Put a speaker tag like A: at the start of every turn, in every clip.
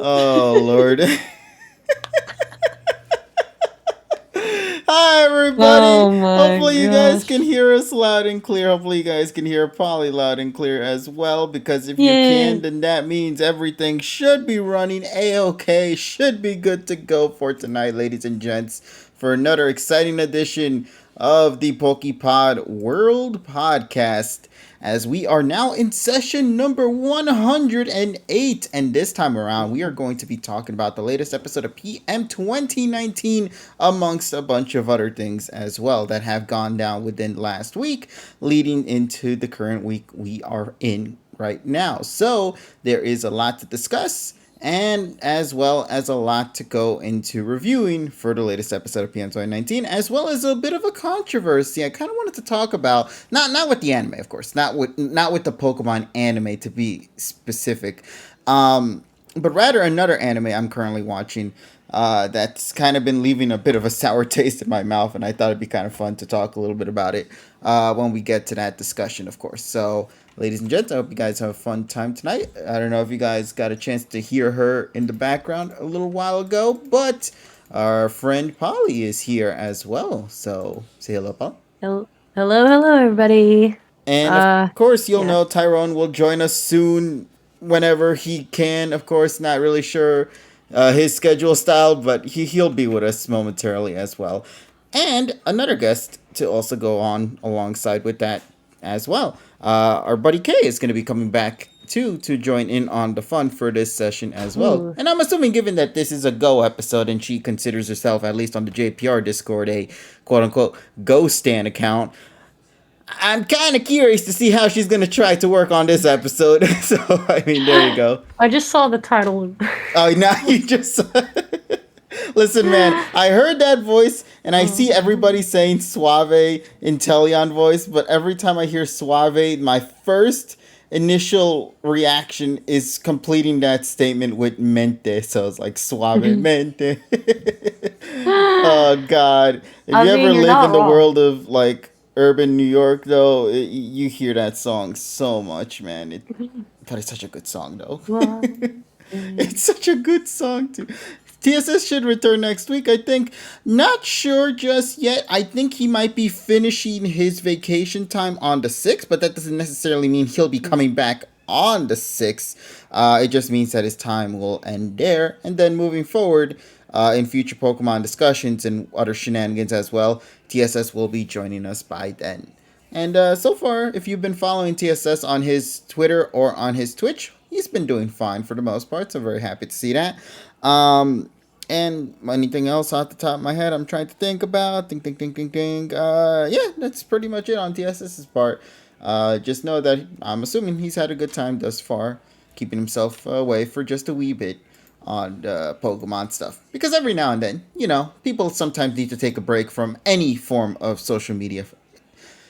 A: Oh, Lord. Hi, everybody.
B: Oh my
A: Hopefully, you guys can
B: gosh.
A: hear us loud and clear. Hopefully, you guys can hear Polly loud and clear as well. Because if you can,
B: Yay.
A: then that means everything should be running A-OK. Should be good to go for tonight, ladies and gents, for another exciting edition of the PokePod World Podcast. As we are now in session number 108. And this time around, we are going to be talking about the latest episode of PM 2019, amongst a bunch of other things as well that have gone down within last week, leading into the current week we are in right now. So there is a lot to discuss, and as well as a lot to go into reviewing for the latest episode of PM 2019, as well as a bit of a controversy I kind of wanted to talk about. Not with the anime, of course, not with the Pokemon anime to be specific, but rather another anime I'm currently watching. That's kind of been leaving a bit of a sour taste in my mouth, and I thought it'd be kind of fun to talk a little bit about it when we get to that discussion, of course. So, ladies and gents, I hope you guys have a fun time tonight. I don't know if you guys got a chance to hear her in the background a little while ago, but our friend Polly is here as well. So, say hello, Paul.
B: Hello, everybody.
A: And of
B: Uh,
A: course, you'll
B: yeah.
A: know Tyrone will join us soon whenever he can. Of course, not really sure his schedule style, but he'll be with us momentarily as well. And another guest to also go on alongside with that as well. Our buddy Kay is going to be coming back too to join in on the fun for this session as well.
B: Ooh.
A: And I'm assuming, given that this is a Go episode and she considers herself, at least on the JPR Discord, a quote unquote Go Stan account, I'm kind of curious to see how she's going to try to work on this episode. So, I mean, there you go.
B: I just saw the title.
A: Oh, now you just. Listen, man, I heard that voice and I see everybody saying Suave Inteleon voice, but every time I hear Suave, my first initial reaction is completing that statement with mente. So it's like Suavemente. Oh, God. If
B: I
A: you ever
B: mean, you're
A: live in
B: not
A: the
B: wrong.
A: world of like urban New York, though, you hear that song so much, man. But it's such a good song, though. It's such a good song, too. TSS should return next week, I think. Not sure just yet. I think he might be finishing his vacation time on the 6th, but that doesn't necessarily mean he'll be coming back on the 6th. It just means that his time will end there. And then moving forward, in future Pokemon discussions and other shenanigans as well, TSS will be joining us by then. And so far, if you've been following TSS on his Twitter or on his Twitch, he's been doing fine for the most part. So I'm very happy to see that. And anything else off the top of my head I'm trying to think about? Think. Yeah, that's pretty much it on TSS's part. Just know that I'm assuming he's had a good time thus far, keeping himself away for just a wee bit on Pokemon stuff. Because every now and then, people sometimes need to take a break from any form of social media.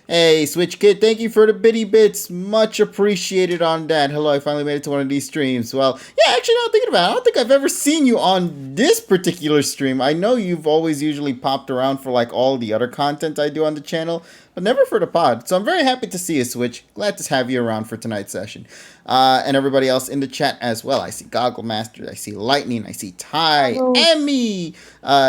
A: Hey, Switch Kid, thank you for the bitty bits. Much appreciated on that. Hello, I finally made it to one of these streams. Well, yeah, actually, now thinking about it, I don't think I've ever seen you on this particular stream. I know you've always usually popped around for like all the other content I do on the channel, but never for the pod. So I'm very happy to see you, Switch. Glad to have you around for tonight's session. And everybody else in the chat as well. I see Goggle Master, I see Lightning, I see Ty,
B: Hello.
A: Emmy,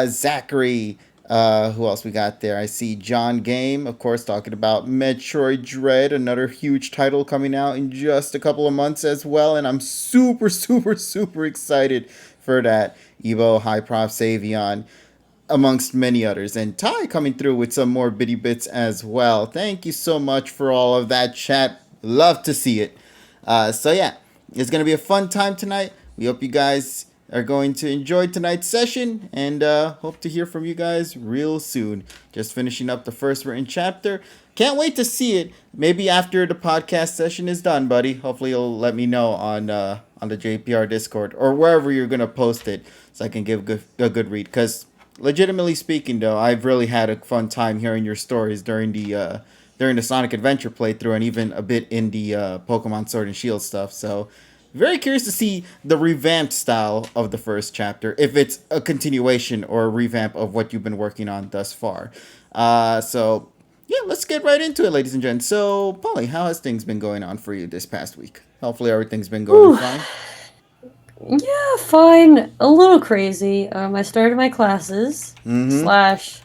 A: Zachary. Who else we got there? I see John Game, of course, talking about Metroid Dread, another huge title coming out in just a couple of months as well. And I'm super, super, super excited for that. Evo, High Prof, Savion, amongst many others. And Ty coming through with some more bitty bits as well. Thank you so much for all of that, chat. Love to see it. So yeah, it's going to be a fun time tonight. We hope you guys are going to enjoy tonight's session and hope to hear from you guys real soon. Just finishing up the first written chapter. Can't wait to see it. Maybe after the podcast session is done, buddy. Hopefully you'll let me know on the JPR Discord or wherever you're gonna post it, so I can give a good read. Because legitimately speaking, though, I've really had a fun time hearing your stories during the Sonic Adventure playthrough and even a bit in the Pokemon Sword and Shield stuff. So very curious to see the revamped style of the first chapter, if it's a continuation or a revamp of what you've been working on thus far. So, yeah, let's get right into it, ladies and gents. So, Polly, how has things been going on for you this past week? Hopefully everything's been going
B: Ooh.
A: fine.
B: Yeah, fine. A little crazy. I started my classes
A: Mm-hmm.
B: slash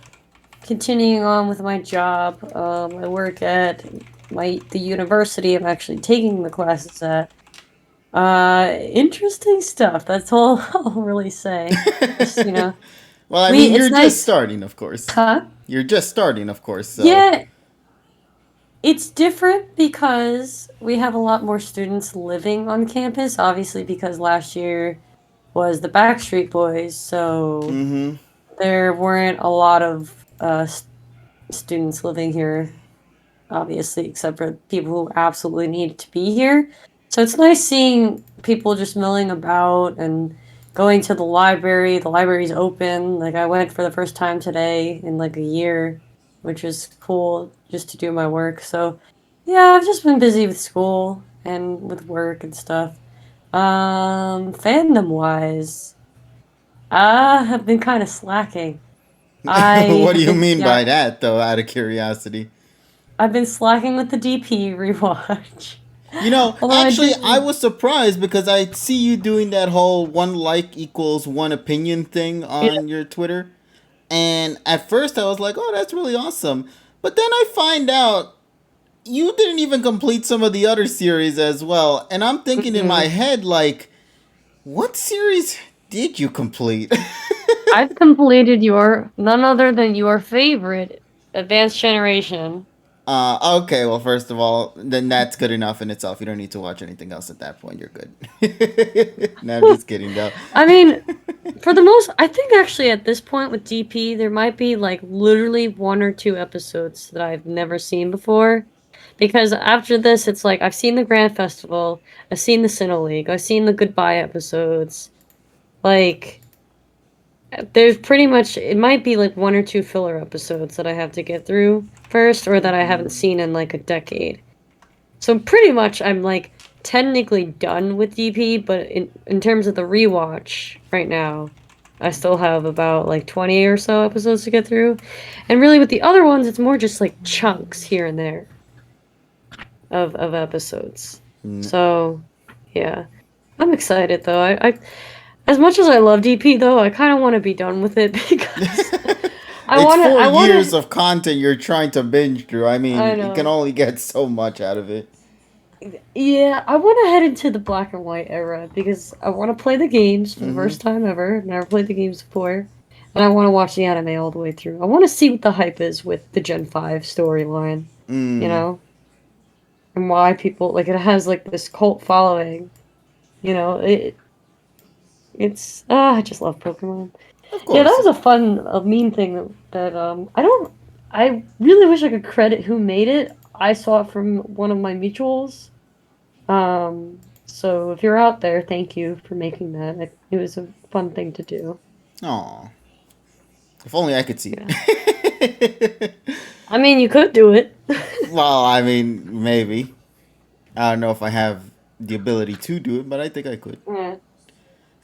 B: continuing on with my job. I work at the university I'm actually taking the classes at. Interesting stuff. That's all I'll really say. Just,
A: Well, I mean,
B: it's
A: you're just
B: nice.
A: starting, of course.
B: Huh?
A: You're just starting, of course. So.
B: Yeah, it's different because we have a lot more students living on campus, obviously, because last year was the Backstreet Boys, so
A: Mm-hmm.
B: there weren't a lot of students living here, obviously, except for people who absolutely needed to be here. So it's nice seeing people just milling about and going to the library. The library's open. Like, I went for the first time today in like a year, which is cool just to do my work. So, yeah, I've just been busy with school and with work and stuff. Fandom wise, I have been kind of slacking. I
A: What do
B: have
A: you
B: been,
A: mean
B: yeah,
A: by that, though? Out of curiosity.
B: I've been slacking with the DP rewatch. Although I
A: Actually, I
B: did,
A: was surprised because I see you doing that whole one like equals one opinion thing
B: yeah.
A: on your Twitter. And at first I was like, oh, that's really awesome. But then I find out you didn't even complete some of the other series as well. And I'm thinking in my
B: Mhm.
A: head, like, what series did you complete?
B: I've completed your none other than your favorite Advanced Generation.
A: Okay, well, first of all, then that's good enough in itself. You don't need to watch anything else at that point. You're good. No, I'm just kidding, though.
B: I mean, for the most, I think actually at this point with DP, there might be like literally one or two episodes that I've never seen before. Because after this, it's like I've seen the Grand Festival, I've seen the Sinnoh League, I've seen the Goodbye episodes. Like, there's pretty much, it might be like one or two filler episodes that I have to get through first, or that I haven't seen in like a decade. So pretty much I'm like technically done with DP, but in terms of the rewatch right now, I still have about like 20 or so episodes to get through. And really with the other ones, it's more just like chunks here and there of episodes. So yeah. I'm excited though. I as much as I love DP though, I kind of want to be done with it because
A: It's four
B: I want
A: years
B: to
A: of content you're trying to binge through. I
B: I
A: mean, you can
B: know.
A: only get so much out of it.
B: Yeah, I want to head into the black and white era because I want to play the games for the
A: Mm-hmm.
B: first time ever. Never played the games before. And I want to watch the anime all the way through. I want to see what the hype is with the Gen 5 storyline, you
A: Mm.
B: know? And why people like it has like this cult following, it's I just love Pokemon.
A: Of
B: Yeah, that
A: course.
B: was a fun a meme thing that I really wish I could credit who made it. I saw it from one of my mutuals. So if you're out there, thank you for making that. It was a fun thing to do.
A: Aw. If only I could see
B: Yeah.
A: it.
B: I mean, you could do it.
A: Well, I mean, maybe. I don't know if I have the ability to do it, but I think I could.
B: Yeah.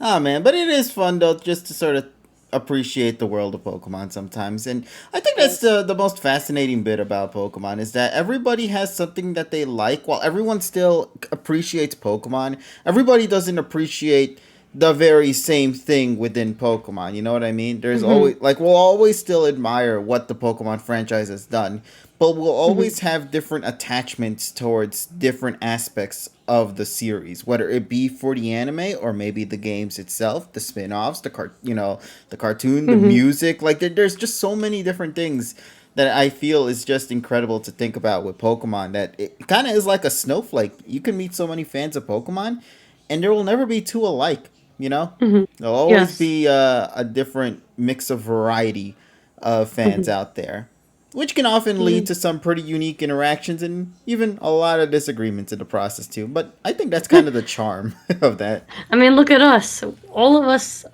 A: Ah, man, but it is fun though, just to sort of appreciate the world of Pokemon sometimes. And I think that's
B: Yes.
A: the most fascinating bit about Pokemon is that everybody has something that they like. While everyone still appreciates Pokemon, everybody doesn't appreciate the very same thing within Pokemon. You know what I mean? There's
B: Hmm.
A: always like we'll always still admire what the Pokemon franchise has done, but we'll
B: Hmm.
A: always have different attachments towards different aspects of the series, whether it be for the anime or maybe the games itself, the spin-offs, the cartoon, the
B: Hmm.
A: music. Like there's just so many different things that I feel is just incredible to think about with Pokemon. That it kind of is like a snowflake. You can meet so many fans of Pokemon, and there will never be two alike. You know,
B: Hmm.
A: there'll always
B: Yes.
A: be a different mix of variety of fans
B: Hmm.
A: out there, which can often lead
B: Hmm.
A: to some pretty unique interactions and even a lot of disagreements in the process too. But I think that's kind of the charm of that.
B: I mean, look at us. All of us.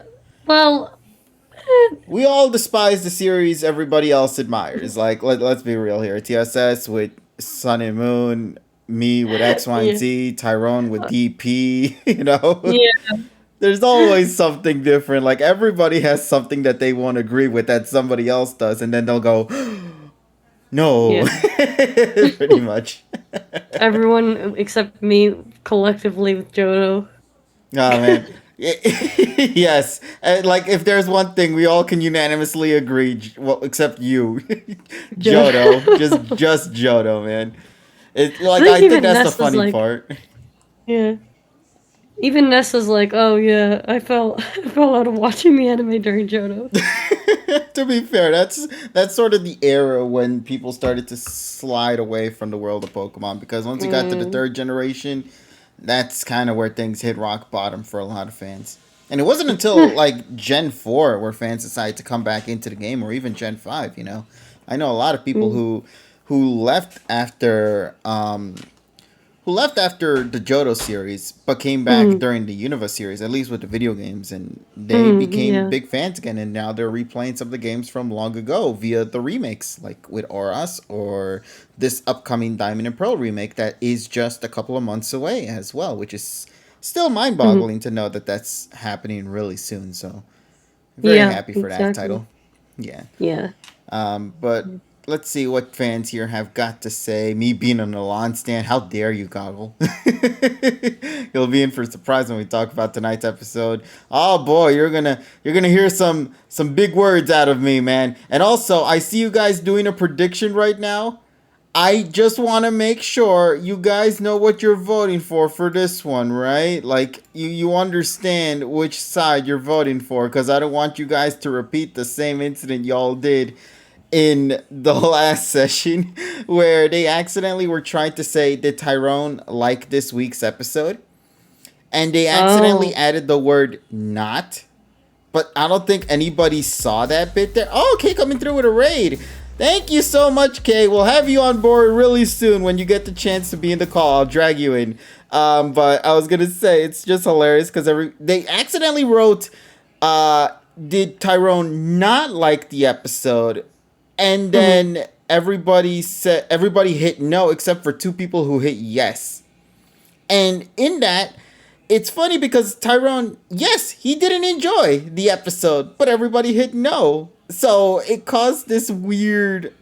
B: Well,
A: We all despise the series everybody else admires. Like let's be real here. TSS with Sun and Moon, me with X, Y, and
B: yeah.
A: Z, Tyrone with DP, you know.
B: Yeah.
A: There's always something different. Like everybody has something that they won't agree with that somebody else does, and then they'll go, "No,"
B: Yeah.
A: pretty much.
B: Everyone except me collectively with Johto.
A: Oh man, Yes, and like if there's one thing we all can unanimously agree, well, except you, Johto, just Johto, man. It
B: I
A: like
B: think
A: I think
B: even
A: that's the
B: Nessa's
A: funny
B: like,
A: part.
B: yeah. Even Nessa's like, oh yeah, I fell, I fell out of watching the anime during Johto.
A: To be fair, that's sort of the era when people started to slide away from the world of Pokemon because once you got to the
B: Mm,
A: third generation, that's kind of where things hit rock bottom for a lot of fans. And it wasn't until like Gen 4 where fans decided to come back into the game or even Gen 5, you know. I know a lot of people
B: mm,
A: who left after the Johto series, but came back
B: mm,
A: during the Unova series, at least with the video games, and they became
B: yeah.
A: big fans again. And now they're replaying some of the games from long ago via the remakes, like with Auras or this upcoming Diamond and Pearl remake that is just a couple of months away as well, which is still
B: Mm,
A: mind-boggling to know that that's happening really soon. So very
B: yeah,
A: happy for that
B: exactly.
A: title. Yeah.
B: Yeah.
A: But let's see what fans here have got to say. Me being an Alon stand, how dare you, Goggle? You'll be in for a surprise when we talk about tonight's episode. Oh boy, you're gonna hear some big words out of me, man. And also, I see you guys doing a prediction right now. I just want to make sure you guys know what you're voting for this one, right? Like you understand which side you're voting for cuz I don't want you guys to repeat the same incident y'all did in the last session where they accidentally were trying to say did Tyrone like this week's episode and they accidentally
B: Oh.
A: added the word not, but I don't think anybody saw that bit there. Oh, Kay coming through with a raid. Thank you so much, Kay. We'll have you on board really soon when you get the chance to be in the call. I'll drag you in. But I was gonna say it's just hilarious because they accidentally wrote, uh, "Did Tyrone not like the episode?" And
B: Mm,
A: then everybody hit no except for two people who hit yes. And in that, it's funny because Tyrone, yes, he didn't enjoy the episode, but everybody hit no. So it caused this weird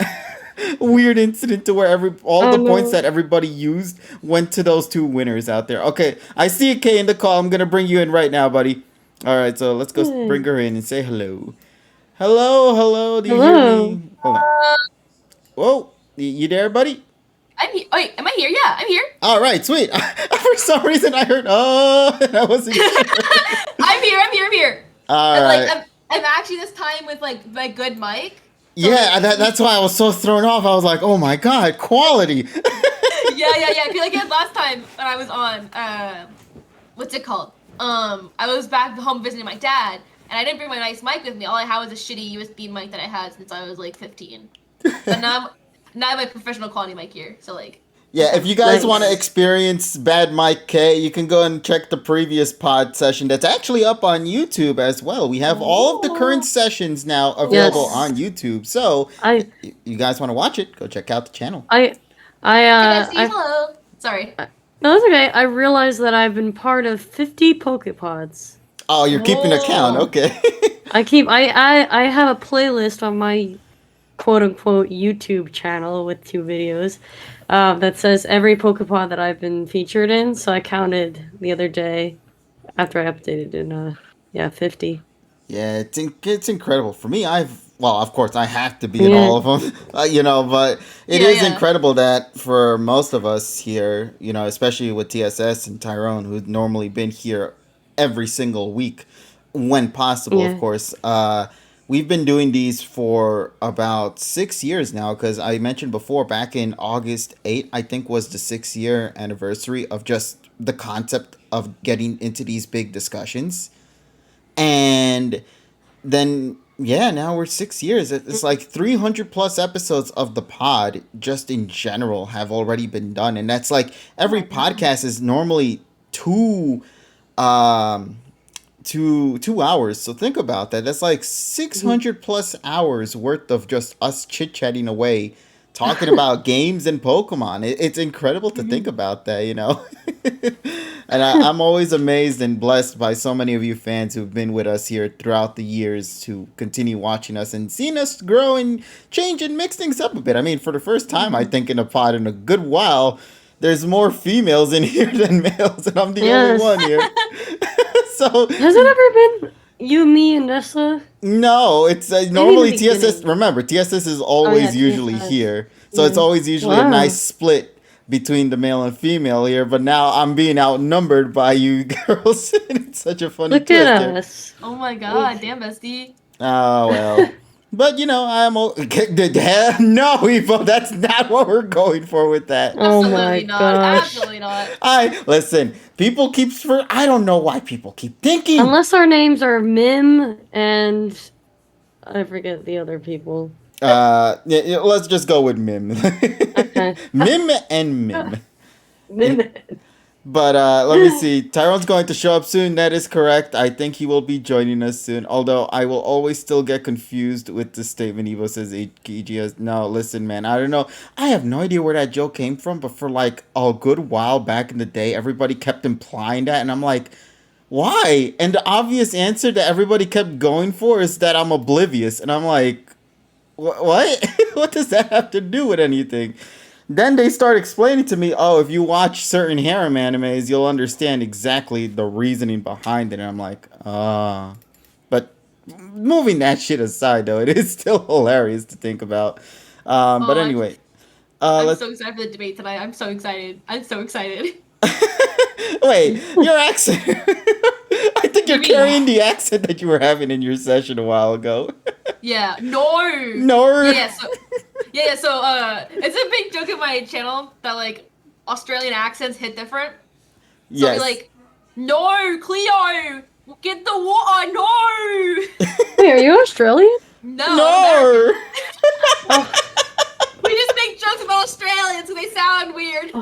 A: weird incident to where all
B: oh
A: the points
B: no.
A: that everybody used went to those two winners out there. Okay, I see a K in the call. I'm gonna bring you in right now, buddy. All right, so let's go
B: Yeah.
A: bring her in and say hello. Hello, hello. Do you hear
B: Hello.
A: me? Hold on. Whoa, you there, buddy?
C: I'm here. Wait, am I here? Yeah, I'm here.
A: All right, sweet. For some reason, I heard oh, and I wasn't sure.
C: I'm here. I'm here. I'm here.
A: All
C: I'm like
A: right.
C: I'm actually this time with like my good mic. So
A: Yeah,
C: like
A: that's why I was so thrown off. I was like, oh my god, quality.
C: yeah. I feel like it last time when I was on what's it called? I was back home visiting my dad, and I didn't bring my nice mic with me. All I had was a shitty USB mic that I had since I was like 15. But now I have my professional quality mic here. So like I'm
A: Yeah, if you
C: happy.
A: guys want to
B: Nice.
A: experience Bad Mike K, you can go and check the previous pod session that's actually up on YouTube as well. We have all of the current
C: Oh,
A: sessions now available
C: cool.
B: Yes.
A: on YouTube. So,
B: I
A: if you guys want to watch it, go check out the channel.
B: I I
C: Hi besties,
B: I
C: hello. Sorry.
B: no, that's okay. I realized that I've been part of 50 PokePods.
A: Oh, you're keeping account.
C: Oh.
A: Okay.
B: I have a playlist on my quote unquote YouTube channel with 2 videos that says every Pokepod that I've been featured in. So I counted the other day after I updated in yeah, 50.
A: Yeah, it's incredible. For me, well, of course, I have to be in
B: Yeah.
A: all of them, but it
C: Yeah,
A: is
C: yeah.
A: incredible that for most of us here, especially with TSS and Tyrone, who've normally been here every single week, when possible, of
B: Yeah.
A: course. We've been doing these for about 6 years now, because I mentioned before, back in August 8th, I think was the 6 year anniversary of just the concept of getting into these big discussions. And then yeah, now we're 6 years. It's like 300 plus episodes of the pod just in general have already been done, and that's like
C: Oh
A: every
C: my god.
A: podcast is normally um 2 hours. So think about that. That's like
B: Mhm.
A: 600 plus hours worth of just us chit chatting away, talking about games and Pokemon. It's incredible to think about that. And I'm always amazed and blessed by so many of you fans who've been with us here throughout the years to continue watching us and seeing us grow and change and mix things up a bit. I mean, for the first time, I think in a pod in a good while, there's more females in here than males, and I'm the only
B: Yes.
A: one here. So
B: Has it ever been you, me, and Nessa?
A: no, it's
B: Maybe in
A: normally
B: the
A: TSS.
B: beginning.
A: Remember, TSS is
B: Oh yeah,
A: always usually
B: TSS.
A: here, so it's
B: Yeah.
A: always usually a
B: Wow.
A: nice split between the male and female here. But now I'm being outnumbered by you girls. It's such a funny
B: Look at
A: twist there.
B: us.
C: Oh my god, damn bestie.
A: Oh well. But you know, I'm okay. No, Evo, that's not what we're going for with that.
B: Oh
C: Absolutely
B: my
C: not.
B: gosh.
C: Absolutely not.
A: I listen. People keep I don't know why people keep thinking.
B: Unless our names are Mim and I forget the other people.
A: Yeah, let's just go with Mim.
B: Okay.
A: Mim and Mim.
B: Mim.
A: But let me see. Tyrone's going to show up soon. That is correct. I think he will be joining us soon. Although I will always still get confused with the statement Evo says EGS. No, listen, man. I don't know. I have no idea where that joke came from. But for like a good while back in the day, everybody kept implying that. And I'm like, why? And the obvious answer that everybody kept going for is that I'm oblivious. And I'm like, what? What does that have to do with anything? Then they start explaining to me, oh, if you watch certain harem animes, you'll understand exactly the reasoning behind it. And I'm like, ah. But moving that shit aside, though, it is still hilarious to think about. But anyway.
C: I'm
A: let's...
C: so excited for the debate tonight. I'm so excited. I'm so excited.
A: Wait, your accent. I think you're carrying the accent that you were having in your session a while ago.
C: Yeah. No.
A: No.
C: Yeah. So it's a big joke in my channel that like Australian accents hit different. So
A: Yes.
C: like, no, Cleo, get the water. No.
B: Wait, are you Australian?
A: No.
C: We just make jokes about Australians and they sound weird.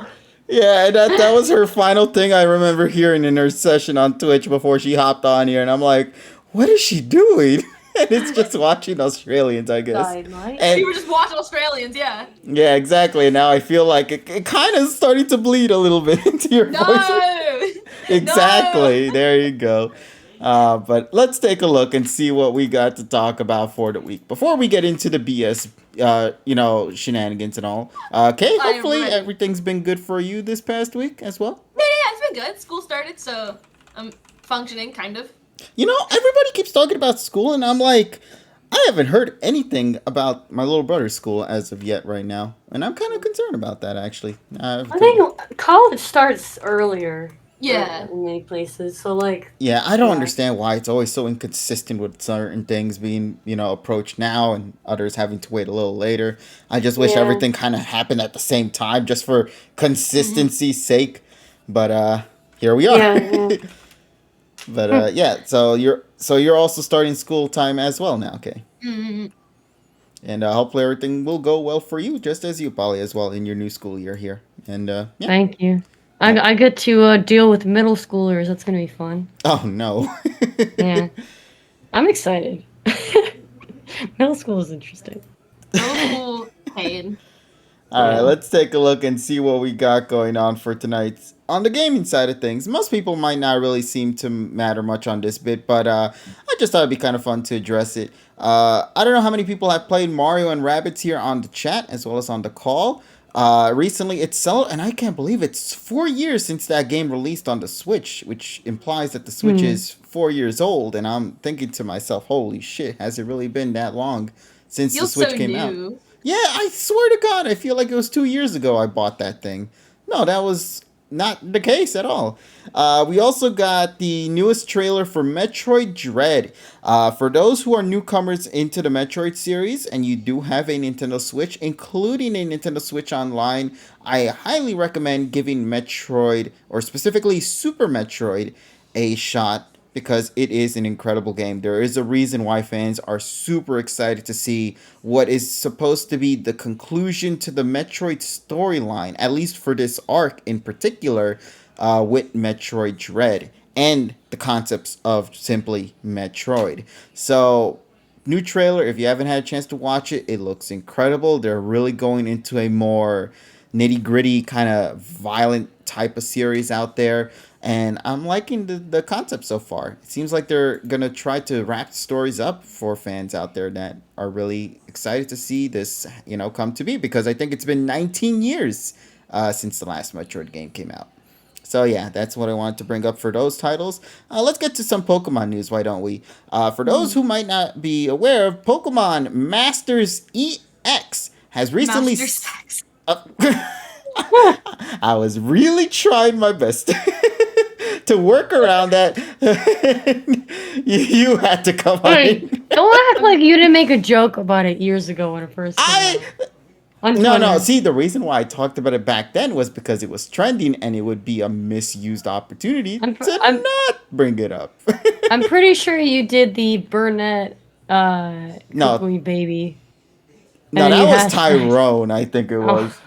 A: Yeah, that was her final thing I remember hearing in her session on Twitch before she hopped on here, and I'm like, what is she doing? And it's just watching Australians, I guess. And
C: We were just watching Australians, yeah.
A: yeah, exactly. Now I feel like it kind of starting to bleed a little bit into your voice.
C: No.
A: Exactly. There you go. But let's take a look and see what we got to talk about for the week before we get into the BS, shenanigans and all. Okay, hopefully everything's been good for you this past week as well.
C: Yeah, it's been good. School started, so I'm functioning, kind of.
A: You know, everybody keeps talking about school, and I'm like, I haven't heard anything about my little brother's school as of yet right now. And I'm kind of concerned about that, actually.
B: I think college starts earlier.
C: Yeah.
B: In many places, so like...
A: Yeah, I don't understand why it's always so inconsistent with certain things being, approached now and others having to wait a little later. I just wish everything kind of happened at the same time just for consistency's sake. But here we are.
B: Yeah.
A: But so you're also starting school time as well now, okay?
C: Mm-hmm.
A: And hopefully everything will go well for you, just as you, Polly, as well in your new school year here. And yeah.
B: Thank you. I get to deal with middle schoolers. That's gonna be fun.
A: Oh no.
B: Yeah, I'm excited. Middle school is interesting.
C: Middle school pain.
A: All right, let's take a look and see what we got going on for tonight. On the gaming side of things, most people might not really seem to matter much on this bit, but I just thought it'd be kind of fun to address it. I don't know how many people have played Mario and Rabbids here on the chat as well as on the call. Recently itself, and I can't believe it's 4 years since that game released on the Switch, which implies that the Switch is 4 years old, and I'm thinking to myself, holy shit, has it really been that long since the Switch came out? Yeah, I swear to God, I feel like it was 2 years ago I bought that thing. No, that was not the case at all. We also got the newest trailer for Metroid Dread. For those who are newcomers into the Metroid series and you do have a Nintendo Switch, including a Nintendo Switch Online, I highly recommend giving Metroid, or specifically Super Metroid, a shot, because it is an incredible game. There is a reason why fans are super excited to see what is supposed to be the conclusion to the Metroid storyline, at least for this arc in particular, with Metroid Dread and the concepts of simply Metroid. So, new trailer, if you haven't had a chance to watch it, it looks incredible. They're really going into a more nitty-gritty kind of violent type of series out there. And I'm liking the concept so far. It seems like they're going to try to wrap stories up for fans out there that are really excited to see this, come to be. Because I think it's been 19 years since the last Metroid game came out. So yeah, that's what I wanted to bring up for those titles. Let's get to some Pokemon news, why don't we? For those who might not be aware of, Pokemon Masters EX has recently.
C: Master sex.
A: I was really trying my best to work around that. you had to come on.
B: Don't act like you didn't make a joke about it years ago when it first came out.
A: No. See, the reason why I talked about it back then was because it was trending, and it would be a misused opportunity to not bring it up.
B: I'm pretty sure you did the Burnett Kukui baby.
A: No, that was Tyrone. I think it was.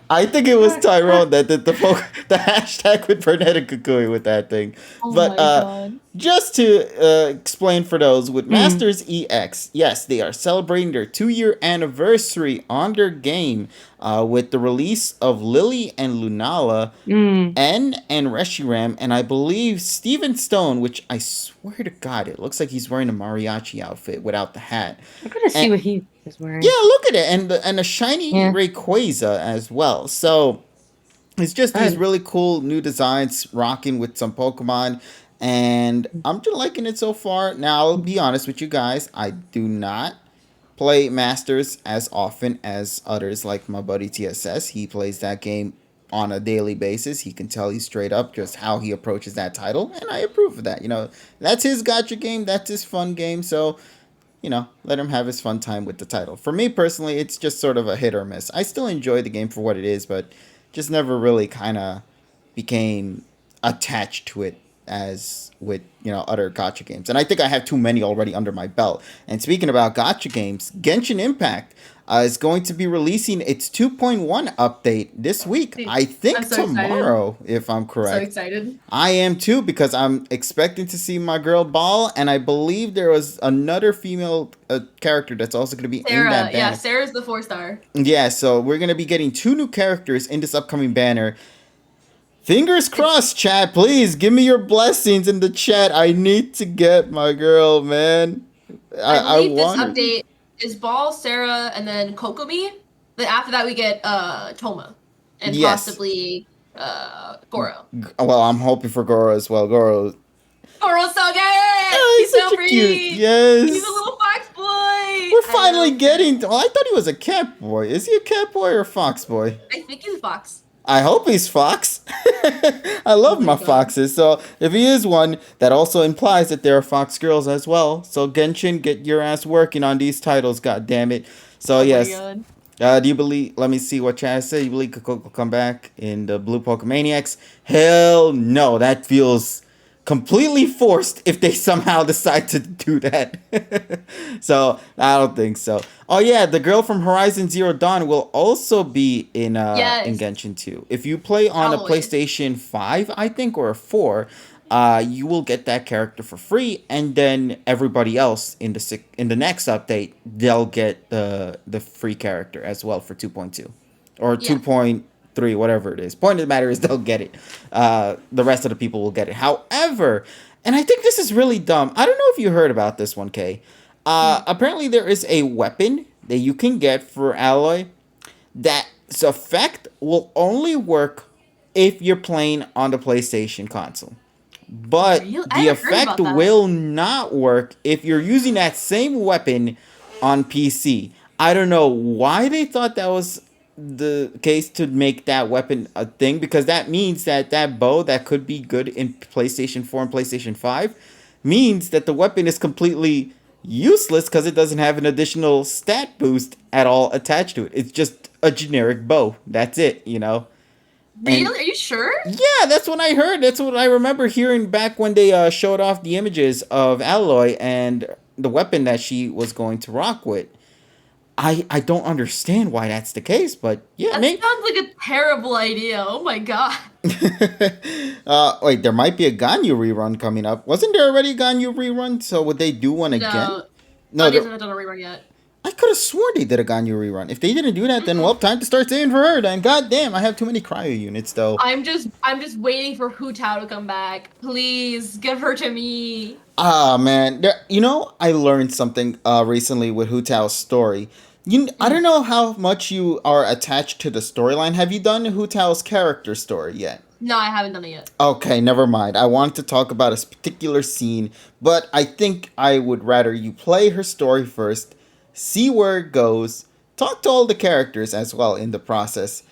A: I think it was Tyrone that did the hashtag with Burnett and Kukui with that thing.
C: Oh
A: but
C: my God.
A: just to explain for those with Masters EX, yes, they are celebrating their 2-year anniversary on their game with the release of Lily and Lunala, N and Reshiram, and I believe Steven Stone, which I swear to God, it looks like he's wearing a mariachi outfit without the hat.
B: I'm gonna see what he is wearing.
A: Yeah, look at it, and a shiny Rayquaza as well. So it's just these really cool new designs, rocking with some Pokemon, and I'm just liking it so far. Now, I'll be honest with you guys, I do not play Masters as often as others, like my buddy TSS. He plays that game on a daily basis. He can tell you straight up just how he approaches that title, and I approve of that. You know, that's his gacha game, that's his fun game, so you know, let him have his fun time with the title. For me personally, it's just sort of a hit or miss. I still enjoy the game for what it is, but just never really kind of became attached to it as with, you know, other gacha games. And I think I have too many already under my belt. And speaking about gacha games, Genshin Impact is going to be releasing its 2.1 update this week. I think tomorrow, if I'm correct.
C: So excited.
A: I am too, because I'm expecting to see my girl Ball, and I believe there was another female character that's also going to be in that banner.
C: Yeah, Sarah's the 4-star.
A: Yeah, so we're going to be getting 2 new characters in this upcoming banner. Fingers crossed, chat. Please give me your blessings in the chat. I need to get my girl, man.
C: I believe this update is Ball, Sarah, and then Kokomi. Then after that, we get Toma and possibly Goro.
A: Well, I'm hoping for Goro as well. Goro's
C: so good.
A: He's so
C: pretty.
A: Cute. Yes.
C: He's a little fox boy.
A: We're finally getting. Well, I thought he was a cat boy. Is he a cat boy or a fox boy?
C: I think he's a fox.
A: I hope he's fox. I love my foxes. So if he is one, that also implies that there are fox girls as well. So Genshin, get your ass working on these titles, god damn it. So yes. Do you believe, let me see what Chad said, you believe Coco will come back in the Blue Pokemaniacs? Hell no, that feels completely forced if they somehow decide to do that. So I don't think so. Oh yeah, the girl from Horizon Zero Dawn will also be in Genshin 2. If you play on a PlayStation 5, I think, or a 4, you will get that character for free, and then everybody else in the next update, they'll get the free character as well for 2.2 or 2.3, whatever it is. Point of the matter is they'll get it. The rest of the people will get it. However, and I think this is really dumb. I don't know if you heard about this one, Kay. Apparently there is a weapon that you can get for Alloy that's effect will only work if you're playing on the PlayStation console. But the effect will not work if you're using that same weapon on PC. I don't know why they thought that was the case to make that weapon a thing, because that means that bow that could be good in PlayStation 4 and PlayStation 5 means that the weapon is completely useless because it doesn't have an additional stat boost at all attached to it. It's just a generic bow. That's it, you know.
C: Really? Are you sure?
A: Yeah, that's what I heard. That's what I remember hearing back when they showed off the images of Alloy and the weapon that she was going to rock with. I don't understand why that's the case, but yeah.
C: That sounds like a terrible idea. Oh my god.
A: Wait, there might be a Ganyu rerun coming up. Wasn't there already a Ganyu rerun? So would they do one again?
C: No, they haven't done a rerun yet.
A: I could have sworn they did a Ganyu rerun. If they didn't do that, then well, time to start saying for her. Then goddamn, I have too many cryo units though.
C: I'm just waiting for Hu Tao to come back. Please give her to me.
A: Ah man, you know, I learned something recently with Hu Tao's story. I don't know how much you are attached to the storyline. Have you done Hu Tao's character story yet?
C: No, I haven't done it yet.
A: Okay, never mind. I wanted to talk about a particular scene, but I think I would rather you play her story first, see where it goes, talk to all the characters as well in the process,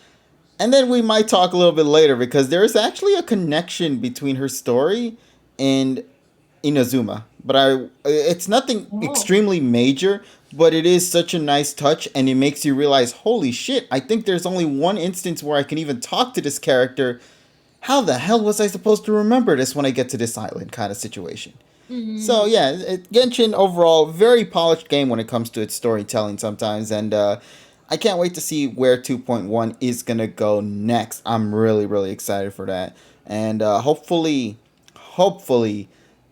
A: and then we might talk a little bit later because there is actually a connection between her story and Inazuma. But it's nothing
C: Oh.
A: extremely major, but it is such a nice touch, and it makes you realize, holy shit! I think there's only one instance where I can even talk to this character. How the hell was I supposed to remember this when I get to this island? Kind of situation. So
C: Mm-hmm.
A: yeah, Genshin overall very polished game when it comes to its storytelling sometimes, and I can't wait to see where 2.1 is gonna go next. I'm really excited for that, and hopefully,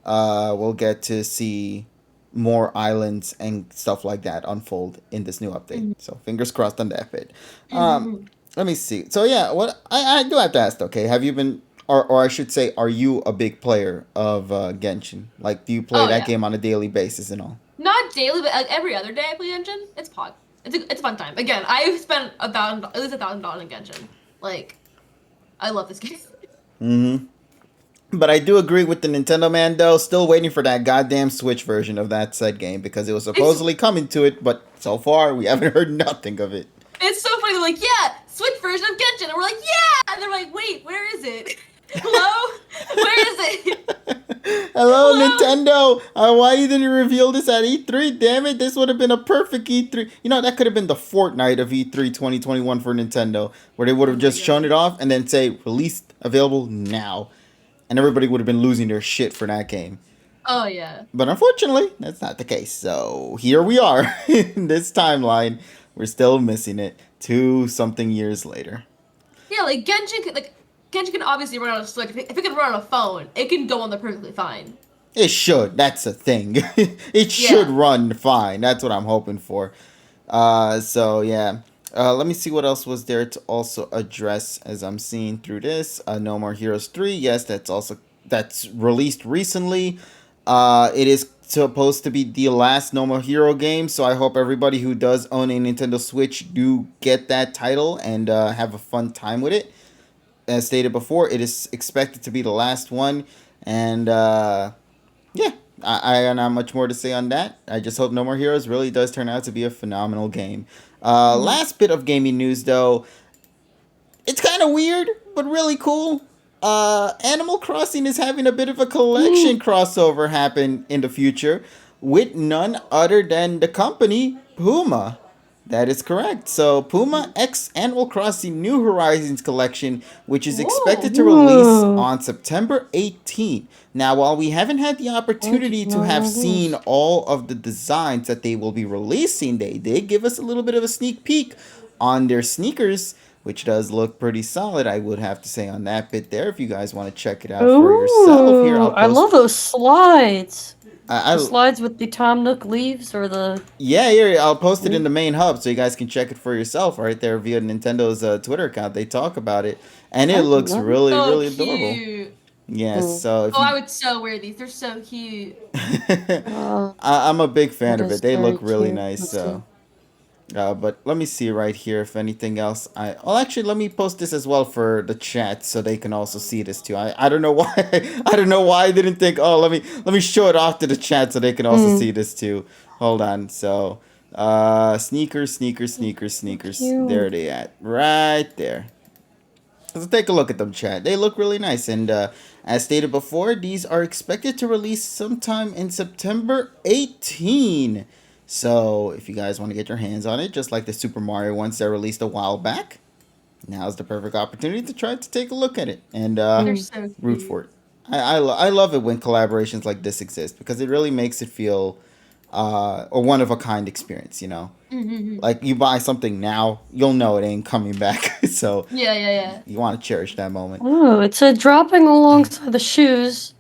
A: we'll get to see more islands and stuff like that unfold in this new update. So fingers crossed on that bit. Um,
C: Mm-hmm.
A: Let me see. So yeah, what I do have to ask. Okay, have you been, or I should say, are you a big player of Genshin? Like, do you play
C: Oh
A: that
C: yeah.
A: game on a daily basis and all?
C: Not daily, but like every other day I play Genshin. It's Pog. It's a fun time. Again, I've spent at least $1,000 in Genshin. Like, I love this game.
A: Mm-hmm. But I do agree with the Nintendo man, though. Still waiting for that goddamn Switch version of that said game because it was
C: It's
A: supposedly coming to it, but so far we haven't heard nothing of it.
C: it's so funny. They're like, yeah, Switch version of Genshin, and we're like, yeah, and they're like, wait, where is it? Hello, where is it?
A: Hello,
C: Hello.
A: Nintendo. Why didn't you reveal this at E3? Damn it, this would have been a perfect E3. You know, that could have been the Fortnite of E3 2021 for Nintendo, where they would
C: Oh
A: have
C: my
A: just shown
C: god.
A: it off and then say, released, available now. And everybody would have been losing their shit for that game.
C: Oh yeah.
A: But unfortunately, that's not the case. So here we are in this timeline. We're still missing it 2 something years later.
C: Yeah, Genshin can obviously run on a Switch. If it can run on a phone, it can go on there perfectly fine.
A: It should. That's a thing. It should
C: Yeah.
A: run fine. That's what I'm hoping for. So yeah. Let me see what else was there to also address as I'm seeing through this. No More Heroes 3. Yes, that's released recently. It is supposed to be the last No More Hero game, so I hope everybody who does own a Nintendo Switch do get that title and have a fun time with it. As stated before, it is expected to be the last one, and yeah, I don't have much more to say on that. I just hope No More Heroes really does turn out to be a phenomenal game.
C: Mhm.
A: Last bit of gaming news, though. It's kind of weird, but really cool. Animal Crossing is having a bit of a collection crossover happen in the future with none other than the company Puma. That is correct. So, Puma X Animal Crossing New Horizons collection, which is expected
C: Ooh.
A: to release
B: Ooh.
A: on September 18th. Now, while we haven't had the
B: I did
A: opportunity to
B: not
A: have
B: know
A: seen
B: this.
A: all of the designs that they will be releasing, they did give us a little bit of a sneak peek on their sneakers, which does look pretty solid, I would have to say, on that bit there. If you guys want to check it out for yourself, here
B: Ooh,
A: I'll
B: I
A: post.
B: love those slides. The
A: I
B: slides with the Tom Nook leaves or the.
A: Yeah, here I'll post it in the main hub so you guys can check it for yourself right there via Nintendo's Twitter account. They talk about it, and it
B: I
A: looks
B: love it.
C: So
A: really adorable.
C: cute.
A: Yes,
B: Mm.
A: so if
C: Oh, I
A: you,
C: would so wear these. They're so cute.
B: Uh,
A: I'm a big fan
B: that
A: of
B: is
A: it. They
B: very
A: look really
B: cute.
A: nice.
B: Let's see.
A: So, but let me see right here if anything else. Well, actually, let me post this as well for the chat so they can also see this too. I don't know why I don't know why I didn't think. Oh, let me show it off to the chat so they can also see
B: Mm.
A: this too. Hold on. So, sneakers. There
B: Cute.
A: they at. Right there. So take a look at them, chat. They look really nice, and as stated before, these are expected to release sometime in September 18. So if you guys want to get your hands on it, just like the Super Mario ones that released a while back, now's the perfect opportunity to try to take a look at it and
C: They're
B: Mm.
C: so
A: root
C: cute.
A: for it. I love it when collaborations like this exist because it really makes it feel a one of a kind experience. You know,
C: Mm-hmm.
A: like you buy something now, you'll know it ain't coming back. So
C: Yeah.
A: you want to cherish that moment.
B: Oh, it said dropping alongside the shoes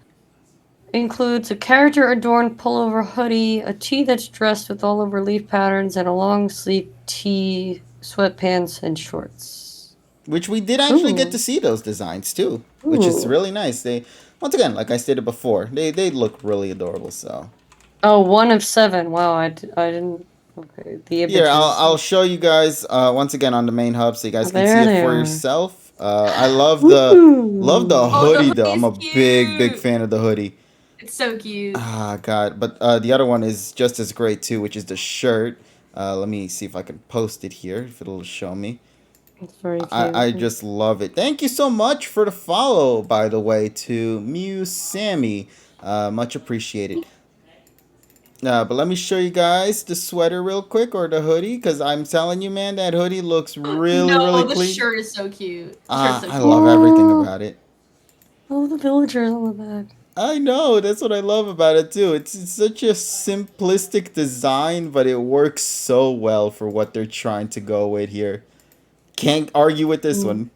B: includes a character adorned pullover hoodie, a tee that's dressed with all over leaf patterns, and a long sleeve tee, sweatpants, and shorts.
A: Which we did actually get to
B: Ooh.
A: see those designs too, which is
B: Ooh.
A: really nice. They once again, like I stated before, they look really adorable. So
B: Oh, 1 of 7. Wow, I didn't. Okay, the
A: here
B: images.
A: I'll show you guys once again on the main hub so you
B: Oh,
A: guys can see
B: there
A: it
B: they
A: for
B: are.
A: yourself. I love the
B: Ooh.
C: Oh, the
A: hoodie though. I'm
C: hoodie's
A: a big
C: cute.
A: fan of the hoodie.
C: It's so cute.
A: Ah, God. But the other one is just as great too, which is the shirt. Let me see if I can post it here, if it'll show me.
B: It's very
A: I
B: cute.
A: just love it. Thank you so much for the follow, by the way, to Mew Sammy. Much appreciated. But let me show you guys the sweater real quick, or the hoodie, because I'm telling you, man, that hoodie looks really, really
C: No, the
A: clean.
C: shirt is so cute. The shirt's so
A: I
C: cute.
A: love everything
B: Oh,
A: about it.
B: oh, the villagers on the back.
A: I know, that's what I love about it too. It's such a simplistic design, but it works so well for what they're trying to go with here. Can't argue with this
B: Mm.
A: one.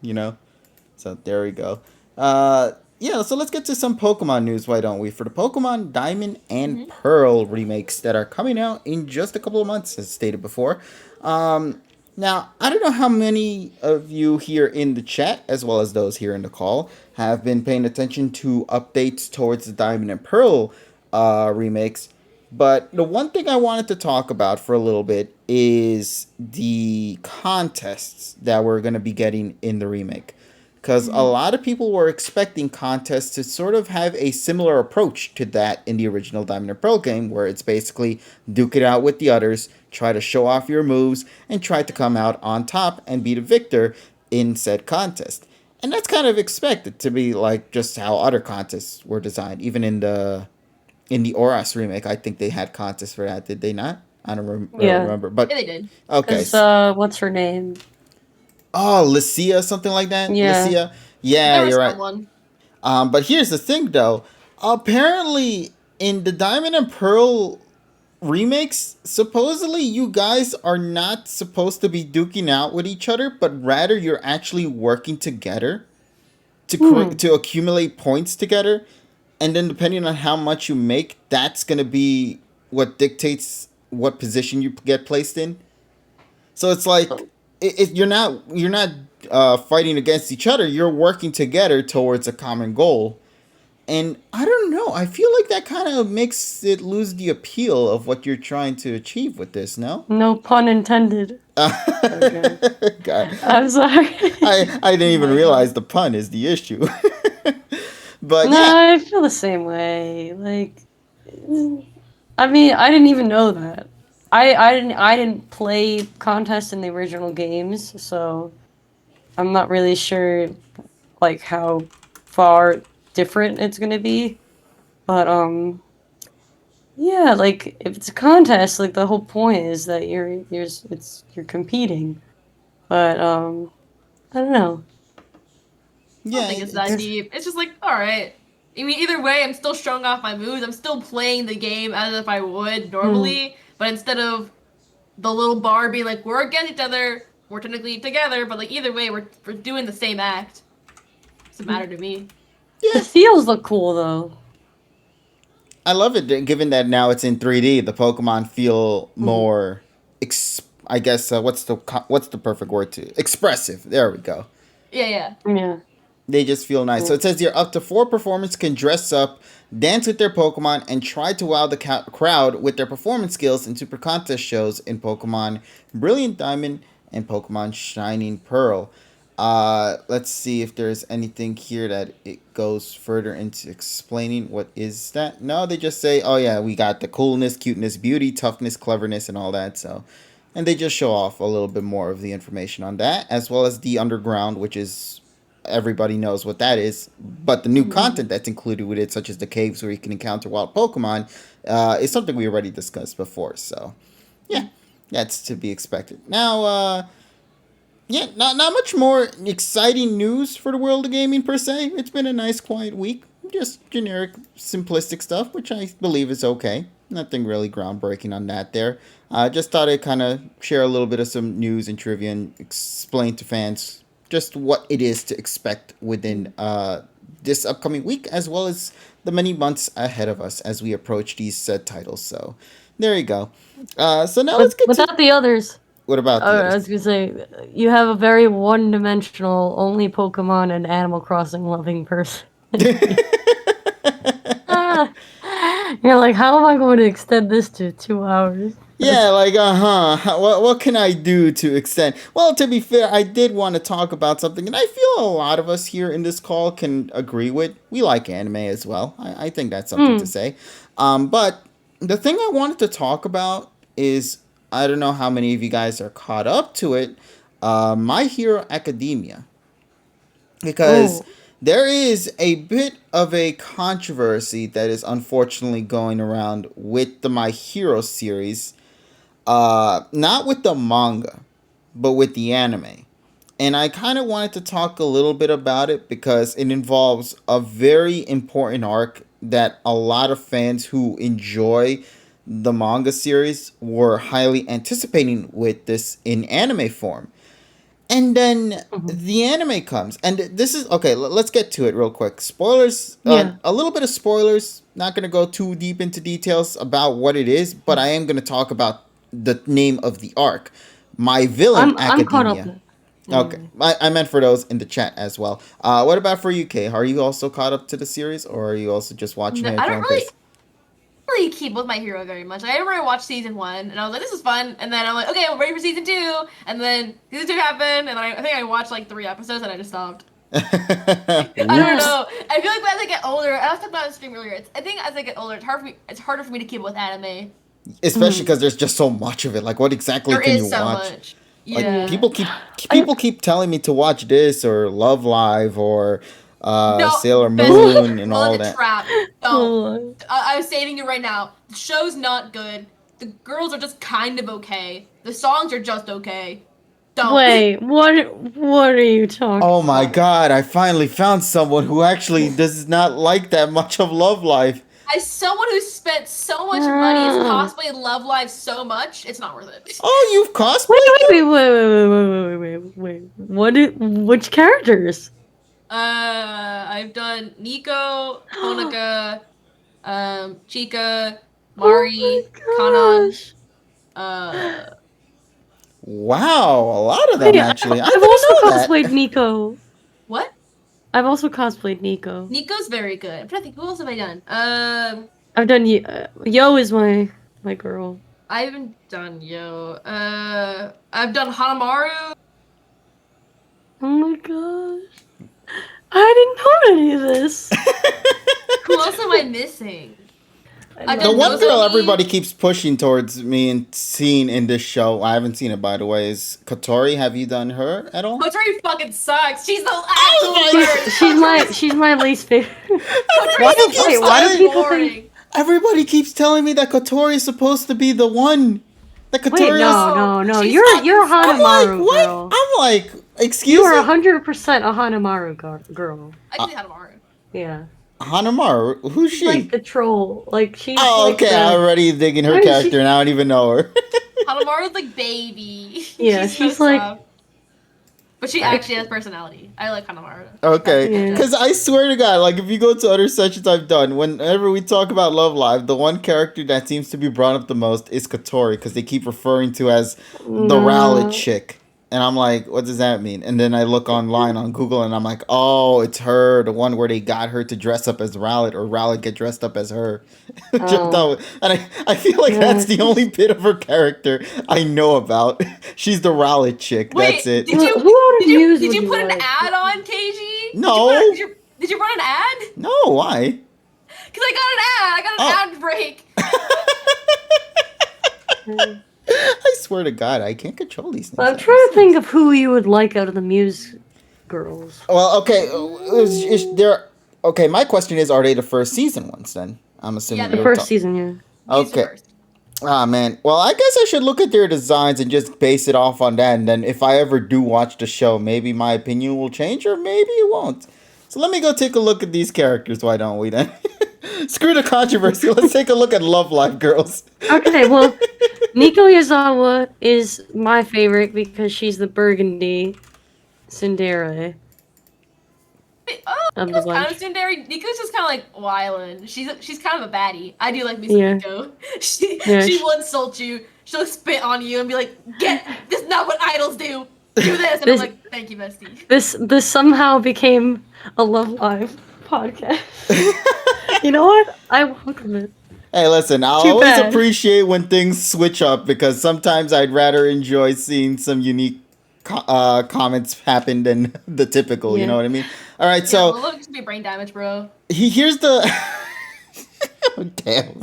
A: So there we go. Yeah, so let's get to some Pokemon news, why don't we? For the Pokemon Diamond and
C: Hmm.
A: Pearl remakes that are coming out in just a couple of months, as stated before. Um, Now, I don't know how many of you here in the chat, as well as those here in the call, have been paying attention to updates towards the Diamond and Pearl remakes. But the one thing I wanted to talk about for a little bit is the contests that we're going to be getting in the remake. Because a
C: Hmm.
A: lot of people were expecting contests to sort of have a similar approach to that in the original Diamond and Pearl game, where it's basically duke it out with the others, try to show off your moves, and try to come out on top and be the victor in said contest. And that's kind of expected to be like just how other contests were designed. Even in the Oras remake, I think they had contests for that, did they not? I don't
B: Yeah,
A: remember. But
C: Yeah, they did.
A: okay.
B: cause what's her name?
A: Oh, Lucia, something like that.
B: Yeah.
A: Lucia. Yeah,
C: There
A: you're
C: was
A: right.
C: someone.
A: But here's the thing, though. Apparently, in the Diamond and Pearl remakes, supposedly you guys are not supposed to be duking out with each other, but rather you're actually working together
B: Hmm.
A: to accumulate points together, and then depending on how much you make, that's gonna be what dictates what position you get placed in. So it's like
B: So,
A: you're not fighting against each other. You're working together towards a common goal. And I don't know. I feel like that kind of makes it lose the appeal of what you're trying to achieve with this. No.
B: no pun intended. Okay.
A: God,
B: I'm sorry.
A: I didn't
C: Oh
A: even
C: my god.
A: realize the pun is the issue. But
B: No,
A: yeah,
B: I feel the same way. Like, I mean, I didn't even know that. I didn't play contests in the original games, so I'm not really sure like how far different it's gonna be. But yeah, like if it's a contest, like the whole point is that you're competing. But I don't know.
C: I don't
A: yeah,
C: think it's that
B: There's
C: deep. It's just like, alright. I mean, either way, I'm still showing off my moves. I'm still playing the game as if I would
B: hmm,
C: normally. But instead of the little bar being like, we're against each other, we're technically together, but like either way, we're doing the same act. Doesn't matter to me.
B: the
A: yeah.
B: seals look cool though.
A: I love it. Given that now it's in 3D, the Pokemon feel
B: Hmm.
A: more. I guess what's the perfect word to expressive. There we go.
C: Yeah, yeah.
B: Yeah.
A: They just feel nice. So
B: Cool.
A: it says here up to 4 performers can dress up, dance with their Pokemon, and try to wow the crowd with their performance skills in super contest shows in Pokemon Brilliant Diamond and Pokemon Shining Pearl. Let's see if there's anything here that it goes further into explaining what is that. No, they just say, oh yeah, we got the coolness, cuteness, beauty, toughness, cleverness, and all that. So, and they just show off a little bit more of the information on that, as well as the underground, which is everybody knows what that is. But the new
B: Hmm.
A: content that's included with it, such as the caves where you can encounter wild Pokemon, is something we already discussed before. So, yeah, that's to be expected. Now, yeah, not much more exciting news for the world of gaming per se. It's been a nice, quiet week. Just generic, simplistic stuff, which I believe is okay. Nothing really groundbreaking on that there. I just thought I'd kind of share a little bit of some news and trivia and explain to fans just what it is to expect within this upcoming week, as well as the many months ahead of us as we approach these said titles. So, there you go. So now let's
B: But
A: get to
B: without the others,
A: what about the
B: I
A: others?
B: was gonna say you have a very one-dimensional, only Pokemon and Animal Crossing loving person. Ah. You're like, how am I going to extend this to 2 hours?
A: Yeah, like, what can I do to extend? Well, to be fair, I did want to talk about something, and I feel a lot of us here in this call can agree with. We like anime as well. I think that's something to say. But the thing I wanted to talk about is, I don't know how many of you guys are caught up to it, My Hero Academia. Because there is a bit of a controversy that is unfortunately going around with the My Hero series. Not with the manga, but with the anime. And I kind of wanted to talk a little bit about it because it involves a very important arc that a lot of fans who enjoy the manga series were highly anticipating with this in anime form. And then the anime comes, and this is okay. Let's get to it real quick. Spoilers, a little bit of spoilers. Not gonna go too deep into details about what it is, but I am gonna talk about the name of the arc, My Villain Academia.
B: I'm caught up.
A: Okay, I meant for those in the chat as well. What about for you, Kay? Are you also caught up to the series, or are you also just watching it?
C: I don't really keep with My Hero very much. Like, I remember I watched season 1, and I was like, this is fun. And then I'm like, okay, I'm ready for season 2. And then season 2 happened, and I think I watched like 3 episodes, and I just stopped. I don't know. I feel like as I get older, I was talking about it on stream earlier. I think as I get older, it's harder for me to keep with anime.
A: Especially because there's just so much of it. Like, what exactly can you watch?
C: Much. Yeah.
A: Like, people keep telling me to watch this or Love Live or Sailor Moon and all that.
C: Trap. No. I'm saving you right now. The show's not good. The girls are just kind of okay. The songs are just okay. Don't.
B: Wait, what are you talking about?
A: Oh my god, I finally found someone who actually does not like that much of Love Live.
C: As someone who spent so much money as cosplayed Love Live so much, it's not worth it.
A: Oh, you've cosplayed?
B: Wait. Which characters?
C: I've done Nico, Honoka, Chika, Mari, Kanan.
A: Wow, a lot of them actually.
B: I've also cosplayed Nico.
C: What?
B: I've also cosplayed Nico.
C: Nico's very good. I'm trying to think, who else have I done?
B: I've done Yo is my girl.
C: I haven't done Yo. I've done Hanamaru.
B: Oh my gosh. I didn't know any of this.
C: Who else am I missing?
A: The one girl everybody keeps pushing towards me and seeing in this show, I haven't seen it by the way, is Kotori. Have you done her at all?
C: Kotori fucking sucks. She's the actual worst.
B: She's my least favorite.
A: Why do people think? Everybody keeps telling me that Kotori is supposed to be the one. That Kotori
B: no. You're a Hanamaru girl.
A: I'm like, excuse
B: me?
A: You
B: are 100% a Hanamaru girl.
C: I can say Hanamaru.
B: Yeah.
A: Hanamaru? Who's she?
B: Like the troll. Like she's
A: okay. I'm already digging her character and I don't even know her.
C: Hanamaru's like baby.
B: Yeah, she's like tough.
C: But she actually has personality. I like Hanamaru.
A: Okay. Because I swear to God, like, if you go to other sessions I've done, whenever we talk about Love Live, the one character that seems to be brought up the most is Kotori, because they keep referring to as the Rowlet chick. And I'm like, what does that mean? And then I look online on Google and I'm like, oh, it's her, the one where they got her to dress up as Rowlet or Rowlet get dressed up as her. And I feel like that's the only bit of her character I know about. She's the Rowlet chick.
C: Wait,
A: that's it.
C: Did you put an ad on, KG?
A: No.
C: Did you run an ad?
A: No, why?
C: Because I got an ad break.
A: I swear to God, I can't control these things.
B: I'm trying to think of who you would like out of the Muse girls.
A: Well, okay, okay, my question is, are they the first season ones then? I'm assuming.
B: Yeah, the first season, yeah.
A: Okay. Ah, man. Well, I guess I should look at their designs and just base it off on that. And then if I ever do watch the show, maybe my opinion will change or maybe it won't. So let me go take a look at these characters. Why don't we then? Screw the controversy. Let's take a look at Love Live girls.
B: Okay, well, Nico Yazawa is my favorite because she's the burgundy tsundere.
C: Oh, Nico's kind of tsundere. Nico's just kind of like wildin'. She's kind of a baddie. I do like me some Nico. She will insult you. She'll spit on you and be like, this is not what idols do. Do this. And I'm like, thank you, bestie.
B: This somehow became a Love Live podcast. You know what? I welcome it.
A: Hey, listen, I'll
B: Too
A: always
B: bad.
A: appreciate when things switch up because sometimes I'd rather enjoy seeing some unique comments happen than the typical, you know
B: Yeah.
A: what I mean? All right,
C: Yeah,
A: so
C: Lolo just be brain damage, bro.
A: here's the. Oh, damn.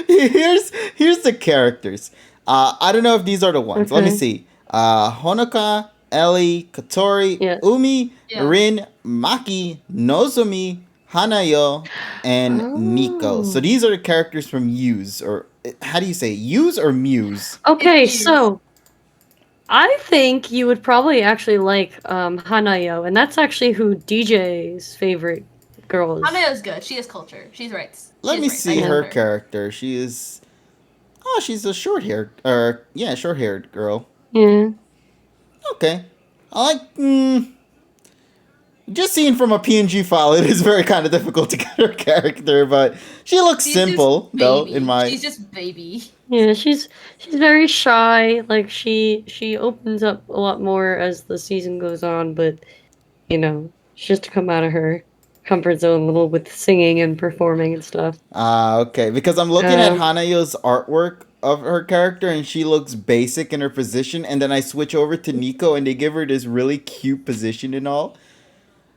A: Here's the characters. I don't know if these are the ones. Let me
B: Okay.
A: see. Honoka, Ellie, Katori,
B: Yeah.
A: Umi,
C: Yeah.
A: Rin, Maki, Nozomi, Hanayo, and Nico. So
B: Oh.
A: these are the characters from Use, or how do you say it? Use or Muse?
B: Okay,
C: It's used.
B: so I think you would probably actually like Hanayo, and that's actually who DJ's favorite girl is.
C: Hanayo's good. She has culture. She's right.
A: Let me
C: I
A: see
C: accept
A: her character. She is. Oh, she's a short-haired, or yeah, short-haired girl.
B: Yeah.
A: Okay, I like. Just seeing from a PNG file, it is very kind of difficult to get her character, but she looks
C: She's
A: simple
C: just
A: though.
C: baby.
A: In my
C: She's just baby.
B: Yeah, she's very shy. Like she opens up a lot more as the season goes on, but you know, she has to come out of her comfort zone a little with singing and performing and stuff.
A: okay, because I'm looking at
B: Um,
A: Hanayo's artwork of her character, and she looks basic in her position, and then I switch over to Nico, and they give her this really cute position and all.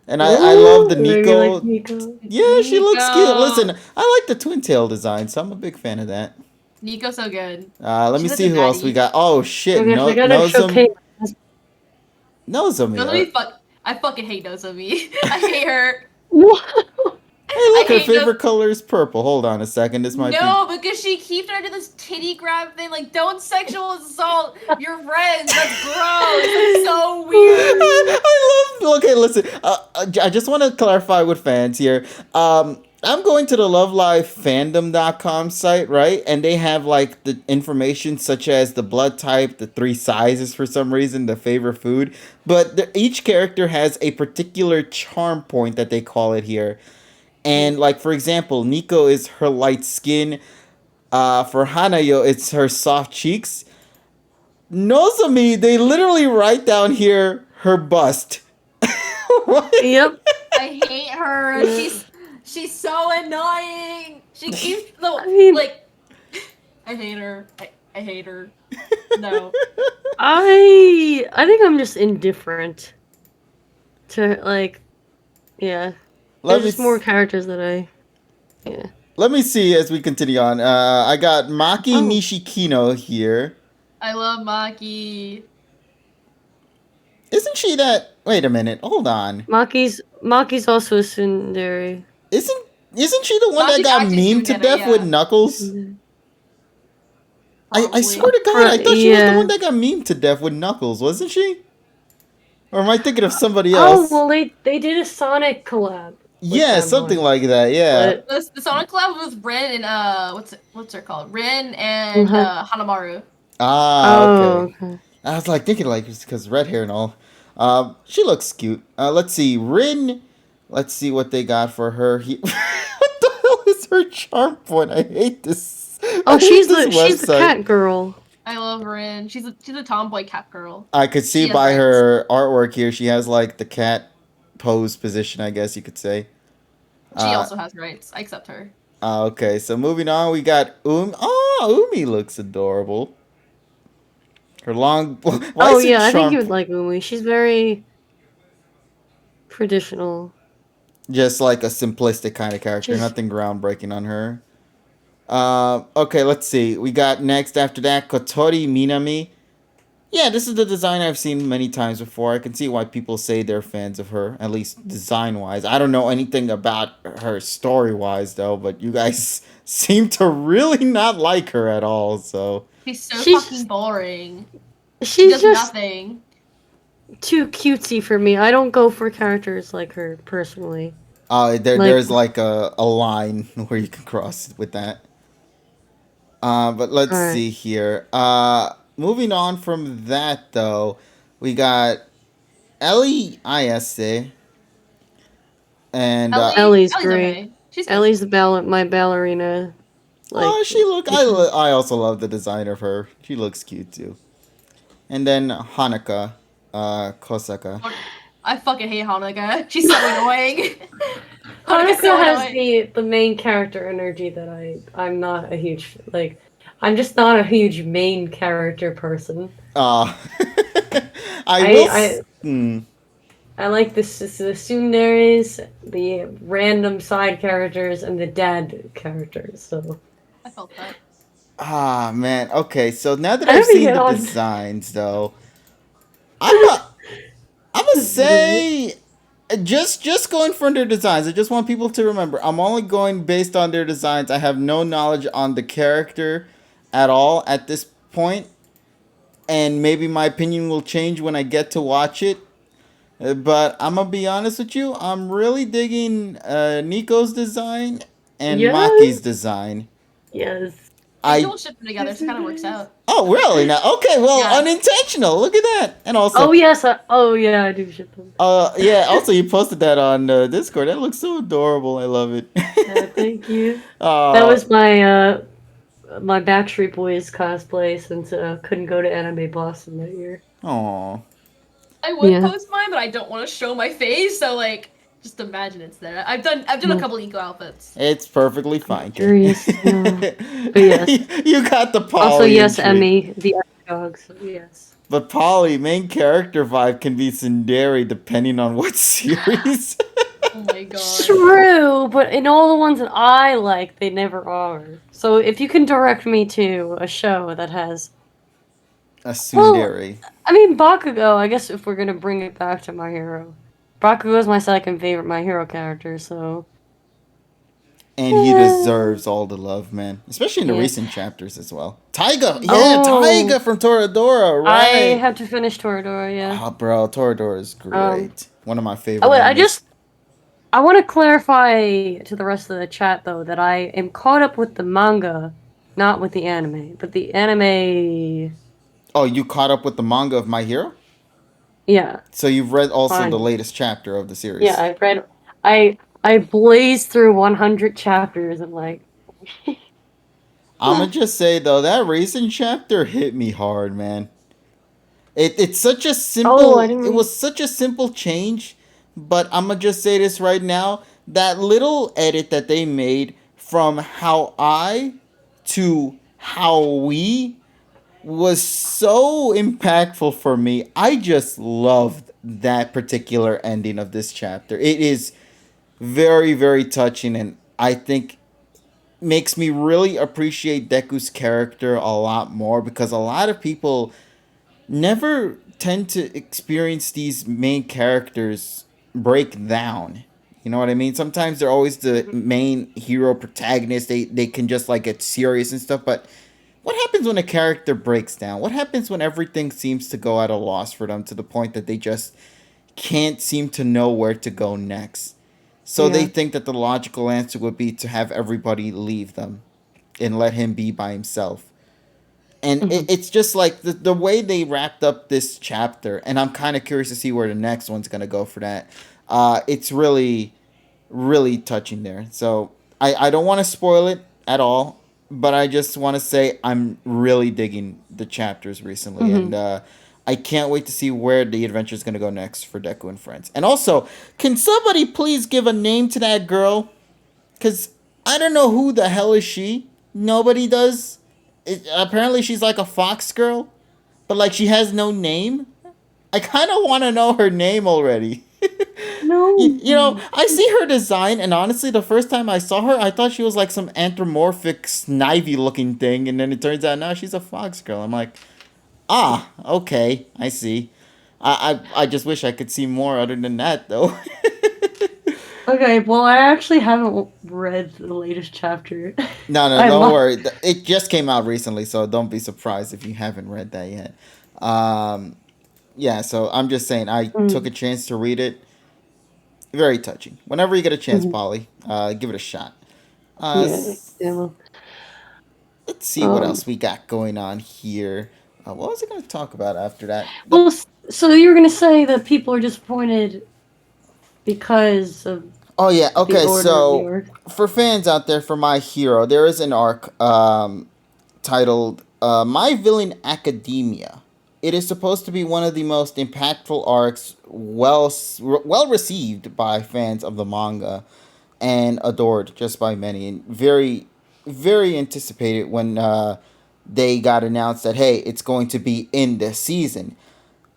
A: And I love the
B: maybe like
A: Nico.
B: Nico.
A: Yeah, she looks cute.
C: Nico.
A: Listen, I like the twin tail design, so I'm a big fan of that.
C: Nico's so good.
A: Let me
C: She's such
A: see
C: a
A: who else we
C: baddie.
A: got. Oh shit,
B: Okay, I gotta show
A: Nozum,
B: Kate.
A: Nozomi.
C: I fucking hate Nozomi. I hate her.
A: Hey, look,
C: I
A: her
C: hate
A: favorite color is purple. Hold on a second. This might be.
C: No, because she keeps trying to do this titty grab thing. Like, don't sexual assault your friends. That's gross. That's so weird.
A: I love. Okay, listen. I just want to clarify with fans here. I'm going to the lovelifefandom.com site, right? And they have like the information such as the blood type, the 3 sizes for some reason, the favorite food. But each character has a particular charm point that they call it here. And like for example, Nico is her light skin. For Hanayo, it's her soft cheeks. Nozomi, they literally write down here her bust. What?
B: Yep.
C: I hate her. She's so annoying. She keeps
B: I mean-
C: like. I hate her. I hate her. No.
B: I think I'm just indifferent to like, yeah.
A: Let
B: There's
A: me
B: just more characters that yeah.
A: let me see as we continue on. I got Maki
B: Oh.
A: Nishikino here.
C: I love Maki.
A: Isn't she that? Wait a minute. Hold on.
B: Maki's also a tsundere.
A: Isn't she the one that
C: Maki's
A: got
C: actually
A: memed to
C: Sundere,
A: death
C: yeah.
A: with Knuckles? I
C: Probably.
A: swear to God, I thought she was the
B: Yeah.
A: one that got memed to death with Knuckles, wasn't she? Or am I thinking of somebody
B: Oh
A: else?
B: well, they did a Sonic collab.
A: Yeah,
B: them
A: something
B: once.
A: like that. Yeah.
B: But
C: The Sonic collab was Rin and what's her called? Rin and Hanamaru.
A: Okay. I was like thinking like because red hair and all. She looks cute. Let's see, Rin. Let's see what they got for her. What the hell is her charm point? I hate this. I hate
B: she's
A: this
B: the cat girl.
C: I love Rin. She's a tomboy cat girl.
A: I could see
C: She has
A: by
C: legs.
A: her artwork here, she has like the cat pose position, I guess you could say.
C: She also has rights. I accept her.
A: Okay, so moving on, we got Umi looks adorable. Her long. Why is her
B: Yeah, I think
A: charm
B: you would like Umi. She's very traditional.
A: just like a simplistic kind of character,
B: She's-
A: nothing groundbreaking on her. Okay, let's see. We got next after that Kotori Minami. Yeah, this is the design I've seen many times before. I can see why people say they're fans of her, at least design wise. I don't know anything about her story wise though, but you guys seem to really not like her at all. So
C: She's
B: She's-
C: fucking boring. She
B: She's
C: does
B: just
C: nothing.
B: too cutesy for me. I don't go for characters like her personally.
A: there's like a line where you can cross with that. But let's
B: Alright.
A: see here. Moving on from that though, we got Ellie Ayase. And
B: Ellie's great.
C: okay. She's good.
B: Ellie's my ballerina.
A: I also love the design of her. She looks cute too. And then Hanaka, Kosaka.
C: I fucking hate Hanukkah. She's so annoying. Haneka's so
B: Hanukkah has
C: annoying.
B: the main character energy that I'm not a huge like. I'm just not a huge main character person.
A: Uh, I will.
B: I I like the tsunderes, the random side characters, and the dad characters. So
C: I felt that.
A: Ah, man. Okay, so now that
B: I
A: I've
B: don't
A: seen
B: get
A: the
B: on.
A: designs, though, I'm a, I'm gonna say just going from their designs. I just want people to remember I'm only going based on their designs. I have no knowledge on the character at all at this point, and maybe my opinion will change when I get to watch it. But I'm gonna be honest with you. I'm really digging Nico's design and Maki's
B: Yes,
A: design.
B: yes.
C: I
A: I
C: dual ship them together, so it kind of works out.
A: Oh really? Now okay. Well,
C: Yeah.
A: unintentional. Look at that. And also,
B: Oh yes. Oh yeah, I do ship them.
A: yeah. Also, you posted that on Discord. That looks so adorable. I love it.
B: Thank you. That
A: uh,
B: was my Backstreet Boys cosplay since couldn't go to Anime Boston that year.
A: aw.
C: I would
B: Yeah.
C: post mine, but I don't want to show my face, so like, just imagine it's there. I've done a couple eco outfits.
A: It's perfectly fine. Kay.
B: Curious to know. But yes.
A: You got the Polly.
B: Also, yes,
A: intrigue.
B: Emmy, the dog. So yes.
A: But Polly, main character vibe can be tsundere depending on what series.
C: Oh my god.
B: True, but in all the ones that I like, they never are. So if you can direct me to a show that has,
A: A tsundere.
B: I mean, Bakugo. I guess if we're gonna bring it back to My Hero, Bakugo is my second favorite My Hero character. So
A: And he deserves all the love, man. Especially in the
B: Yeah.
A: recent chapters as well. Taiga! Yeah,
B: Oh.
A: Taiga from Toradora,
B: I
A: right?
B: had to finish Toradora. Yeah.
A: Oh, bro, Toradora is great. One of my favorite.
B: Oh, wait,
A: animes.
B: I want to clarify to the rest of the chat though that I am caught up with the manga, not with the anime. But the anime,
A: Oh, you caught up with the manga of My Hero?
B: yeah,
A: So you've read also
B: Fine.
A: the latest chapter of the series?
B: yeah. I've read. I blazed through 100 chapters and like.
A: I'm gonna just say though, that recent chapter hit me hard, man. It's such a simple.
B: Oh, I didn't
A: It was such a simple change, but I'm gonna just say this right now. That little edit that they made from how I to how we was so impactful for me. I just loved that particular ending of this chapter. It is very, very touching, and I think makes me really appreciate Deku's character a lot more because a lot of people never tend to experience these main characters break down. You know what I mean? Sometimes they're always the main hero protagonist. They can just like get serious and stuff, but what happens when a character breaks down? What happens when everything seems to go at a loss for them to the point that they just can't seem to know where to go next? So they
B: Yeah.
A: think that the logical answer would be to have everybody leave them and let him be by himself. And it's just like the way they wrapped up this chapter, and I'm kind of curious to see where the next one's going to go for that. It's really, really touching there. So I don't want to spoil it at all, but I just want to say I'm really digging the chapters recently. And I can't wait to see where the adventure is going to go next for Deku and friends. And also, can somebody please give a name to that girl? Because I don't know who the hell is she. Nobody does. Apparently, she's like a fox girl, but like she has no name. I kind of want to know her name already.
B: No.
A: You know, I see her design, and honestly, the first time I saw her, I thought she was like some anthropomorphic, snivy looking thing, and then it turns out now she's a fox girl. I'm like, ah, okay, I see. I just wish I could see more other than that, though.
B: Okay, well, I actually haven't read the latest chapter.
A: No,
B: I
A: don't
B: lo-
A: worry. It just came out recently, so don't be surprised if you haven't read that yet. Yeah, so I'm just saying, I took a chance to read it. Very touching. Whenever you get a chance, Polly, give it a shot.
B: Yeah.
A: Let's see what else we got going on here. What was I going to talk about after that?
B: Well, so you were gonna say that people are disappointed because of
A: Oh yeah, okay.
B: the order of the
A: So
B: arc.
A: for fans out there, for My Hero, there is an arc titled "My Villain Academia." It is supposed to be one of the most impactful arcs, well received by fans of the manga. and adored just by many, and very, very anticipated when they got announced that hey, it's going to be in this season.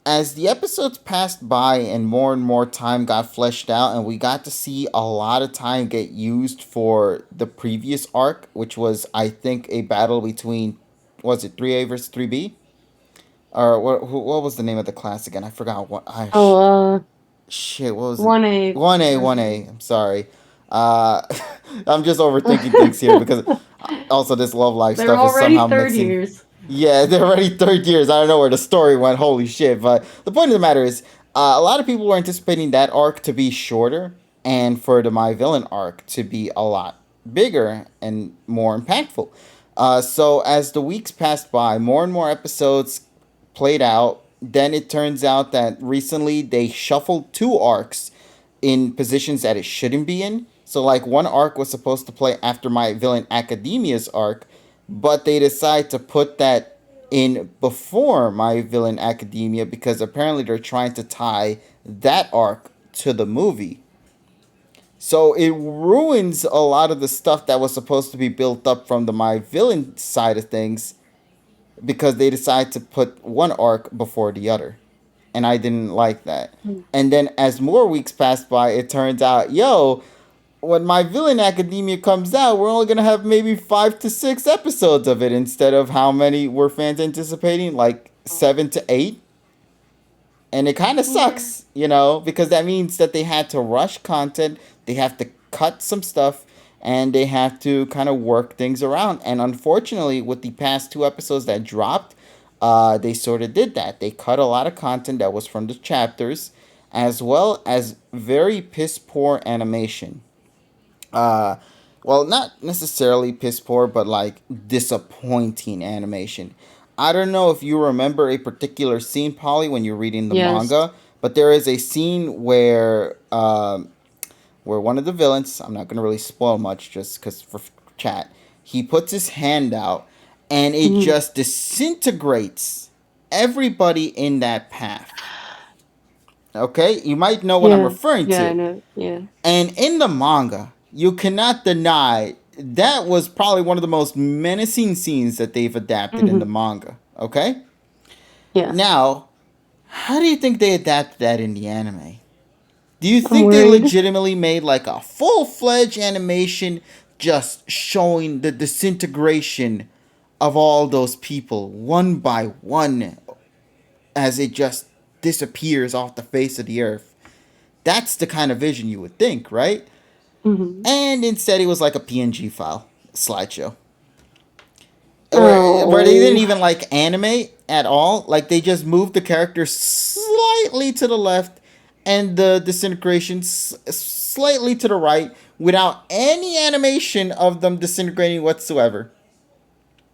A: As the episodes passed by and more time got fleshed out, and we got to see a lot of time get used for the previous arc, which was I think a battle between, was it 3A versus 3B, or what was the name of the class again? I forgot what I
B: Oh,
A: shit, what was it?
B: 1A.
A: 1A, 1A. I'm sorry. Uh, I'm just overthinking things here because also this love life
B: They're
A: stuff is
B: already
A: somehow
B: third
A: mixing.
B: years.
A: Yeah, they're already third years. I don't know where the story went. Holy shit. But the point of the matter is, a lot of people were anticipating that arc to be shorter and for the My Villain arc to be a lot bigger and more impactful. So as the weeks passed by, more and more episodes played out. Then it turns out that recently they shuffled two arcs in positions that it shouldn't be in. So like one arc was supposed to play after My Villain Academia's arc, but they decide to put that in before My Villain Academia because apparently they're trying to tie that arc to the movie. So it ruins a lot of the stuff that was supposed to be built up from the My Villain side of things because they decide to put one arc before the other. And I didn't like that.
B: Mm.
A: And then as more weeks passed by, it turns out, yo, when My Villain Academia comes out, we're only gonna have maybe 5 to 6 episodes of it instead of how many were fans anticipating, like 7 to 8. And it kind of
B: Yeah.
A: sucks, because that means that they had to rush content, they have to cut some stuff, and they have to kind of work things around. And unfortunately, with the past 2 episodes that dropped, they sort of did that. They cut a lot of content that was from the chapters, as well as very piss poor animation. uh well, not necessarily piss poor, but like disappointing animation. I don't know if you remember a particular scene, Polly, when you're reading the
B: Yes.
A: manga, but there is a scene where one of the villains, I'm not going to really spoil much just because for chat, he puts his hand out and it
B: Mhm.
A: just disintegrates everybody in that path. Okay, you might know what I'm
B: Yeah.
A: referring
B: Yeah, I
A: to.
B: know. Yeah.
A: And in the manga, you cannot deny that was probably one of the most menacing scenes that they've adapted in the
B: Hmm.
A: manga. Okay?
B: Yeah.
A: Now, how do you think they adapted that in the anime? Do you
B: I'm
A: think they
B: worried.
A: legitimately made like a full fledged animation just showing the disintegration of all those people one by one as it just disappears off the face of the earth? That's the kind of vision you would think, right?
B: Hmm.
A: And instead, it was like a PNG file slideshow where they didn't
B: Oh.
A: even like animate at all. Like they just moved the characters slightly to the left and the disintegration slightly to the right without any animation of them disintegrating whatsoever.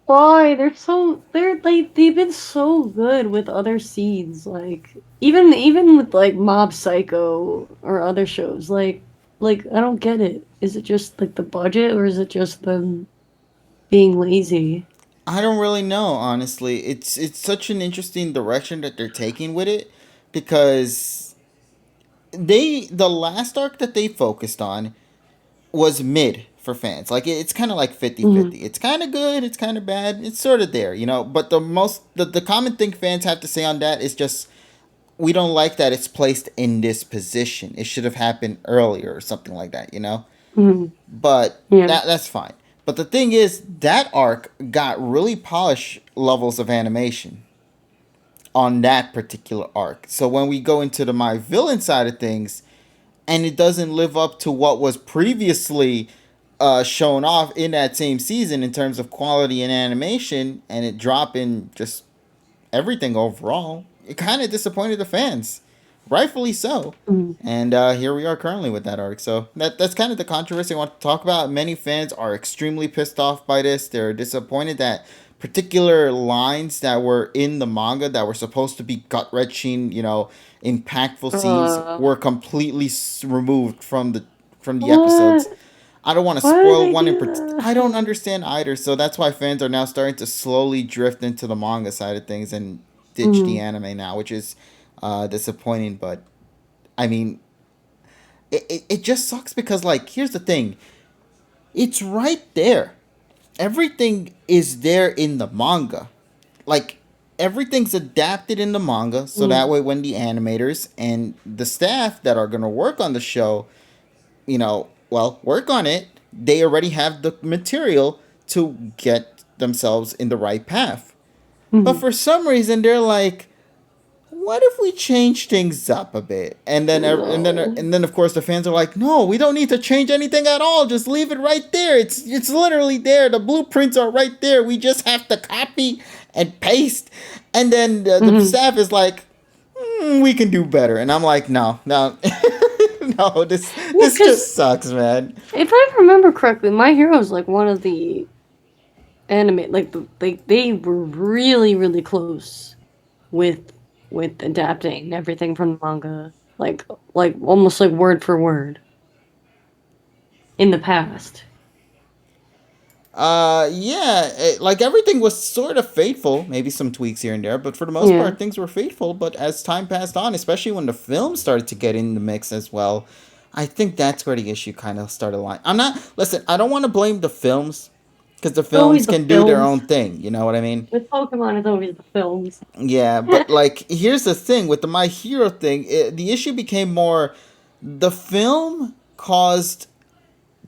B: Why? They're like they've been so good with other seeds, like even with like Mob Psycho or other shows. Like I don't get it. Is it just like the budget or is it just them being lazy?
A: I don't really know, honestly. It's such an interesting direction that they're taking with it because the last arc that they focused on was mid for fans. Like it's kind of like 50-50.
B: Hmm.
A: It's kind of good, it's kind of bad. It's sort of there. But the common thing fans have to say on that is just we don't like that it's placed in this position. It should have happened earlier or something like that.
B: Hmm.
A: But
B: Yeah.
A: that's fine. But the thing is that arc got really polished levels of animation on that particular arc. So when we go into the My Villain side of things, and it doesn't live up to what was previously shown off in that same season in terms of quality and animation, and it dropped in just everything overall, it kind of disappointed the fans, rightfully so.
B: Hmm.
A: And here we are currently with that arc. So that's kind of the controversy I want to talk about. Many fans are extremely pissed off by this. They're disappointed that particular lines that were in the manga that were supposed to be gut wrenching, impactful scenes
B: Uh,
A: were completely removed from the episodes.
B: what?
A: I don't want to
B: Why did
A: spoil
B: they
A: one in
B: do
A: particular.
B: that?
A: I don't understand either. So that's why fans are now starting to slowly drift into the manga side of things and ditch the
B: Hmm.
A: anime now, which is disappointing. But I mean, it just sucks because, like, here's the thing. It's right there. Everything is there in the manga. Like, everything's adapted in the manga, so that way when the animators and the staff that are going to work on the show, work on it, they already have the material to get themselves in the right path. But for some reason, they're like, what if we change things up a bit? And then of course the fans are like, no, we don't need to change anything at all. Just leave it right there. It's literally there. The blueprints are right there. We just have to copy and paste. And then the staff is like, we can do better. And I'm like, no, no, no. This just sucks, man.
B: If I remember correctly, My Hero is like one of the anime, they were really, really close with adapting everything from the manga, like almost like word for word in the past.
A: Like everything was sort of faithful, maybe some tweaks here and there, but for the most part things were faithful. But as time passed on, especially when the film started to get in the mix as well, I think that's where the issue kind of started lying. I don't want to blame the films, because the films can do their own thing, you know what I mean?
B: With Pokemon, it's always the films.
A: Yeah, but like, here's the thing with the My Hero thing, the issue became more, the film caused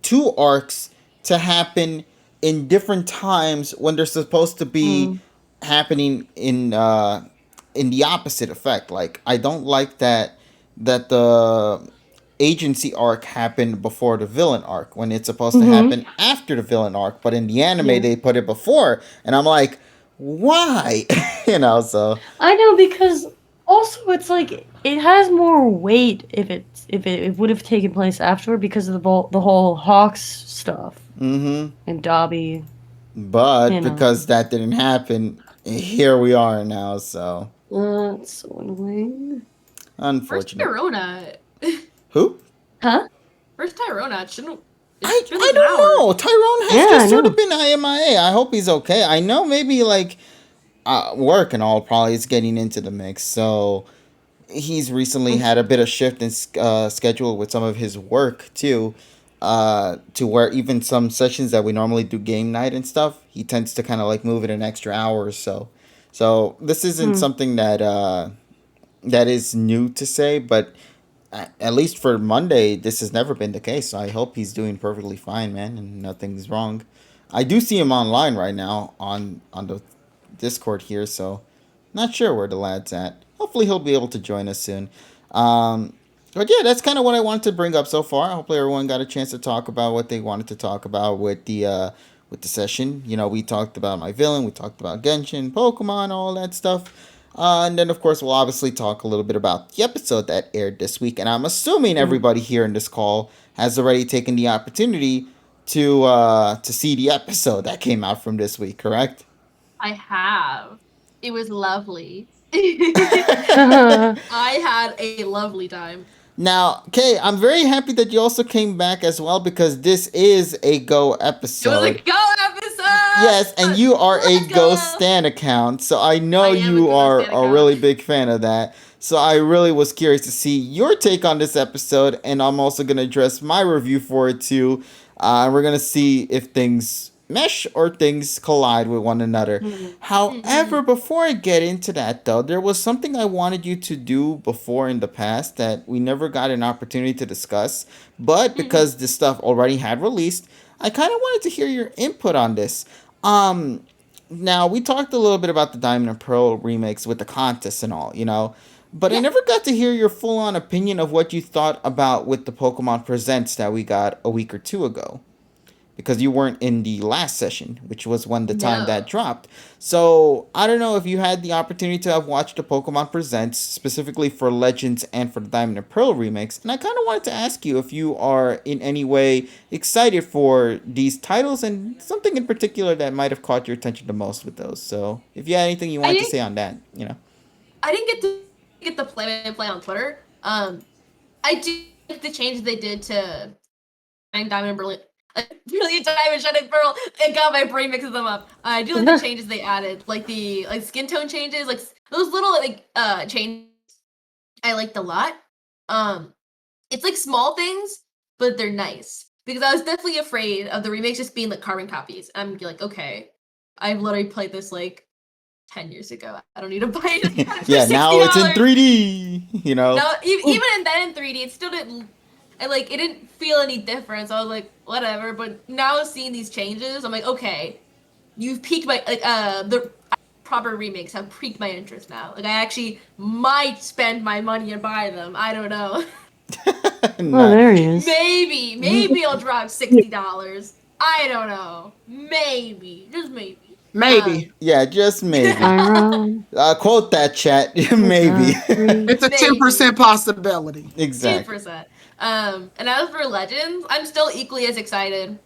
A: 2 arcs to happen in different times when they're supposed to be happening in the opposite effect. Like, I don't like that the agency arc happened before the villain arc when it's supposed to happen after the villain arc, but in the anime they put it before, and I'm like, why? So
B: I know, because also it's like it has more weight if it would have taken place afterward because of the whole Hawks stuff and Dobby.
A: But because that didn't happen, here we are now. So
B: that's so annoying.
A: Unfortunate.
C: Where's Tyrona?
A: Who?
B: Huh?
C: Where's Tyrona? Shouldn't.
A: I don't know. Tyrone has just sort of been MIA. I hope he's okay. I know maybe like work and all probably is getting into the mix. So he's recently had a bit of shift in schedule with some of his work too. To where even some sessions that we normally do game night and stuff, he tends to kind of like move it an extra hour or so. So this isn't something that is new to say, but at least for Monday, this has never been the case. So I hope he's doing perfectly fine, man, and nothing's wrong. I do see him online right now on the Discord here, so not sure where the lad's at. Hopefully he'll be able to join us soon. But yeah, that's kind of what I wanted to bring up so far. Hopefully everyone got a chance to talk about what they wanted to talk about with the session. We talked about My Villain, we talked about Genshin, Pokemon, all that stuff. And then, of course, we'll obviously talk a little bit about the episode that aired this week. And I'm assuming everybody here in this call has already taken the opportunity to see the episode that came out from this week, correct?
C: I have. It was lovely. I had a lovely time.
A: Now, Kay, I'm very happy that you also came back as well, because this is a Go episode.
C: It was a Go episode!
A: Yes, and you are a Go Stan account, so I know you are a really big fan of that. So I really was curious to see your take on this episode, and I'm also going to address my review for it too. And we're going to see if things mesh or things collide with one another. However, before I get into that though, there was something I wanted you to do before in the past that we never got an opportunity to discuss, but because this stuff already had released, I kind of wanted to hear your input on this. Now we talked a little bit about the Diamond and Pearl remakes with the contest and all, but I never got to hear your full-on opinion of what you thought about with the Pokemon Presents that we got a week or two ago, because you weren't in the last session, which was when the time that dropped. So I don't know if you had the opportunity to have watched the Pokemon Presents, specifically for Legends and for the Diamond and Pearl remakes. And I kind of wanted to ask you if you are in any way excited for these titles and something in particular that might have caught your attention the most with those. So if you had anything you wanted to say on that,
C: I didn't get the play on Twitter. I do like the changes they did to Diamond and Pearl. Really, Diamond, Shining Pearl. It got my brain mixes them up. I do like the changes they added, like the skin tone changes, like those little changes. I liked a lot. it's like small things, but they're nice. Because I was definitely afraid of the remakes just being like carbon copies. I'm like, okay, I've literally played this like 10 years ago. I don't need to buy it again for
A: Yeah, now it's in
C: $60.
A: 3D. You know.
C: No, even in then in 3D, it still didn't. It didn't feel any difference. I was like, whatever. But now seeing these changes, I'm like, okay, you've piqued my the proper remakes have piqued my interest now. Like I actually might spend my money and buy them. I don't know.
B: Oh, there he is.
C: Maybe I'll drop $60. I don't know. Maybe, just maybe.
D: Maybe.
A: Yeah, just maybe.
B: Iron.
A: Quote that, chat. Maybe.
D: It's a 10% possibility.
A: Exactly.
C: 2%. And as for Legends, I'm still equally as excited.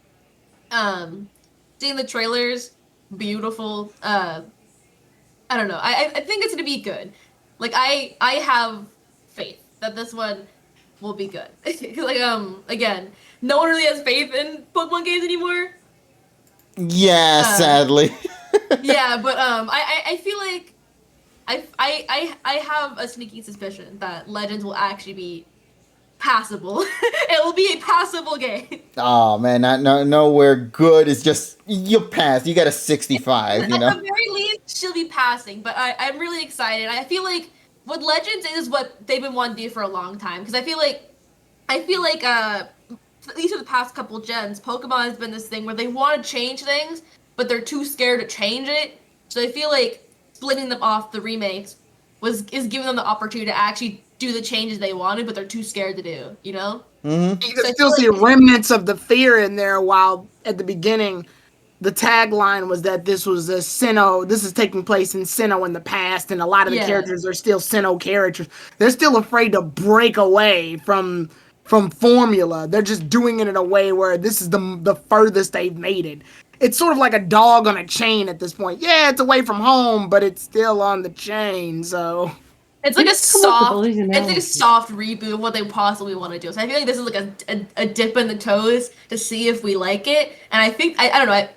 C: Seeing the trailers, beautiful. I don't know. I think it's gonna be good. Like I have faith that this one will be good. Like again, no one really has faith in Pokemon games anymore.
A: Yeah, sadly.
C: Yeah, but I feel like I have a sneaky suspicion that Legends will actually be passable. It will be a passable game.
A: Oh man, not nowhere good. It's just you pass. You got a 65. You
C: At
A: know.
C: the very least, she'll be passing. But I'm really excited. I feel like what Legends is what they've been wanting to do for a long time. Because I feel like at least for the past couple gens, Pokemon has been this thing where they want to change things, but they're too scared to change it. So I feel like splitting them off the remakes is giving them the opportunity to actually do the changes they wanted, but they're too scared to do. You know?
A: Mm-hmm.
D: You can still see remnants of the fear in there, while at the beginning, the tagline was that this was a Sinnoh. This is taking place in Sinnoh in the past, and a lot of the characters are still Sinnoh characters. They're still afraid to break away from formula. They're just doing it in a way where this is the furthest they've made it. It's sort of like a dog on a chain at this point. Yeah, it's away from home, but it's still on the chain. So
C: it's like a soft reboot of what they possibly want to do. So I feel like this is like a dip in the toes to see if we like it. And I think I don't know.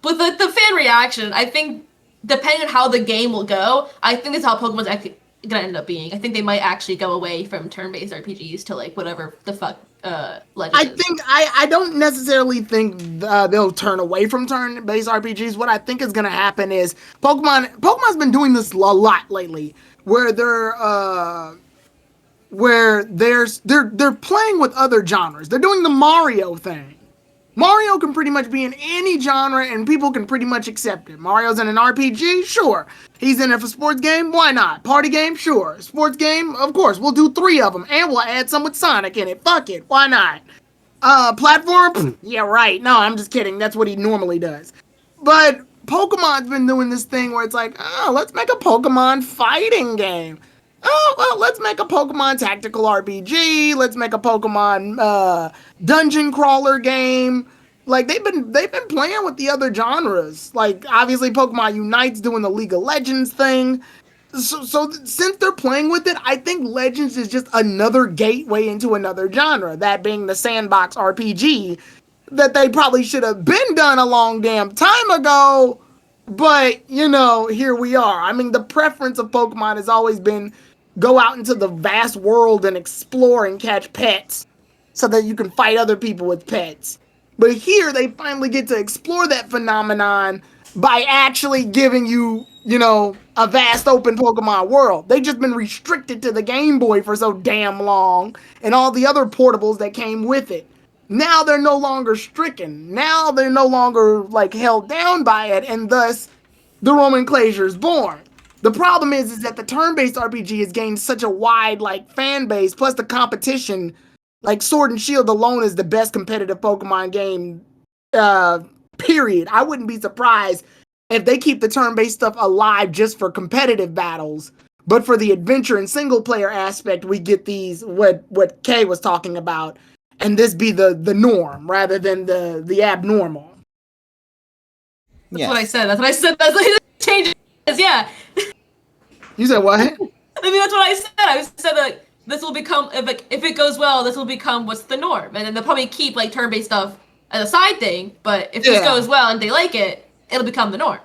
C: With the fan reaction, I think depending on how the game will go, I think that's how Pokemon's actually gonna end up being. I think they might actually go away from turn-based RPGs to like whatever the fuck Legends.
D: I don't necessarily think they'll turn away from turn-based RPGs. What I think is gonna happen is Pokemon's been doing this a lot lately, where they're playing with other genres. They're doing the Mario thing. Mario can pretty much be in any genre and people can pretty much accept it. Mario's in an RPG? Sure. He's in it for sports game? Why not? Party game? Sure. Sports game? Of course. We'll do 3 of them and we'll add some with Sonic in it. Fuck it. Why not? Platform? Yeah, right. No, I'm just kidding. That's what he normally does. But Pokemon's been doing this thing where it's like, oh, let's make a Pokemon fighting game. Oh, well, let's make a Pokemon tactical RPG. Let's make a Pokemon dungeon crawler game. Like they've been playing with the other genres. Like obviously Pokemon Unite's doing the League of Legends thing. So since they're playing with it, I think Legends is just another gateway into another genre. That being the sandbox RPG that they probably should have been done a long damn time ago. But, you know, here we are. I mean, the preference of Pokemon has always been go out into the vast world and explore and catch pets so that you can fight other people with pets. But here they finally get to explore that phenomenon by actually giving you, you know, a vast open Pokemon world. They've just been restricted to the Game Boy for so damn long and all the other portables that came with it. Now they're no longer stricken. Now they're no longer like held down by it, and thus the nomenclature is born. The problem is that the turn-based RPG has gained such a wide like fan base, plus the competition. Like Sword and Shield alone is the best competitive Pokemon game, period. I wouldn't be surprised if they keep the turn-based stuff alive just for competitive battles. But for the adventure and single-player aspect, we get these, what Kay was talking about, and this be the norm rather than the abnormal.
C: That's what I said. That's what it changes. Yeah.
D: You said what?
C: I mean, that's what I said. I said that this will become, if it goes well, this will become what's the norm. And then they'll probably keep like turn-based stuff as a side thing. But if this goes well and they like it, it'll become the norm.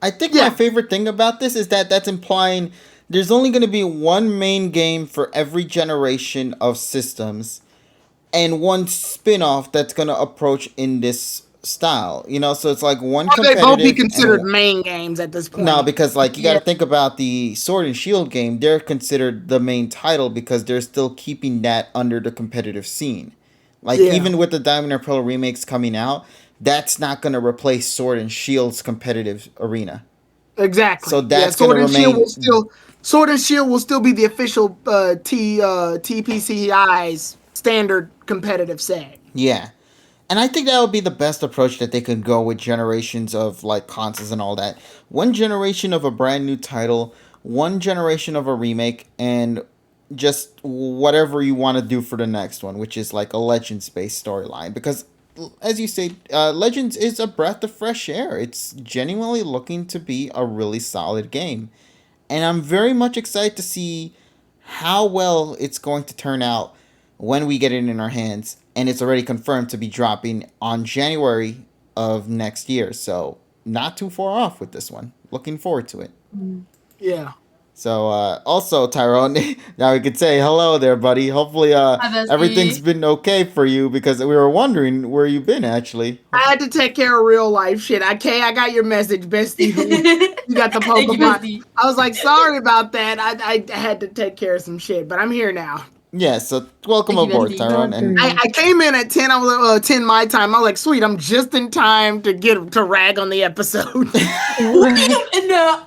A: I think my favorite thing about this is that that's implying there's only going to be one main game for every generation of systems. and one spin-off that's gonna approach in this style. So it's like one
D: Or they both be
A: competitive and
D: considered main games at this point.
A: no, because like you got
C: Yeah.
A: to think about the Sword and Shield game. They're considered the main title because they're still keeping that under the competitive scene. Like
D: Yeah.
A: even with the Diamond and Pearl remakes coming out, that's not going to replace Sword and Shield's competitive arena.
D: Exactly.
A: So that's going to remain.
D: Sword and Shield will still be the official TPCI's standard competitive set.
A: Yeah. And I think that would be the best approach that they could go with generations of like consoles and all that. One generation of a brand new title, one generation of a remake, and just whatever you want to do for the next one, which is like a Legends based storyline. Because as you say, Legends is a breath of fresh air. It's genuinely looking to be a really solid game. And I'm very much excited to see how well it's going to turn out when we get it in our hands. And it's already confirmed to be dropping on January of next year. So not too far off with this one. Looking forward to it.
D: Yeah.
A: So also, Tyrone, now we could say hello there, buddy. Hopefully
C: bestie.
A: everything's been okay for you because we were wondering where you've been actually.
D: I had to take care of real life shit. I got your message, bestie. You got the
C: Thank you,
D: Pokemon.
C: bestie.
D: I was like, sorry about that. I had to take care of some shit, but I'm here now.
A: Yeah, so welcome
C: Thank you,
A: aboard,
C: bestie.
A: Tyrone. And
D: I came in at 10. I was 10 my time. I was like, sweet, I'm just in time to get to rag on the episode.
C: No.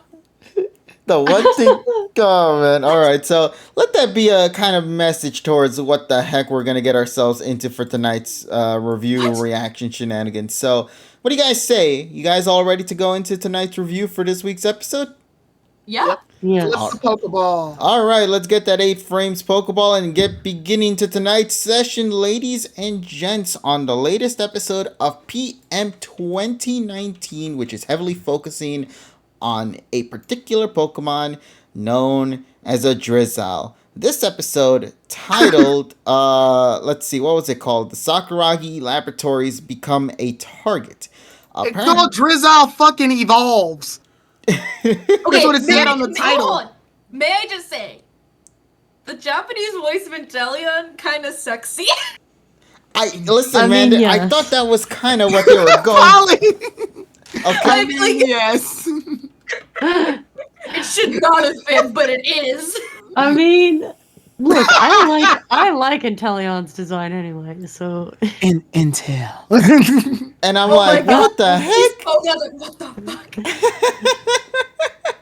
A: the one thing, oh man! All right, so let that be a kind of message towards what the heck we're gonna get ourselves into for tonight's review reaction shenanigans. So, what do you guys say? You guys all ready to go into tonight's review for this week's episode?
C: Yeah.
B: Yeah.
D: Flip the Pokeball.
A: All right, let's get that 8 frames Pokeball and get beginning to tonight's session, ladies and gents, on the latest episode of PM 2019, which is heavily focusing on a particular Pokemon known as a Drizzle. This episode titled, let's see, what was it called? The Sakuragi Laboratories Become a Target.
D: It's called Drizzle fucking evolves.
C: Okay,
D: That's what it said on the title.
C: Hold on. May I just say, the Japanese voice of Inteleon kind of sexy.
A: Listen,
B: I
A: man,
B: mean,
A: I
B: yes.
A: thought that was kind of what they were going.
D: Polly.
A: Okay.
C: Like,
D: Yes.
C: it should not have been, but it is.
B: I mean, look, I like Inteleon's design anyway, so
D: Intel.
A: And I'm
C: Oh
A: like,
C: my God.
A: what the heck?
C: Oh, yeah, like, what the fuck?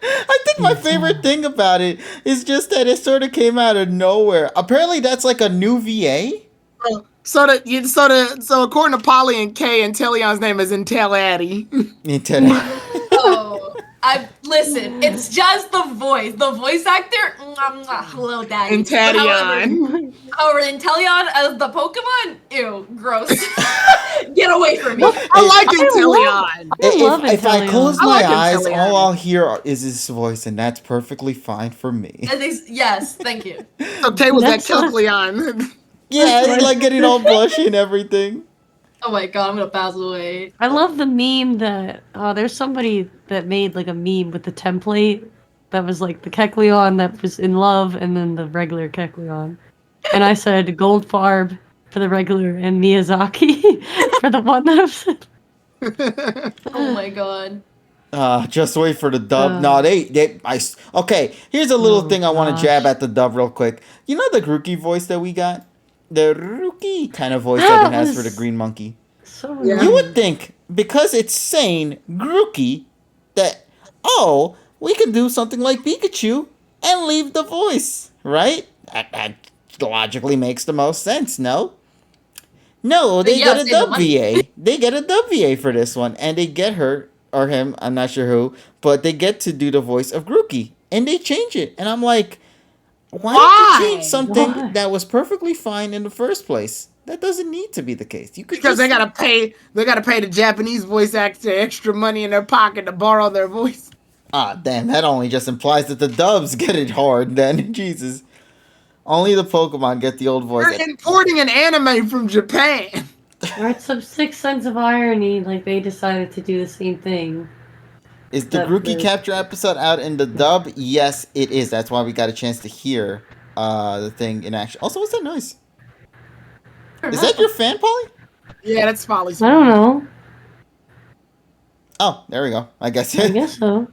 A: I think my favorite thing about it is just that it sort of came out of nowhere. Apparently, that's like a new VA.
D: So according to Polly and Kay, Inteleon's name is Intelladdy.
C: Oh, listen. It's just the voice. The voice actor, hello, daddy.
D: Inteleon.
C: However, Inteleon as the Pokemon, ew, gross. Get away from me.
D: I like Inteleon.
B: I love
A: If I
B: Inteleon.
A: close
D: I
A: my
D: like
A: eyes,
D: Inteleon.
A: all I'll hear is his voice, and that's perfectly fine for me.
C: Yes, thank you.
D: So Kay was that
B: That's not-
D: Kecleon.
A: Yeah, it's like getting all blushy and everything.
C: Oh my god, I'm gonna pass away.
B: I love the meme that there's somebody that made like a meme with the template that was like the Kecleon that was in love and then the regular Kecleon. And I said Goldfarb for the regular and Miyazaki for the one that was
C: Oh my god.
A: Just wait for the dub. No, okay, here's a little
B: Oh,
A: thing I want to
B: gosh.
A: jab at the dub real quick. You know the Grookey voice that we got? The Rookie kind of voice that it has for the green monkey.
B: so
D: Yeah.
A: You would think, because it's saying Grookey, that, oh, we could do something like Pikachu and leave the voice, right? That logically makes the most sense, no? No, they
C: Yeah,
A: get a
C: save the
A: dub
C: money.
A: VA. They get a dub VA for this one, and they get her, or him, I'm not sure who, but they get to do the voice of Grookey, and they change it. And I'm like, why did
D: Why?
A: you change something
B: Why?
A: that was perfectly fine in the first place? That doesn't need to be the case. You could
D: Because
A: just
D: they gotta pay the Japanese voice actor extra money in their pocket to borrow their voice.
A: Damn, that only just implies that the dubs get it hard then. Jesus. Only the Pokemon get the old voice.
D: They're importing an anime from Japan.
B: Alright, some sixth sense of irony, like they decided to do the same thing.
A: Is the
B: That
A: Grookey
B: the-
A: capture episode out in the dub? Yes, it is. That's why we got a chance to hear the thing in action. Also, what's that noise? Is that your fan, Polly?
D: Yeah, that's Folly's.
B: I don't know.
A: Oh, there we go. I guess.
B: I guess so.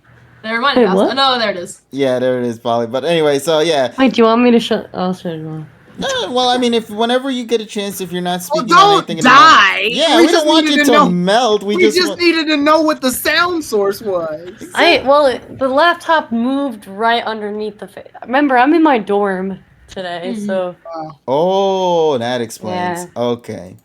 C: Never mind.
B: Wait, what?
C: Oh, no, there it is.
A: Yeah, there it is, Polly. But anyway, so yeah.
B: Wait, do you want me to shut? I'll shut it off.
A: Well, I mean, if whenever you get a chance, if you're not speaking on
D: don't
A: anything,
D: die.
A: Yeah,
D: We
A: we
D: just
A: don't want
D: needed
A: you
D: to
A: to
D: know.
A: melt. We just
D: needed to know what the sound source was.
B: The laptop moved right underneath the. Remember, I'm in my dorm today, so.
A: Oh, that explains.
B: Yeah.
A: Okay.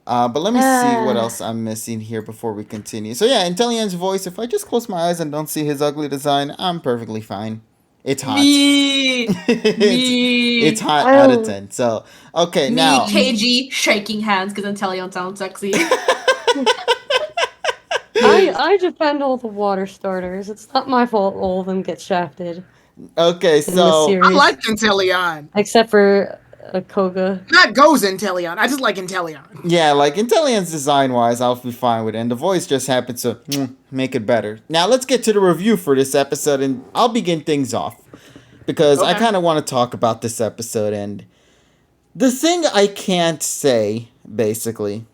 A: But let me see what else I'm missing here before we continue. So yeah, Inteleon's voice, if I just close my eyes and don't see his ugly design, I'm perfectly fine. It's hot.
C: Me.
A: It's hot out of 10. So, okay,
C: Me,
A: now.
C: KG, shaking hands because Inteleon sounds sexy.
B: I defend all the water starters. It's not my fault all of them get shafted.
A: Okay,
B: In this
A: so.
B: series.
D: I like Inteleon.
B: Except for Koga.
D: Not Go's Inteleon. I just like Inteleon.
A: Yeah, like Inteleon's design-wise, I'll be fine with it. And the voice just happens to make it better. Now, let's get to the review for this episode, and I'll begin things off. Because I kind of want to talk about this episode, and the thing I can't say, basically.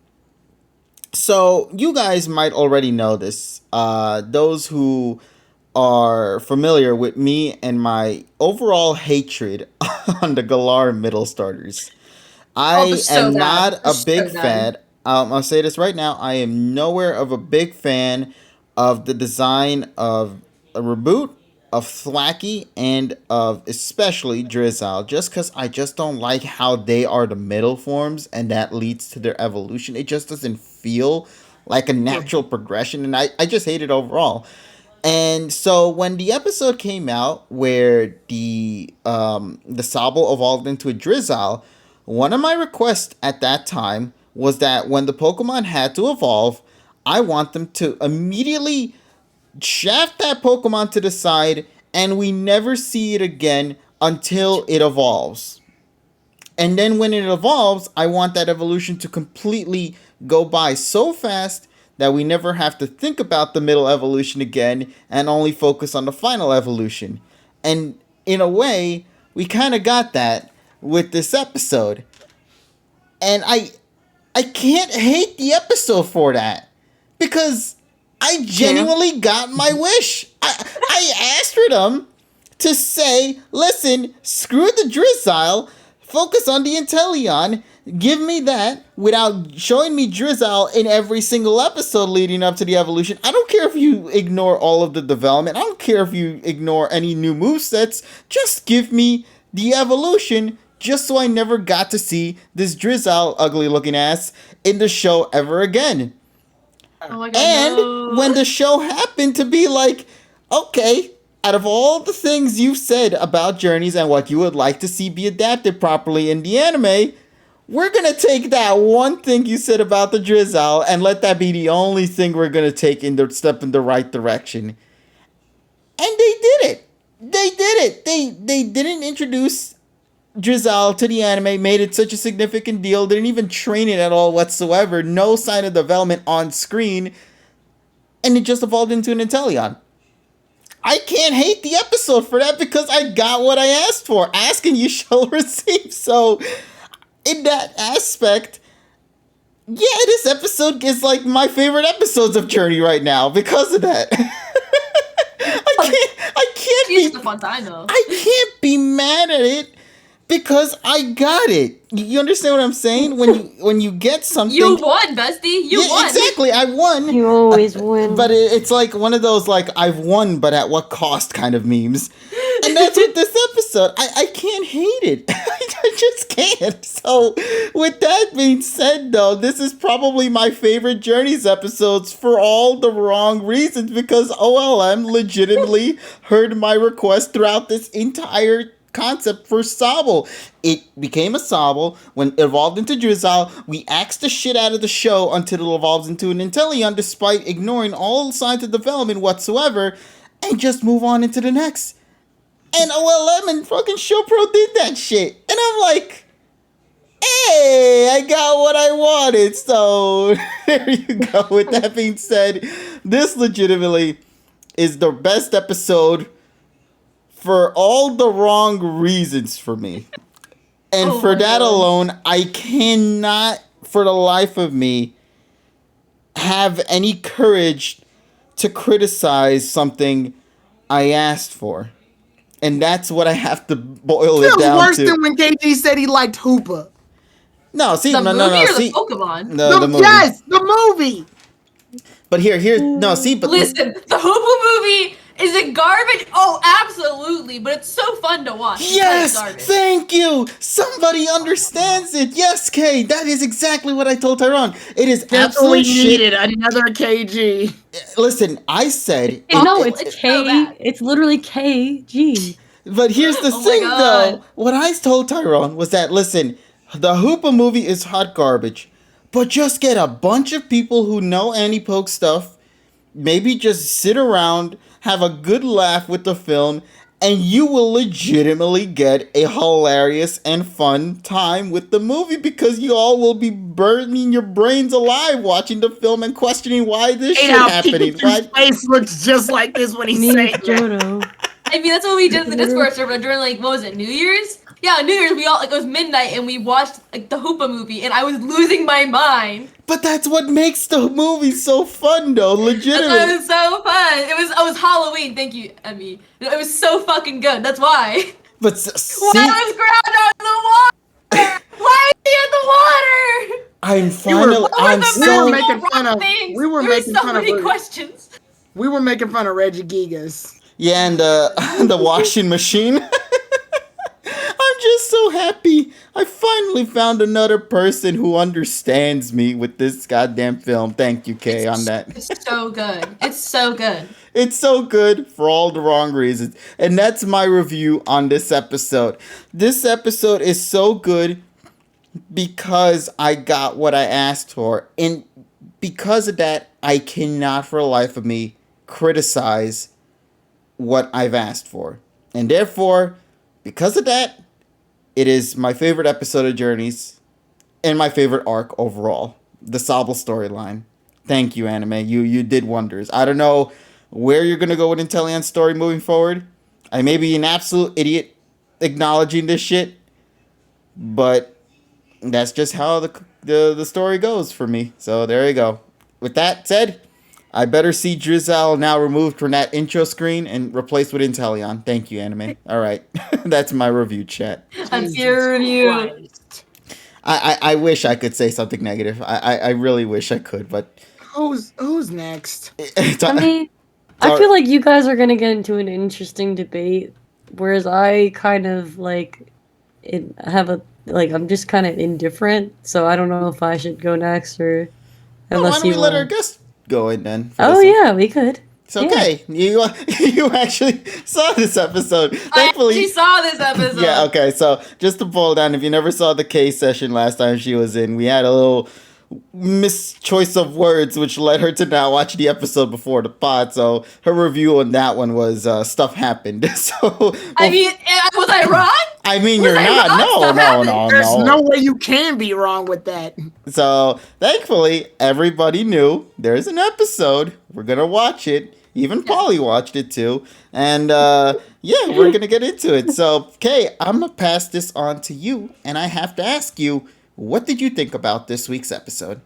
A: So, you guys might already know this. Those who are familiar with me and my overall hatred on the Galar middle starters. I am not a big fan. I'll say this right now. I am nowhere of a big fan of the design of a reboot, of Thwacky, and of especially Drizzle, just because I just don't like how they are the middle forms, and that leads to their evolution. It just doesn't feel like a natural progression, and I just hate it overall. And so when the episode came out where the Sobble evolved into a Drizzle, one of my requests at that time was that when the Pokemon had to evolve, I want them to immediately shaft that Pokemon to the side and we never see it again until it evolves. And then when it evolves, I want that evolution to completely go by so fast that we never have to think about the middle evolution again and only focus on the final evolution. And in a way, we kind of got that with this episode. And I can't hate the episode for that. Because I genuinely got my wish. I asked for them to say, listen, screw the Drizzle, focus on the Inteleon, give me that without showing me Drizzle in every single episode leading up to the evolution. I don't care if you ignore all of the development. I don't care if you ignore any new movesets. Just give me the evolution just so I never got to see this Drizzle ugly looking ass in the show ever again.
C: Oh my God,
A: And
C: no.
A: when the show happened to be like, okay, out of all the things you've said about Journeys and what you would like to see be adapted properly in the anime, we're going to take that one thing you said about the Drizzle and let that be the only thing we're going to take in the step in the right direction. And they did it. They did it. They didn't introduce Drizzle to the anime, made it such a significant deal, didn't even train it at all whatsoever, no sign of development on screen, and it just evolved into an Inteleon. I can't hate the episode for that because I got what I asked for. Asking you shall receive. So, in that aspect, yeah, this episode is like my favorite episodes of Journey right now because of that. I can't
C: It's
A: be
C: a fun time though.
A: I can't be mad at it because I got it. You understand what I'm saying? When you get something,
C: You won, bestie. You won.
A: Exactly. I won.
B: You always win.
A: But it's like one of those like I've won, but at what cost kind of memes. And that's what this episode. I can't hate it. I just can't. So with that being said, though, this is probably my favorite Journeys episodes for all the wrong reasons because OLM legitimately heard my request throughout this entire concept for Sobble. It became a Sobble. When it evolved into Drizzle, we axed the shit out of the show until it evolves into an Inteleon despite ignoring all signs of development whatsoever and just move on into the next. And OLM and fucking ShowPro did that shit. And I'm like, hey, I got what I wanted. So there you go. With that being said, this legitimately is the best episode for all the wrong reasons for me. And for that alone, I cannot, for the life of me, have any courage to criticize something I asked for. And that's what I have to boil it
D: Feels
A: down
D: worse
A: to.
D: than when KG said he liked Hoopa.
A: No, see,
C: The
A: no,
C: movie or
A: see,
C: the Pokemon?
A: the movie.
D: Yes, the movie.
A: But no, see, but
C: Listen, the Hoopa movie is it garbage? Oh, absolutely, but it's so fun to watch.
A: yes,
C: It's garbage.
A: thank you. Somebody understands it. Yes, Kay, that is exactly what I told Tyrone. It is absolute shit.
D: another KG.
A: Listen, I said.
B: No,
C: It's
B: it's
C: so
B: K.
C: bad.
B: It's literally KG.
A: But here's the
C: Oh my
A: thing,
C: God.
A: though. What I told Tyrone was that, listen, the Hoopa movie is hot garbage, but just get a bunch of people who know Annie-Poke stuff, maybe just sit around, have a good laugh with the film, and you will legitimately get a hilarious and fun time with the movie because you all will be burning your brains alive watching the film and questioning why this shit happening.
D: Pikachu's face looks just like this when he's
B: Me,
D: saying that.
B: Jodo.
C: I mean, that's what we did in the Discord server during, like, what was it, New Year's? Yeah, New Year's, we all, like, it was midnight, and we watched, like, the Hoopa movie, and I was losing my mind.
A: But that's what makes the movie so fun, though,
C: That's why
A: legitimately.
C: it was so fun. It was Halloween, thank you, Emmy. It was so fucking good, that's why.
A: But
C: Why was Ground out in the water? Why is he in the water?
A: I'm
D: were-
A: finally,
C: What were
A: I'm
C: the
A: so,
D: making
C: magical
D: fun
C: rock
D: of-
C: things?
D: we were
C: There
D: making
C: so
D: fun of
C: many
D: her.
C: questions.
D: We were making fun of Reggie Gigas.
A: yeah, and the washing machine. I'm just so happy. I finally found another person who understands me with this goddamn film. Thank you, Kay, on that.
C: It's so good. It's so good.
A: It's so good for all the wrong reasons. And that's my review on this episode. This episode is so good because I got what I asked for. And because of that, I cannot for the life of me criticize what I've asked for. And therefore, because of that, it is my favorite episode of Journeys and my favorite arc overall. The Sobble storyline. Thank you, anime. You did wonders. I don't know where you're gonna go with Inteleon's story moving forward. I may be an absolute idiot acknowledging this shit, but that's just how the story goes for me. So there you go. With that said, I better see Drizzle now removed from that intro screen and replaced with Inteleon. Thank you, anime. All right, that's my review, chat.
C: That's your review.
D: Christ.
A: I wish I could say something negative. I really wish I could, but
D: Who's next?
B: I mean, I feel like you guys are gonna get into an interesting debate, whereas I kind of I'm just kind of indifferent, so I don't know if I should go next or
A: why
B: unless
A: don't we
B: you
A: let our
B: want.
A: guest go in then? for
B: Oh
A: this one?
B: yeah, we could.
A: It's okay. You actually saw this episode.
C: I
A: Thankfully,
C: actually saw this episode.
A: yeah. Okay, so just to boil down, if you never saw the K session last time she was in, we had a little mischoice of words, which led her to now watch the episode before the pod. So her review on that one was stuff happened. So
C: I mean, was I wrong?
A: I mean,
C: was
A: you're
C: I
A: not.
C: wrong?
A: No,
C: Stuff
A: no,
C: happened.
A: no,
D: There's
A: no.
D: no way you can be wrong with that.
A: So thankfully, everybody knew there's an episode. We're gonna watch it. Even Polly watched it too. And yeah, we're gonna get into it. So, Kay, I'm gonna pass this on to you, and I have to ask you, what did you think about this week's episode?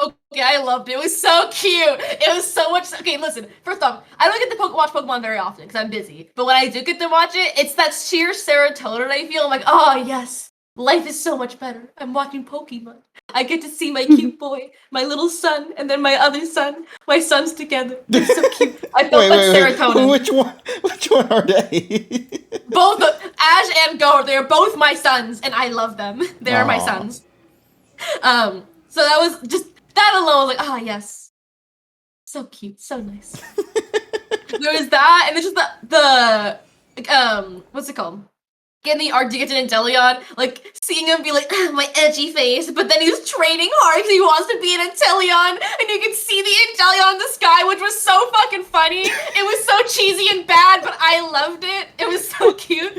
C: Okay, I loved it. It was so cute. It was so much. Okay, listen. First off, I don't get to watch Pokemon very often because I'm busy. But when I do get to watch it, it's that sheer serotonin I feel. I'm like, oh yes, life is so much better. I'm watching Pokemon. I get to see my cute boy, my little son, and then my other son. My sons together. They're so cute. I felt that serotonin.
A: Which one are they?
C: Both Ash and Go. They are both my sons, and I love them. They are my
A: Aw.
C: sons. So that was just that alone. I was like, ah, yes, so cute, so nice. There was that, and there's just the what's it called? Getting the art to get to Inteleon, like seeing him be like, ah, my edgy face, but then he was training hard because he wants to be an Inteleon, and you could see the Inteleon in the sky, which was so fucking funny. It was so cheesy and bad, but I loved it. It was so cute.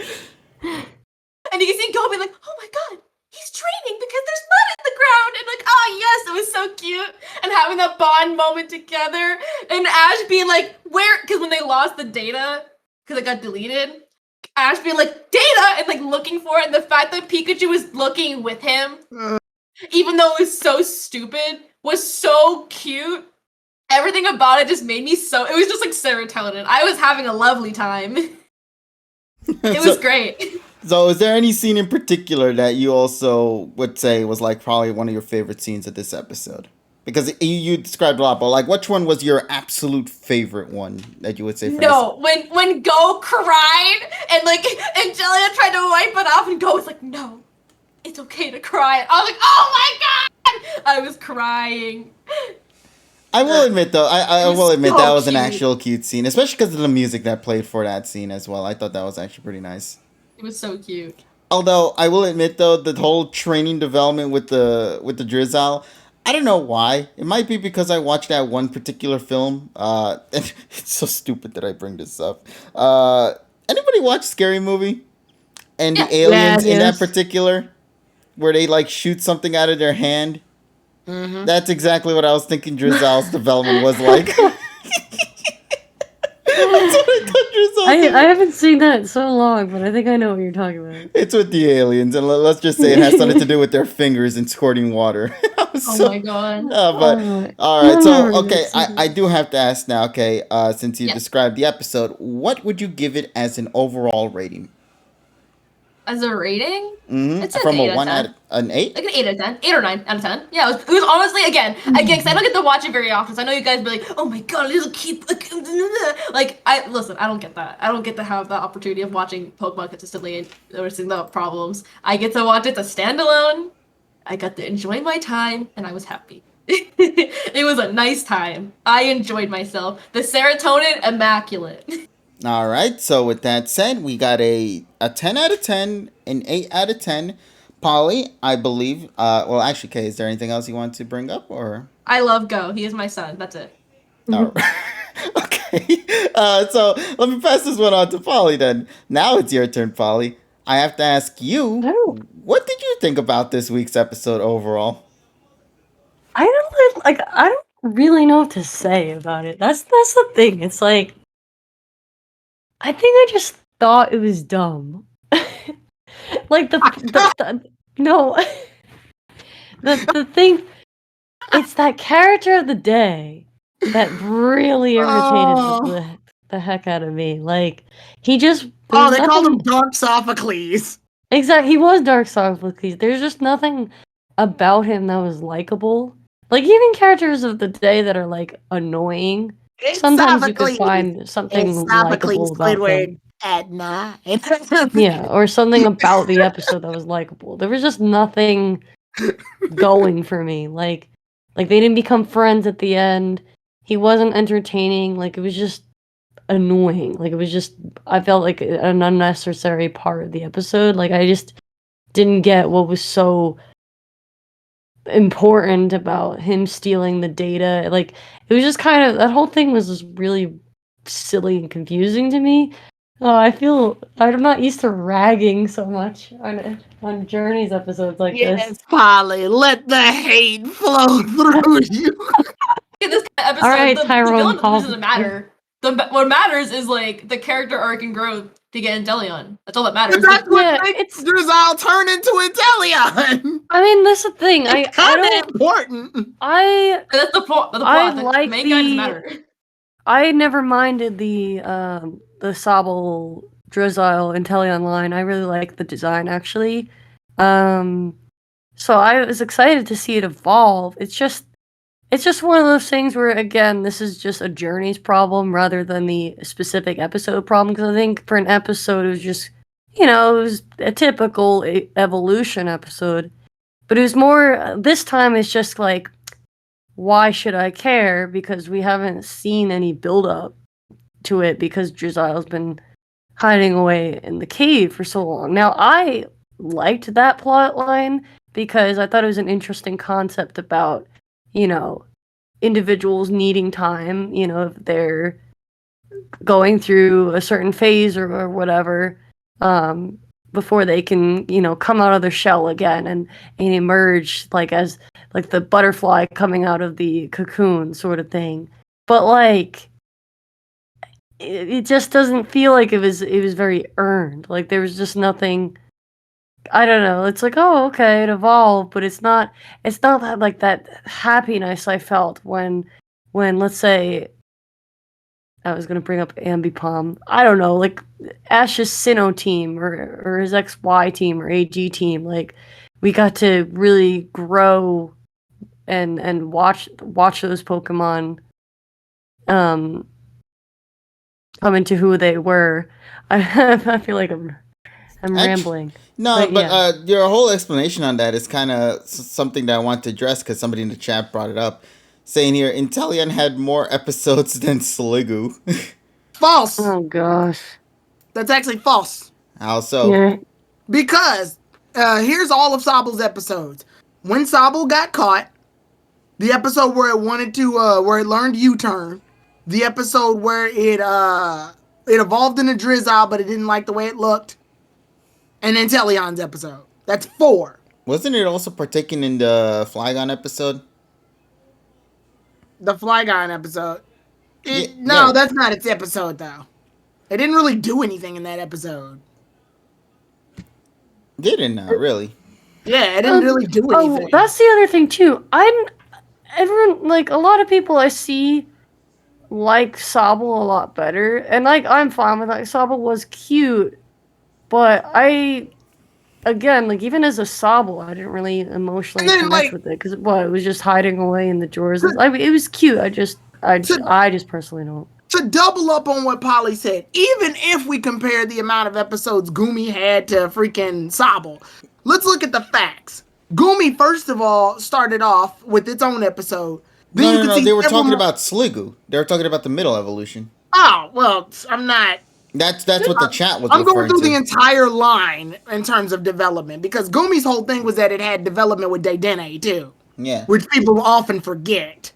C: And you can see Go be like, oh my god, he's training because there's mud in the ground. And like, oh yes, it was so cute. And having that bond moment together. And Ash being like, where, because when they lost the data, because it got deleted, Ash being like, Data! And like looking for it, and the fact that Pikachu was looking with him, even though it was so stupid, was so cute. Everything about it just made me so. It was just like serotonin. I was having a lovely time. It was great.
A: So, is there any scene in particular that you also would say was like probably one of your favorite scenes of this episode? Because you described a lot, but like, which one was your absolute favorite one that you would say?
C: No, when Go cried and like Angelia tried to wipe it off, and Go was like, "No, it's okay to cry." I was like, "Oh my god!" I was crying.
A: I will admit though, I will admit
C: so
A: that was an
C: cute.
A: actual cute scene, especially because of the music that played for that scene as well. I thought that was actually pretty nice.
C: It was so cute.
A: Although I will admit though, the whole training development with the Drizzle, I don't know why. It might be because I watched that one particular film. And it's so stupid that I bring this up. Anybody watch Scary Movie? And the aliens in that particular, where they like shoot something out of their hand. Mm-hmm. That's exactly what I was thinking Drizzle's development was like. That's what I thought Drizzle
B: I haven't seen that in so long, but I think I know what you're talking about.
A: It's with the aliens, and let's just say it has something to do with their fingers and squirting water.
C: My god.
A: But all right, so okay, I do have to ask now. Okay, since you described the episode, what would you give it as an overall rating?
C: As a rating?
A: Mm-hmm.
C: It's
A: from
C: an 8
A: a 1 out of an 8?
C: Like an 8 out of 10. 8 or 9 out of 10. Yeah, it was honestly, again, because I don't get to watch it very often, so I know you guys be like, oh my god, it'll keep, like, I don't get that. I don't get to have the opportunity of watching Pokemon consistently and noticing the problems. I get to watch it as a standalone. I got to enjoy my time, and I was happy. It was a nice time. I enjoyed myself. The serotonin, immaculate.
A: All right, so with that said, we got a 10 out of 10, an 8 out of 10. Polly, I believe, well, actually, Kay, is there anything else you want to bring up, or?
C: I love Go. He is my son. That's it.
A: All right. Okay, so let me pass this one on to Polly then. Now it's your turn, Polly. I have to ask you, what did you think about this week's episode overall?
B: I don't really know what to say about it. That's the thing. It's like, I think I just thought it was dumb. Like no, the thing, it's that character of the day that really irritated the heck out of me. Like, he just
D: they called him Dark Sophocles.
B: Exactly, he was Dark Sophocles. There's just nothing about him that was likable. Like, even characters of the day that are like annoying. Sometimes you could find something likable about them.
D: At night.
B: Yeah, or something about the episode that was likable. There was just nothing going for me. Like they didn't become friends at the end. He wasn't entertaining. Like, it was just annoying. Like, it was just, I felt like an unnecessary part of the episode. Like, I just didn't get what was so important about him stealing the data. Like, it was just kind of, that whole thing was just really silly and confusing to me. I'm not used to ragging so much on Journey's episodes like this.
D: Yes, Polly, let the hate flow through you.
C: In this episode,
B: all right,
C: the
B: Tyrone,
C: villain doesn't matter. What matters is like the character arc and growth to get Inteleon. That's all that matters.
D: And that's what makes Drizzle turn into Inteleon.
B: I mean, that's the thing.
D: It's kind of important.
C: That's the plot.
B: I like
C: the main guy doesn't matter.
B: I never minded the Sobble Drizzle Inteleon line. I really like the design, actually. So I was excited to see it evolve. It's just one of those things where, again, this is just a Journey's problem rather than the specific episode problem. Because I think for an episode, it was just, it was a typical evolution episode. But it was more, this time it's just like, why should I care? Because we haven't seen any build-up to it because Drizzle's been hiding away in the cave for so long. Now, I liked that plot line because I thought it was an interesting concept about, individuals needing time, if they're going through a certain phase or whatever, before they can, come out of their shell again and emerge as the butterfly coming out of the cocoon sort of thing. But it just doesn't feel like it was very earned. Like there was just nothing. I don't know. It's like, oh, okay, it evolved, but it's not that like that happiness I felt when let's say I was gonna bring up Ambipom. I don't know, like Ash's Sinnoh team or his XY team or AG team. Like we got to really grow and watch those Pokemon come into who they were. I feel like I'm rambling.
A: No, but
B: yeah.
A: your whole explanation on that is kind of something that I want to address because somebody in the chat brought it up, saying here Inteleon had more episodes than Sliggoo.
D: False.
B: Oh gosh.
D: That's actually false.
A: How so?
B: Yeah.
D: Because here's all of Sobble's episodes. When Sobble got caught, the episode where it wanted to, where it learned U-turn, the episode where it evolved into Drizzile, but it didn't like the way it looked, and then Inteleon's episode. That's 4.
A: Wasn't it also partaking in the Flygon episode?
D: The Flygon episode.
A: Yeah.
D: That's not its episode, though. It didn't really do anything in that episode.
A: Didn't really.
D: Yeah, it didn't really do anything.
B: Oh, that's the other thing too. Everyone, like a lot of people I see like Sobble a lot better, and like I'm fine with like Sobble was cute, but again, like even as a Sobble, I didn't really emotionally connect with it because it was just hiding away in the drawers. I mean, it was cute. I just personally don't.
D: To double up on what Polly said, even if we compare the amount of episodes Gumi had to freaking Sobble, let's look at the facts. Gumi, first of all, started off with its own episode.
A: Then no, they were talking about Sliggoo. They were talking about the middle evolution.
D: Oh, well, I'm not...
A: That's what the chat was
D: I'm going through
A: to.
D: the entire line in terms of development, because Gumi's whole thing was that it had development with Dedenne, too.
A: Yeah.
D: Which people often forget.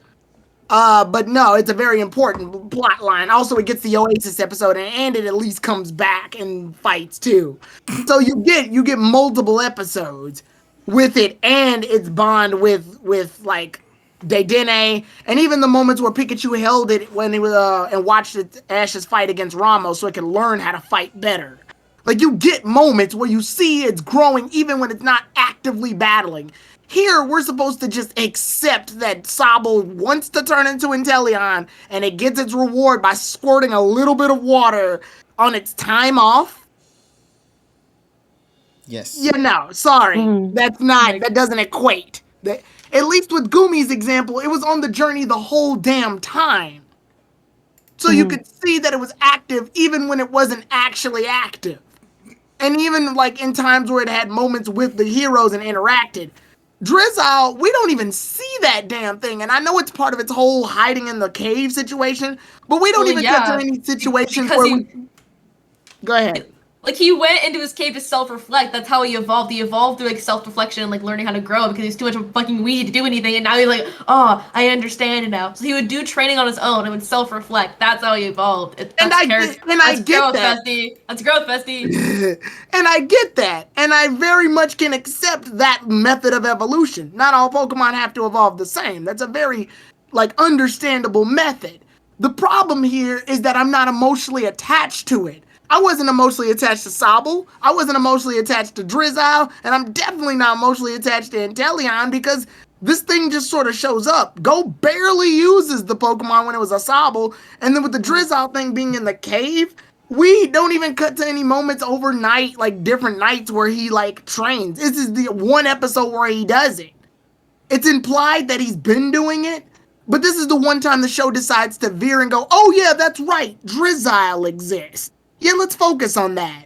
D: But no, it's a very important plot line. Also, it gets the Oasis episode, and it at least comes back and fights too. So you get multiple episodes with it, and its bond with like Dedenne, and even the moments where Pikachu held it when it was and watched Ash's fight against Ramos, so it could learn how to fight better. Like you get moments where you see it's growing, even when it's not actively battling. Here, we're supposed to just accept that Sobble wants to turn into Inteleon, and it gets its reward by squirting a little bit of water on its time off.
A: Yes.
D: Yeah, no, sorry. That's not, that doesn't equate. At least with Gumi's example, it was on the journey the whole damn time. So you could see that it was active even when it wasn't actually active. And even like in times where it had moments with the heroes and interacted. Drizzile, we don't even see that damn thing. And I know it's part of its whole hiding in the cave situation, but we don't even get to any situations where Go ahead.
C: Like, he went into his cave to self-reflect. That's how he evolved. He evolved through, like, self-reflection and, like, learning how to grow because he's too much of a fucking weed to do anything. And now he's like, oh, I understand it now. So he would do training on his own and would self-reflect. That's how he evolved.
D: I get that.
C: Bestie. That's growth, bestie.
D: And I get that. And I very much can accept that method of evolution. Not all Pokemon have to evolve the same. That's a very, like, understandable method. The problem here is that I'm not emotionally attached to it. I wasn't emotionally attached to Sobble. I wasn't emotionally attached to Drizzile. And I'm definitely not emotionally attached to Inteleon because this thing just sort of shows up. Go barely uses the Pokemon when it was a Sobble. And then with the Drizzile thing being in the cave, we don't even cut to any moments overnight, like different nights where he like trains. This is the one episode where he does it. It's implied that he's been doing it. But this is the one time the show decides to veer and go, oh yeah, that's right, Drizzile exists. Yeah, let's focus on that.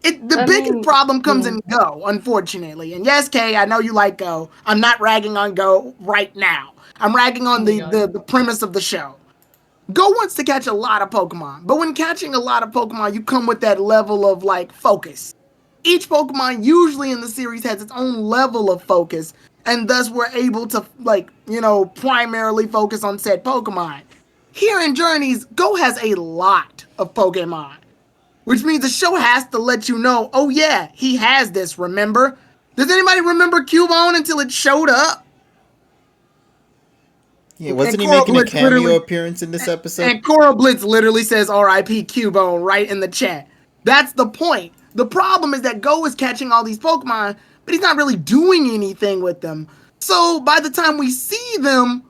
D: The biggest problem comes in Go, unfortunately. And yes, Kay, I know you like Go. I'm not ragging on Go right now. I'm ragging on the premise of the show. Go wants to catch a lot of Pokemon, but when catching a lot of Pokemon, you come with that level of like focus. Each Pokemon usually in the series has its own level of focus, and thus we're able to like, you know, primarily focus on said Pokemon. Here in Journeys, Go has a lot of Pokemon, which means the show has to let you know, oh yeah, he has this, remember? Does anybody remember Cubone until it showed up?
A: Yeah, wasn't he
D: Coral
A: making a
D: Blitz
A: cameo
D: literally,
A: appearance in this episode?
D: and Coral Blitz literally says R.I.P. Cubone right in the chat. That's the point. The problem is that Go is catching all these Pokemon, but he's not really doing anything with them. So by the time we see them,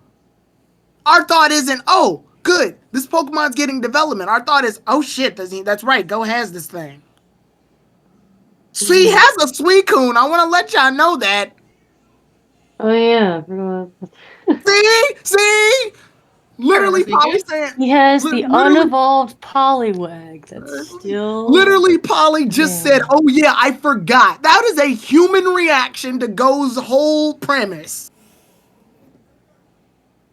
D: our thought isn't, oh, good, this Pokemon's getting development. Our thought is, oh shit, that's right, Go has this thing. So he has a Suicune. I want to let y'all know that.
B: Oh yeah.
D: See? Literally, Polly saying
B: He has the
D: literally,
B: unevolved Poliwag that's still.
D: literally, Polly just said, "Oh yeah, I forgot." That is a human reaction to Go's whole premise,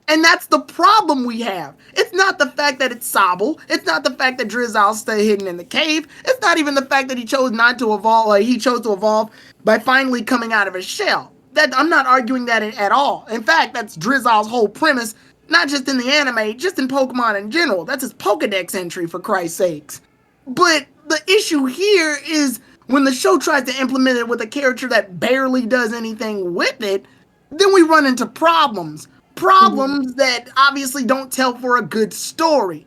D: and that's the problem we have. It's not the fact that it's Sobble. It's not the fact that Drizzle's stay hidden in the cave. It's not even the fact that he chose not to evolve. Like he chose to evolve by finally coming out of his shell. That I'm not arguing that at all. In fact, that's Drizzle's whole premise. Not just in the anime, just in Pokemon in general. That's his Pokedex entry, for Christ's sakes. But the issue here is when the show tries to implement it with a character that barely does anything with it, then we run into problems. Problems that obviously don't tell for a good story.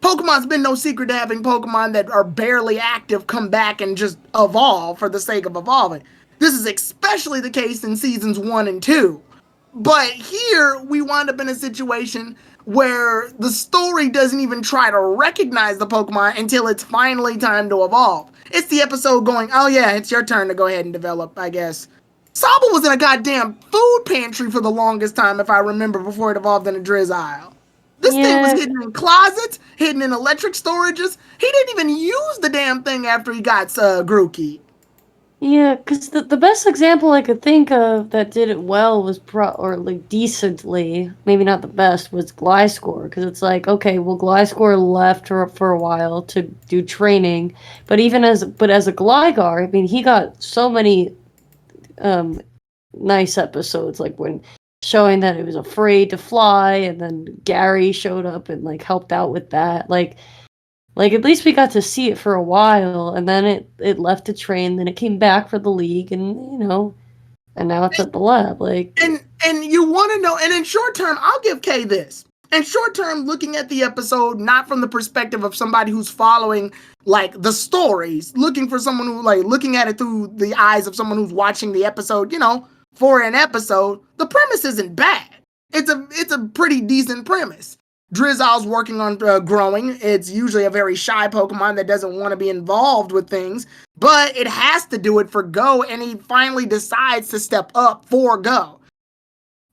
D: Pokemon's been no secret to having Pokemon that are barely active come back and just evolve for the sake of evolving. This is especially the case in seasons 1 and 2. But here, we wind up in a situation where the story doesn't even try to recognize the Pokemon until it's finally time to evolve. It's the episode going, oh yeah, it's your turn to go ahead and develop, I guess. Sobble was in a goddamn food pantry for the longest time, if I remember, before it evolved into Drizzile. This thing was hidden in closets, hidden in electric storages. He didn't even use the damn thing after he got Grookey.
B: Yeah, because the best example I could think of that did it well was or like decently, maybe not the best, was Gliscor. Because it's like, okay, well, Gliscor left for a while to do training, but as a Gligar, I mean, he got so many nice episodes, like when showing that it was afraid to fly, and then Gary showed up and like helped out with that, like at least we got to see it for a while, and then it left to train, then it came back for the league, and and now it's at the lab. Like,
D: and you want to know, and in short term, I'll give Kay this. In short term, looking at the episode, not from the perspective of somebody who's following like the stories, looking for someone who like looking at it through the eyes of someone who's watching the episode, for an episode, the premise isn't bad. It's a pretty decent premise. Drizzle's working on growing. It's usually a very shy Pokemon that doesn't want to be involved with things, but it has to do it for Go, and he finally decides to step up for Go.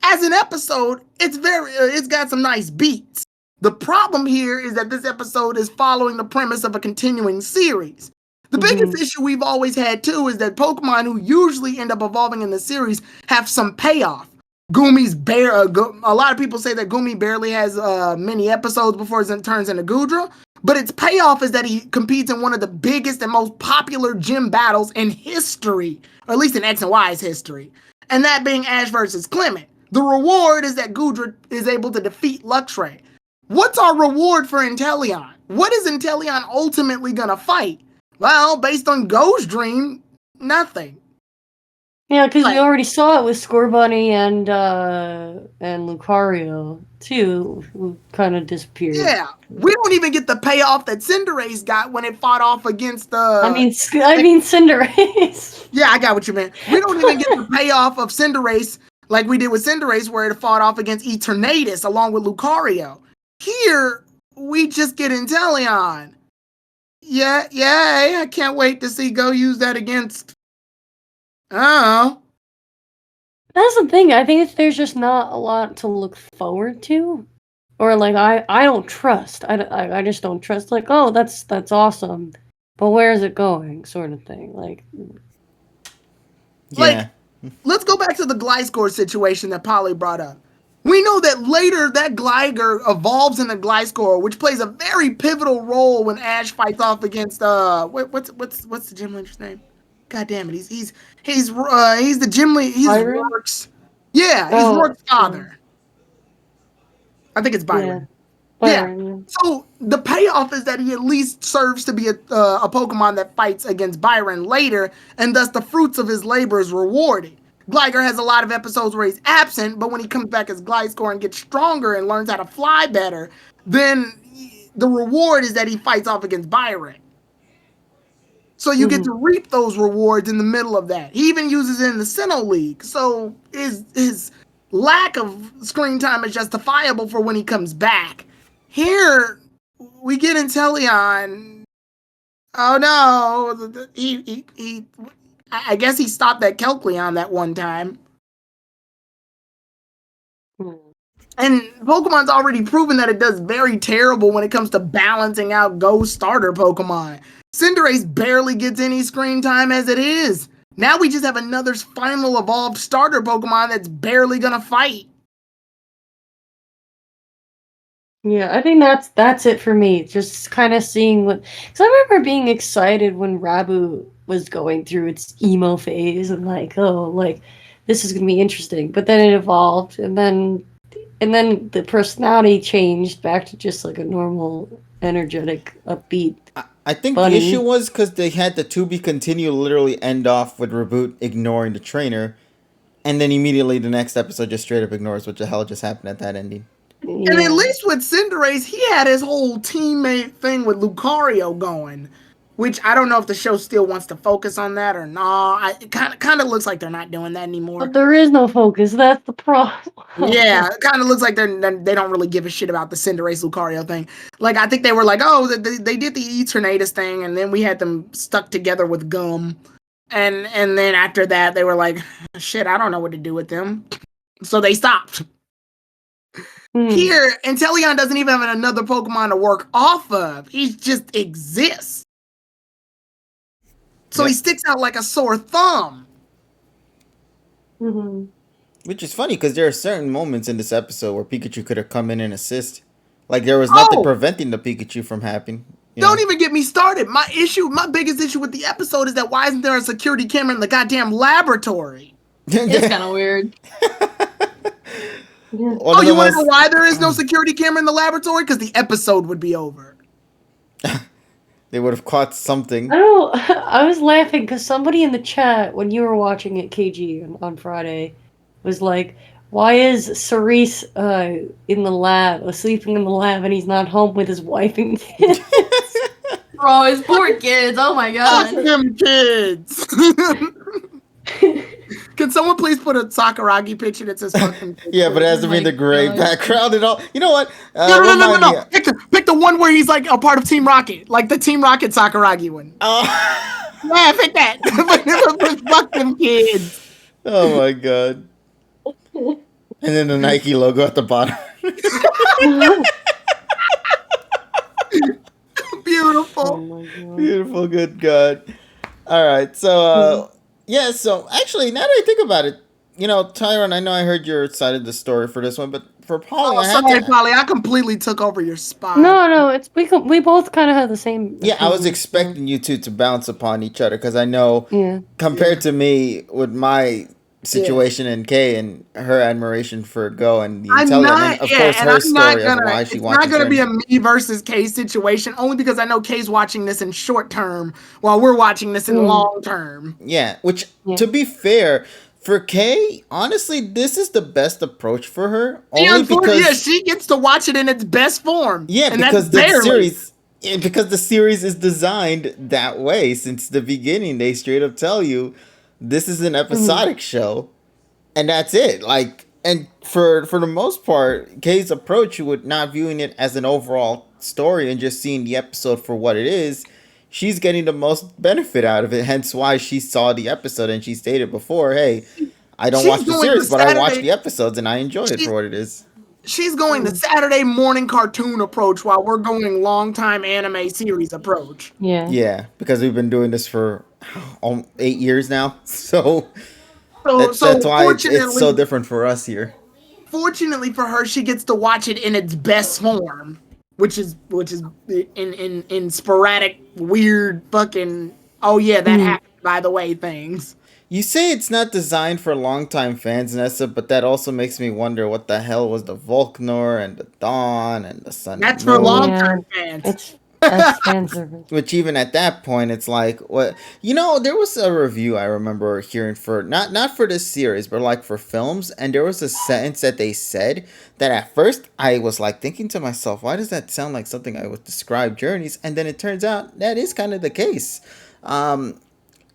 D: As an episode, it's got some nice beats. The problem here is that this episode is following the premise of a continuing series. The biggest issue we've always had too is that Pokemon who usually end up evolving in the series have some payoff. Gumi's a lot of people say that Gumi barely has many episodes before it turns into Goodra, but its payoff is that he competes in one of the biggest and most popular gym battles in history, or at least in X and Y's history, and that being Ash versus Clement. The reward is that Goodra is able to defeat Luxray. What's our reward for Inteleon? What is Inteleon ultimately gonna fight? Well, based on Go's dream, nothing.
B: Yeah, because we already saw it with Scorbunny and Lucario too, who kind of disappeared.
D: Yeah, we don't even get the payoff that Cinderace got when it fought off against the.
B: I mean Cinderace.
D: Yeah, I got what you meant. We don't even get the payoff of Cinderace like we did with Cinderace, where it fought off against Eternatus along with Lucario. Here, we just get Inteleon. Yeah, I can't wait to see Go use that against. Oh.
B: That's the thing. I think there's just not a lot to look forward to, or like I don't trust. I just don't trust. Like, oh, that's awesome, but where is it going? Sort of thing. Like,
D: let's go back to the Gliscor situation that Polly brought up. We know that later that Gligar evolves into Gliscor, which plays a very pivotal role when Ash fights off against what's the gym leader's name? God damn it, he's the gym lead. He's Rourke's. Yeah, he's Rourke's father. I think it's Byron. Yeah. So the payoff is that he at least serves to be a Pokemon that fights against Byron later, and thus the fruits of his labor is rewarded. Gligar has a lot of episodes where he's absent, but when he comes back as Gliscor and gets stronger and learns how to fly better, then the reward is that he fights off against Byron. So you get to reap those rewards in the middle of that. He even uses it in the Sinnoh League. So his lack of screen time is justifiable for when he comes back. Here, we get Inteleon. Oh no, I guess he stopped that Kelkleon that one time. And Pokemon's already proven that it does very terrible when it comes to balancing out Ghost starter Pokemon. Cinderace barely gets any screen time as it is. Now we just have another final evolved starter Pokemon that's barely gonna fight.
B: Yeah, I think that's it for me. Just kind of seeing what, because I remember being excited when Rabu was going through its emo phase and like, oh, like this is gonna be interesting. But then it evolved, and then the personality changed back to just like a normal, energetic, upbeat.
A: I think
B: Bunny.
A: the issue was because they had the to be continue literally end off with Reboot ignoring the trainer, and then immediately the next episode just straight up ignores what the hell just happened at that ending.
B: Yeah.
D: And at least with Cinderace, he had his whole teammate thing with Lucario going, which I don't know if the show still wants to focus on that or not. It kind of looks like they're not doing that anymore.
B: But there is no focus. That's the problem.
D: Yeah, it kind of looks like they don't really give a shit about the Cinderace Lucario thing. Like, I think they were like, oh, they did the Eternatus thing, and then we had them stuck together with gum. And then after that, they were like, shit, I don't know what to do with them. So they stopped. Here, Inteleon doesn't even have another Pokemon to work off of. He just exists. So he sticks out like a sore thumb.
B: Mm-hmm.
A: Which is funny because there are certain moments in this episode where Pikachu could have come in and assist. Like there was nothing preventing the Pikachu from happening.
D: Don't even get me started. My biggest issue with the episode is that why isn't there a security camera in the goddamn laboratory?
C: It's kind of weird.
B: Yeah.
D: Oh, you want to know why there is no security camera in the laboratory? Because the episode would be over.
A: They would have caught something.
B: I was laughing because somebody in the chat when you were watching it, KG, on Friday, was like, why is Cerise in the lab, sleeping in the lab, and he's not home with his wife and kids?
C: Bro, his poor kids. Oh my god.
D: Fuck them kids. Can someone please put a Sakuragi picture that says fucking kids?
A: Yeah, but it has to be the gray background and all. You know what?
D: No. Pick the one where he's like a part of Team Rocket. Like the Team Rocket Sakuragi one.
A: Oh.
D: Yeah, pick that. Fuck them kids.
A: Oh my god. And then the Nike logo at the bottom.
D: Beautiful.
B: Oh my God.
A: Beautiful, good God. All right, so yeah, so actually, now that I think about it, you know, Tyron, I know I heard your side of the story for this one, but for Polly,
D: Polly, I completely took over your spot.
B: No, it's we both kind of have the same.
A: Yeah, I was expecting you two to bounce upon each other because I know, compared to me with my situation and Kay and her admiration for Go and the Inteleon, and of course her story of why she wants to.
D: It's not going to be a me versus Kay situation, only because I know Kay's watching this in short term while we're watching this in long term.
A: Yeah, which to be fair, for Kay, honestly, this is the best approach for her. Only because
D: she gets to watch it in its best form.
A: Yeah, and because the series is designed that way since the beginning. They straight up tell you this is an episodic show, and that's it. Like, and for the most part, Kay's approach with not viewing it as an overall story and just seeing the episode for what it is, she's getting the most benefit out of it. Hence why she saw the episode and she stated before, hey, I don't watch the series, but I watch the episodes and I enjoy it for what it is.
D: She's going the Saturday morning cartoon approach while we're going long time anime series approach.
A: Yeah, because we've been doing this for 8 years now. So that's why it's so different for us here.
D: Fortunately for her, she gets to watch it in its best form, which is in sporadic, weird fucking that happened by the way things.
A: You say it's not designed for longtime fans, Nessa, but that also makes me wonder what the hell was the Volknor and the Dawn and the Sun.
D: That's for long-term fans.
B: That's fan service.
A: Which even at that point, it's like, what, there was a review I remember hearing for not for this series, but like for films, and there was a sentence that they said that at first I was like thinking to myself, why does that sound like something I would describe Journeys? And then it turns out that is kind of the case. Have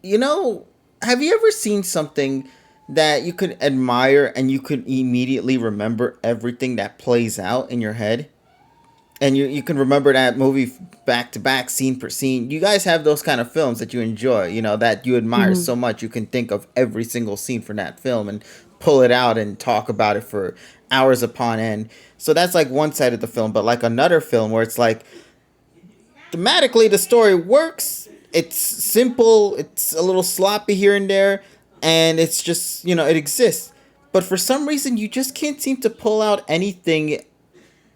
A: you ever seen something that you could admire and you could immediately remember everything that plays out in your head? And you can remember that movie back to back, scene per scene. You guys have those kind of films that you enjoy, that you admire so much. You can think of every single scene from that film and pull it out and talk about it for hours upon end. So that's like one side of the film. But like another film where it's like, thematically, the story works. It's simple. It's a little sloppy here and there. And it's just, it exists. But for some reason, you just can't seem to pull out anything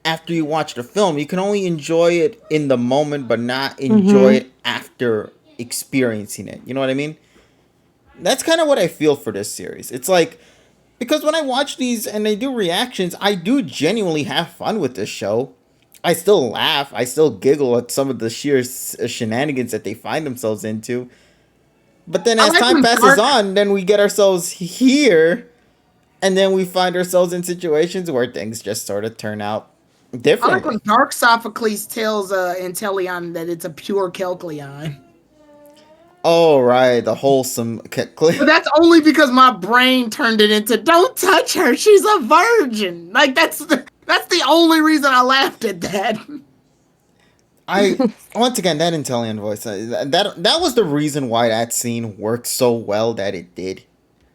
A: after you watch the film. You can only enjoy it in the moment, but not enjoy it after experiencing it. You know what I mean? That's kind of what I feel for this series. It's like, because when I watch these and they do reactions, I do genuinely have fun with this show. I still laugh. I still giggle at some of the sheer shenanigans that they find themselves into. But then as time passes on, then we get ourselves here, and then we find ourselves in situations where things just sort of turn out different.
D: I like when Dark Sophocles tells Inteleon that it's a pure Kelkleon.
A: Oh, right. The wholesome...
D: But that's only because my brain turned it into, don't touch her, she's a virgin. Like, that's the only reason I laughed at that.
A: Once again, that Inteleon voice, that was the reason why that scene worked so well that it did.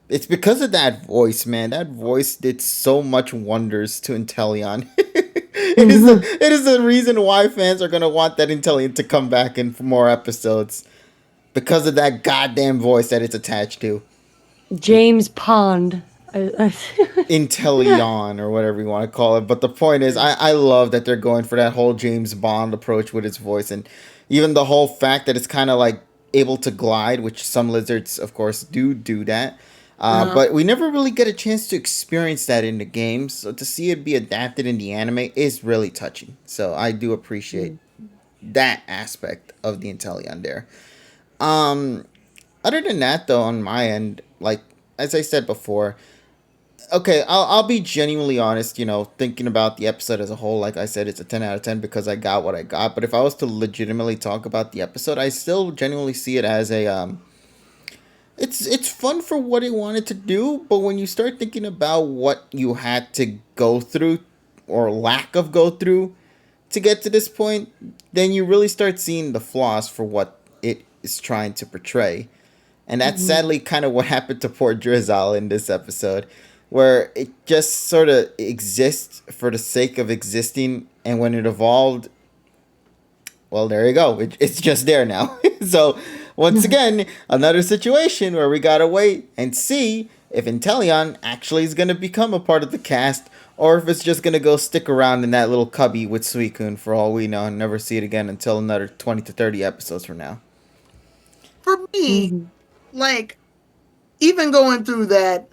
A: It's because of that voice, man. That voice did so much wonders to Inteleon. It is the reason why fans are going to want that Inteleon to come back in for more episodes. Because of that goddamn voice that it's attached to.
B: James Pond.
A: Inteleon, or whatever you want to call it. But the point is, I love that they're going for that whole James Bond approach with its voice. And even the whole fact that it's kind of like able to glide, which some lizards, of course, do that. But we never really get a chance to experience that in the game. So to see it be adapted in the anime is really touching. So I do appreciate that aspect of the Inteleon there. Other than that, though, on my end, like, as I said before, okay, I'll be genuinely honest, thinking about the episode as a whole. Like I said, it's a 10 out of 10 because I got what I got. But if I was to legitimately talk about the episode, I still genuinely see it as a, it's fun for what it wanted to do. But when you start thinking about what you had to go through or lack of go through to get to this point, then you really start seeing the flaws for what it is trying to portray. And that's sadly kind of what happened to poor Drizzle in this episode, where it just sort of exists for the sake of existing, and when it evolved, well, there you go. It's just there now. So, once again, another situation where we gotta wait and see if Inteleon actually is gonna become a part of the cast, or if it's just gonna go stick around in that little cubby with Suicune for all we know and never see it again until another 20 to 30 episodes from now.
D: For me, like, even going through that,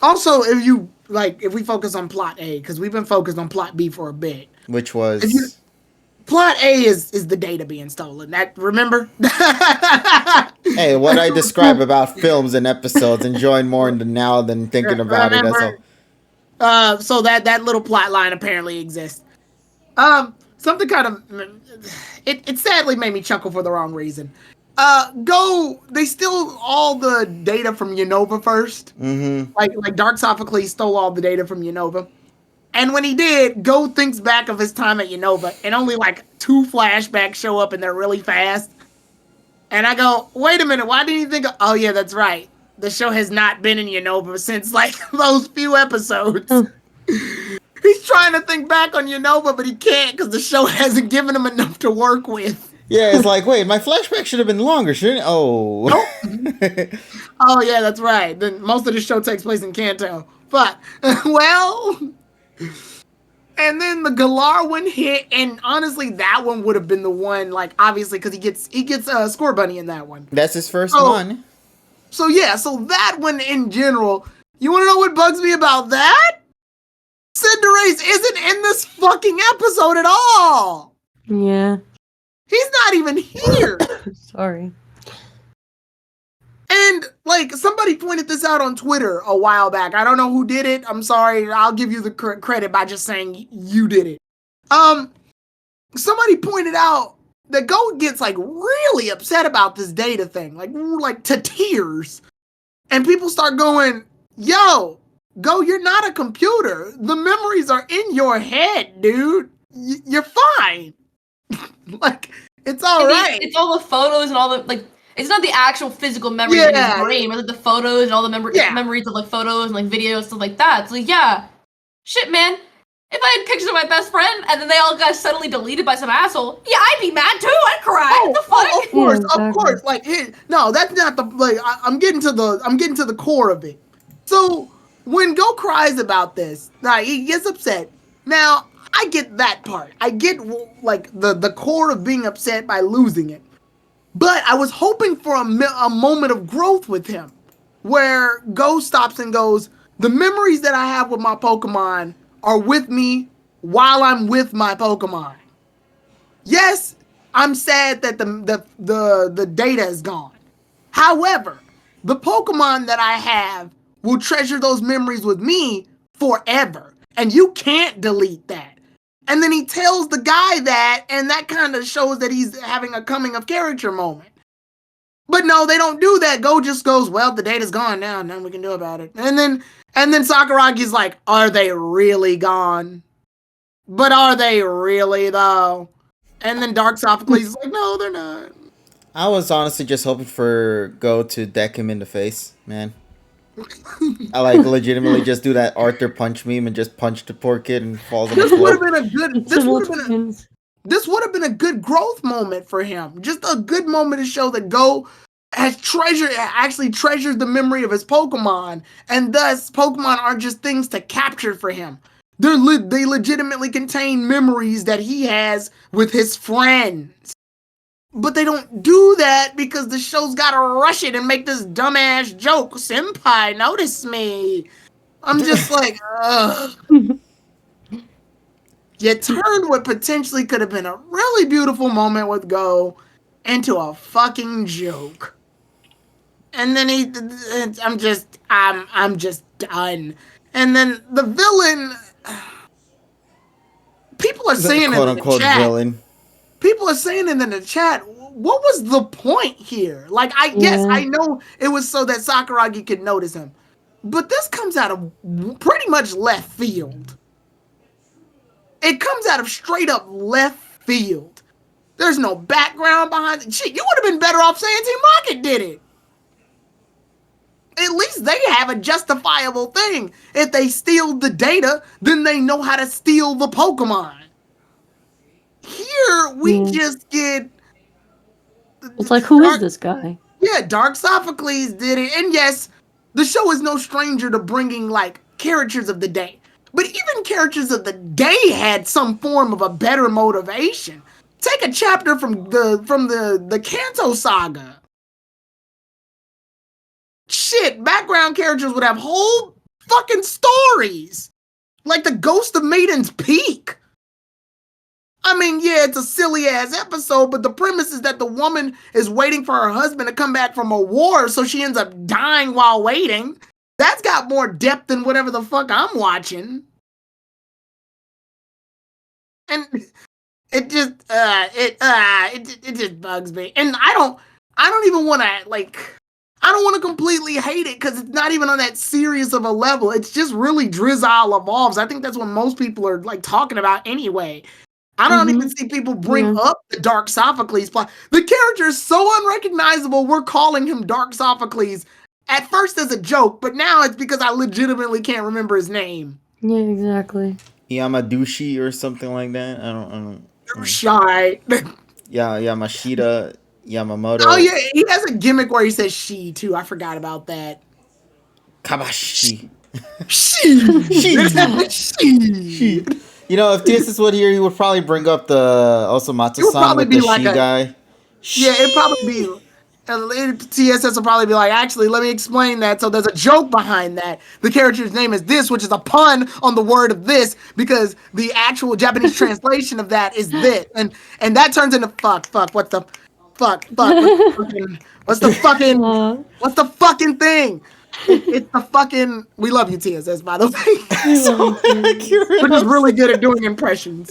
D: also, if we focus on plot A, because we've been focused on plot B for a bit.
A: Which was...
D: Plot A is the data being stolen. That, remember?
A: Hey, what I describe about films and episodes, enjoying more in the now than thinking about it. That's
D: all. So that little plot line apparently exists. Something kind of... It sadly made me chuckle for the wrong reason. They steal all the data from Unova first. Like Dark Sophocles stole all the data from Unova. And when he did, Go thinks back of his time at Unova, and only like 2 flashbacks show up, and they're really fast. And I go, wait a minute, why didn't you think oh yeah, that's right. The show has not been in Unova since like those few episodes. He's trying to think back on Unova, but he can't because the show hasn't given him enough to work with.
A: Yeah, it's like, wait, my flashback should have been longer, shouldn't it? Oh.
D: Nope. Oh, yeah, that's right. Then most of the show takes place in Kanto. But, well... And then the Galar one hit, and honestly, that one would have been the one, like, obviously, because he gets Score Bunny in that one.
A: That's his first one.
D: So, yeah, so that one in general, you want to know what bugs me about that? Cinderace isn't in this fucking episode at all!
B: Yeah.
D: He's not even here.
B: Sorry.
D: And like somebody pointed this out on Twitter a while back. I don't know who did it. I'm sorry. I'll give you the credit by just saying you did it. Somebody pointed out that Go gets like really upset about this data thing, like to tears. And people start going, "Yo, Go, you're not a computer. The memories are in your head, dude. You're fine." Like, it's all right.
C: It's all the photos and all the, like, it's not the actual physical memories in his brain, but like the photos and all the memories of like photos and like videos, stuff like that. It's like, yeah, shit, man. If I had pictures of my best friend and then they all got suddenly deleted by some asshole, yeah, I'd be mad too. I'd cry. What the fuck?
D: Of course. Like, no, that's not the like. I'm getting to the core of it. So when Go cries about this, like, he gets upset. Now I get that part. I get like the core of being upset by losing it. But I was hoping for a moment of growth with him, where Go stops and goes, the memories that I have with my Pokemon are with me while I'm with my Pokemon. Yes, I'm sad that the data is gone. However, the Pokemon that I have will treasure those memories with me forever. And you can't delete that. And then he tells the guy that, and that kind of shows that he's having a coming of character moment. But no, they don't do that. Go just goes, well, the data's gone now, nothing we can do about it. And then Sakuragi's like, are they really gone? But are they really though? And then Dark Sophocles is like, no, they're not.
A: I was honestly just hoping for Go to deck him in the face, man. I like legitimately just do that Arthur punch meme and just punch the poor kid and falls on the floor.
D: This would have been a good growth moment for him. Just a good moment to show that Go actually treasures the memory of his Pokemon, and thus Pokemon aren't just things to capture for him. They legitimately contain memories that he has with his friends. But they don't do that because the show's gotta rush it and make this dumbass joke. Senpai, notice me. I'm just like, ugh. You turned what potentially could have been a really beautiful moment with Go into a fucking joke. And then I'm just done. And then the villain, people are saying it in the chat. Villain. People are saying it in the chat. What was the point here? Like, yes, I know it was so that Sakuragi could notice him, but this comes out of pretty much left field. It comes out of straight up left field. There's no background behind it. Shit, you would have been better off saying Team Rocket did it. At least they have a justifiable thing. If they steal the data, then they know how to steal the Pokemon. Here, we just get...
B: It's like, who is this guy?
D: Yeah, Dark Sophocles did it. And yes, the show is no stranger to bringing, like, characters of the day. But even characters of the day had some form of a better motivation. Take a chapter from the Kanto saga. Shit, background characters would have whole fucking stories. Like the Ghost of Maiden's Peak. I mean, yeah, it's a silly-ass episode, but the premise is that the woman is waiting for her husband to come back from a war, so she ends up dying while waiting. That's got more depth than whatever the fuck I'm watching. And it just bugs me. And I don't even want to, like... I don't want to completely hate it because it's not even on that serious of a level. It's just really Drizzle evolves. I think that's what most people are like talking about anyway. I don't even see people bring up the Dark Sophocles plot. The character is so unrecognizable, we're calling him Dark Sophocles at first as a joke, but now it's because I legitimately can't remember his name.
B: Yeah, exactly.
A: Yamadushi or something like that. I don't.
D: Shy.
A: Yeah, Yamashita. Yamamoto.
D: Oh yeah, he has a gimmick where he says she too. I forgot about that.
A: Kabashi.
D: She.
A: You know, if this is what here, he would probably bring up the also Matsu-san with the she guy.
D: Yeah, it'd probably be. TSS will probably be like, actually, let me explain that. So there's a joke behind that. The character's name is this, which is a pun on the word of this, because the actual Japanese translation of that is this, and that turns into fuck. What the fuck? What's the fucking thing? It's the fucking. We love you, TSS, by the way.
A: So accurate.
D: We're just really good at doing impressions.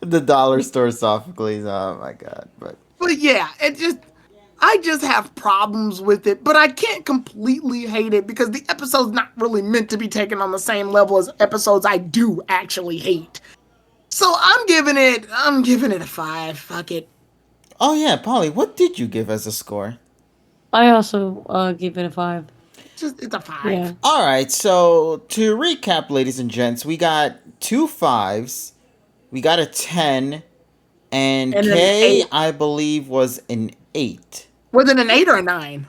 A: The dollar store Sophocles. Oh my god! But
D: yeah, I just have problems with it, but I can't completely hate it because the episode's not really meant to be taken on the same level as episodes I do actually hate. So I'm giving it a 5. Fuck it.
A: oh yeah, Polly, what did you give as a score?
B: I also give it a 5.
D: It's a 5.
B: Yeah.
A: All right, so to recap, ladies and gents, we got 2 5s, we got a 10, and
D: an
A: K,
D: 8.
A: I believe, was an 8.
D: Was it an 8 or a 9?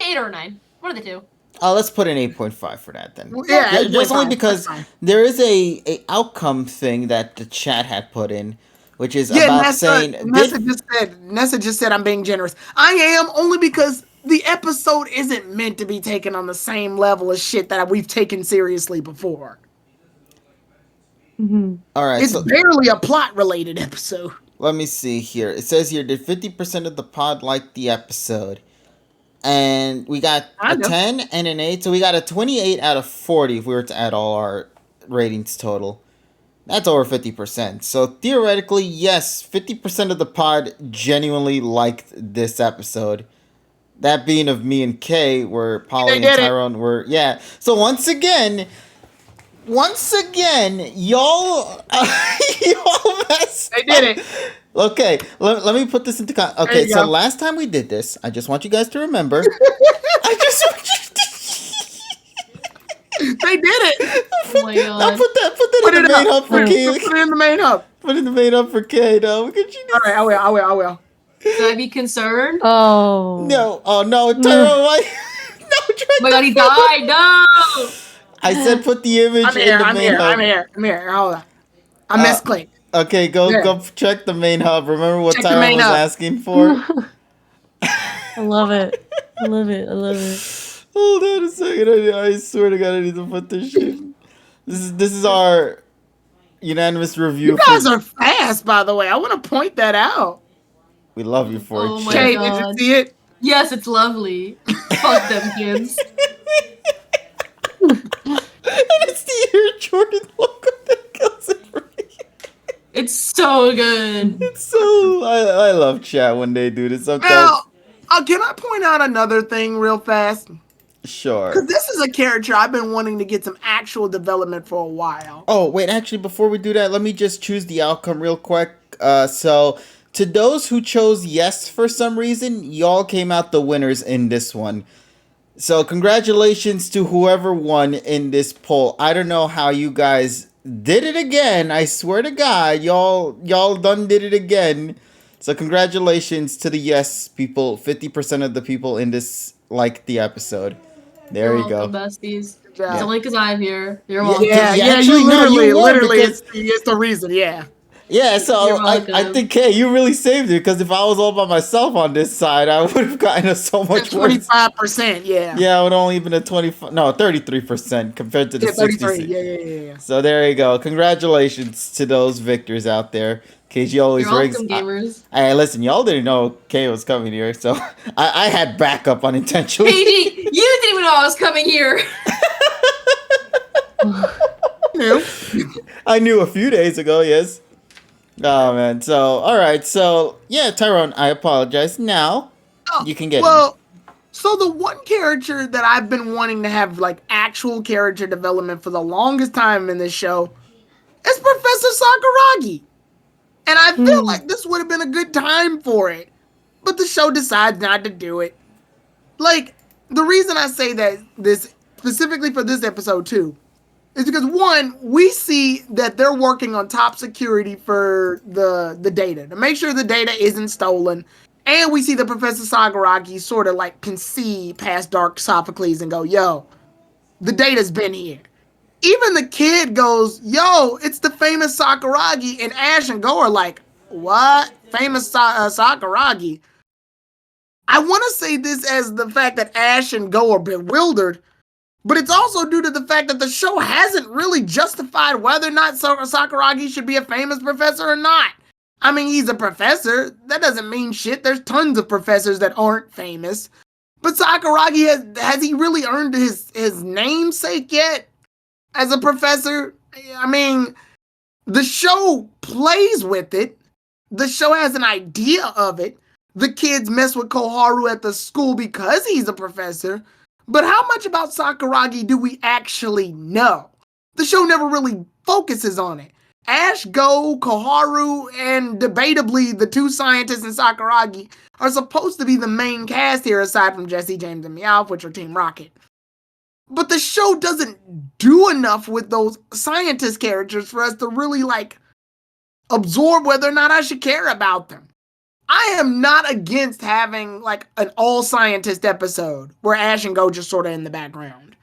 C: 8 or 9. One of the two.
A: Let's put an 8.5 for that then.
D: Yeah,
A: Just only
D: 8.5,
A: because
D: that's fine.
A: there is a outcome thing that the chat had put in, which is about saying
D: Nessa just said I'm being generous. I am, only because the episode isn't meant to be taken on the same level as shit that we've taken seriously before.
A: all right.
D: It's
A: So
D: barely a plot related episode.
A: let me see here. It says here, did 50% of the pod like the episode? And we got a 10 and an 8, so we got a 28 out of 40 if we were to add all our ratings total. That's over 50%. So theoretically, yes, 50% of the pod genuinely liked this episode. That being of me and Kay, where Polly and Tyrone were, yeah. So once again, y'all messed
D: They did it.
A: Okay, let me put this into context. Okay, so last time we did this, I just want you guys to remember. I just want you
D: They did it.
C: Oh my god.
A: Now put that in the main hub for Kay.
D: Put it in the main hub.
A: Put it in the main hub for Kay, though.
D: All right, I will.
C: Should I be concerned?
B: Oh.
A: No, oh no, Tyrone, why? No,
C: Oh my god, he died. No.
A: I said put the image in the main hub.
D: I'm here. Hold on. I misclicked.
A: Okay, go check the main hub. Remember what Tyrone was asking for?
B: I love it.
A: Hold on a second. I swear to God, I need to put this shit. This is our unanimous review.
D: You guys are fast, by the way. I want to point that out.
A: We love you for it.
D: Kay, did you see it?
C: Yes, it's lovely. Fuck them kids.
A: And it's the Air Jordan logo that kills it for me.
C: It's so good.
A: It's so I love chat when they do this. Sometimes.
D: Now, can I point out another thing real fast?
A: Sure.
D: Because this is a character I've been wanting to get some actual development for a while.
A: Oh, wait, actually, before we do that, let me just choose the outcome real quick. So, to those who chose yes for some reason, y'all came out the winners in this one. So, congratulations to whoever won in this poll. I don't know how you guys did it again. I swear to God, y'all done did it again. So, congratulations to the yes people. 50% of the people in this liked the episode. There you go.
C: Besties.
D: Yeah.
C: It's only because I'm here. You're welcome.
D: Yeah,
A: actually,
D: you literally,
A: because-
D: it's the reason, yeah.
A: Yeah, so
C: You're
A: I
C: welcome.
A: think, hey, you really saved it, because if I was all by myself on this side, I would have gotten a so much worse.
D: 25%, yeah.
A: Yeah, it would only been a 33% compared to the
D: 33,
A: 66.
D: yeah.
A: So there you go. Congratulations to those victors out there. KG always
C: You're
A: rigs.
C: welcome, gamers.
A: Hey, listen, y'all didn't know K was coming here, so I had backup unintentionally.
C: PG, you didn't even know I was coming here.
D: No.
A: I knew a few days ago, yes. Oh, man. So, all right. So, yeah, Tyrone, I apologize. Now, you can get him.
D: So the one character that I've been wanting to have, like, actual character development for the longest time in this show is Professor Sakuragi. And I feel like this would have been a good time for it. But the show decides not to do it. Like, the reason I say that this, specifically for this episode too, is because, one, we see that they're working on top security for the data, to make sure the data isn't stolen. And we see that Professor Sakuragi sort of like can see past Dark Sophocles and go, yo, the data's been here. Even the kid goes, yo, it's the famous Sakuragi. And Ash and Go are like, what? Famous Sakuragi? I want to say this as the fact that Ash and Go are bewildered, but it's also due to the fact that the show hasn't really justified whether or not Sakuragi should be a famous professor or not. I mean, he's a professor. That doesn't mean shit. There's tons of professors that aren't famous. But Sakuragi, has he really earned his namesake yet as a professor? I mean, the show plays with it. The show has an idea of it. The kids mess with Koharu at the school because he's a professor. But how much about Sakuragi do we actually know? The show never really focuses on it. Ash, Go, Koharu, and debatably the two scientists in Sakuragi are supposed to be the main cast here aside from Jesse, James, and Meowth, which are Team Rocket. But the show doesn't do enough with those scientist characters for us to really, absorb whether or not I should care about them. I am not against having, an all-scientist episode where Ash and Go just sort of in the background.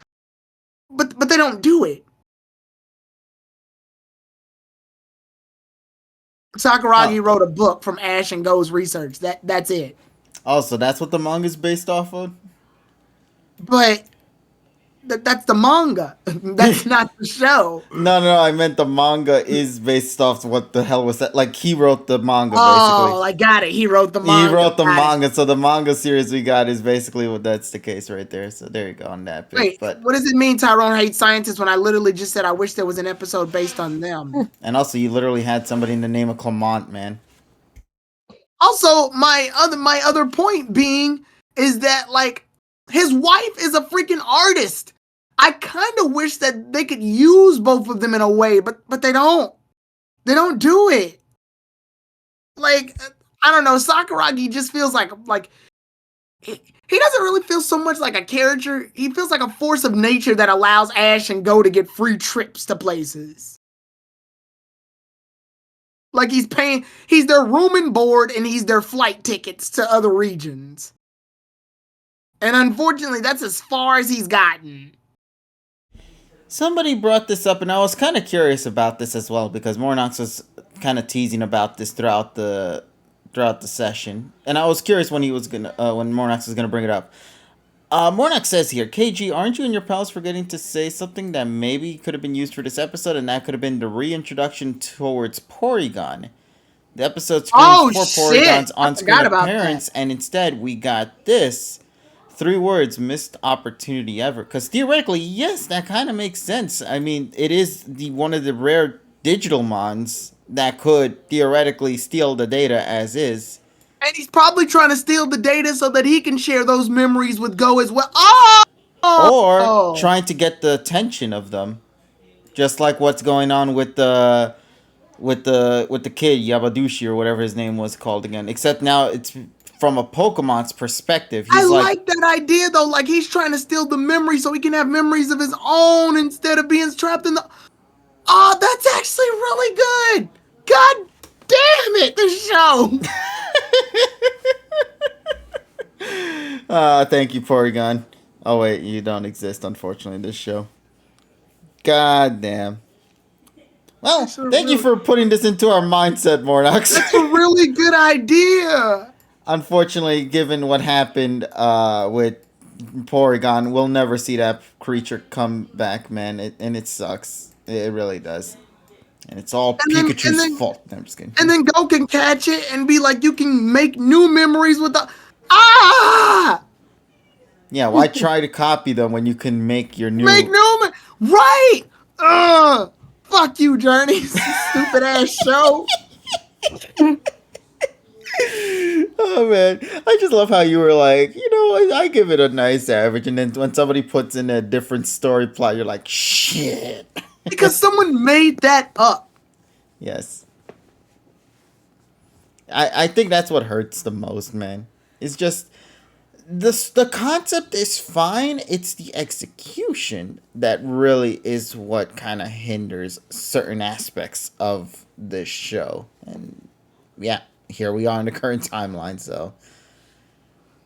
D: But they don't do it. Sakuragi wrote a book from Ash and Go's research. That's it.
A: Oh, so that's what the manga's based off of?
D: But that's the manga. That's not the show.
A: No, I meant the manga is based off what the hell was that? Like, he wrote the manga,
D: Oh,
A: basically.
D: I got it. He wrote the manga.
A: He wrote the manga, so the manga series we got is basically what that's the case right there. So there you go on that bit.
D: Wait,
A: but
D: what does it mean Tyrone hates scientists when I literally just said I wish there was an episode based on them?
A: And also, you literally had somebody in the name of Clement, man.
D: Also, my other point being is that, his wife is a freaking artist. I kind of wish that they could use both of them in a way, but they don't. They don't do it. I don't know. Sakuragi just feels like he doesn't really feel so much like a character. He feels like a force of nature that allows Ash and Go to get free trips to places. Like he's their room and board, and he's their flight tickets to other regions. And unfortunately, that's as far as he's gotten.
A: Somebody brought this up, and I was kind of curious about this as well, because Mornox was kind of teasing about this throughout the session, and I was curious when when Mornox was gonna bring it up. Mornox says here, KG, aren't you and your pals forgetting to say something that maybe could have been used for this episode, and that could have been the reintroduction towards Porygon? The episode screams for Porygon's on-screen appearance, and instead we got this. 3 words, missed opportunity ever. Because theoretically, yes, that kind of makes sense. I mean, it is one of the rare digital mons that could theoretically steal the data as is.
D: And he's probably trying to steal the data so that he can share those memories with Go as well. Oh!
A: Or trying to get the attention of them. Just like what's going on with the kid, Yabadushi, or whatever his name was called again. Except now it's from a Pokemon's perspective.
D: I like that idea, though. Like, he's trying to steal the memory so he can have memories of his own instead of being trapped in the... Oh, that's actually really good! God damn it, this show!
A: Thank you, Porygon. Oh, wait, you don't exist, unfortunately, in this show. God damn. Well, thank you for putting this into our mindset, Mornox.
D: That's a really good idea!
A: Unfortunately, given what happened with Porygon, we'll never see that creature come back, man. And it sucks. It really does. And it's all Pikachu's fault. No, I'm just kidding.
D: And then Go can catch it and be like, you can make new memories with the... Ah!
A: Yeah, why try to copy them when you can make your new...
D: Right! Fuck you, Journey. Stupid ass show.
A: Oh man, I just love how you were like, I give it a nice average, and then when somebody puts in a different story plot, you're like, shit.
D: Because someone made that up.
A: Yes. I think that's what hurts the most, man. It's just the concept is fine. It's the execution that really is what kind of hinders certain aspects of this show. And yeah. Here we are in the current timeline, so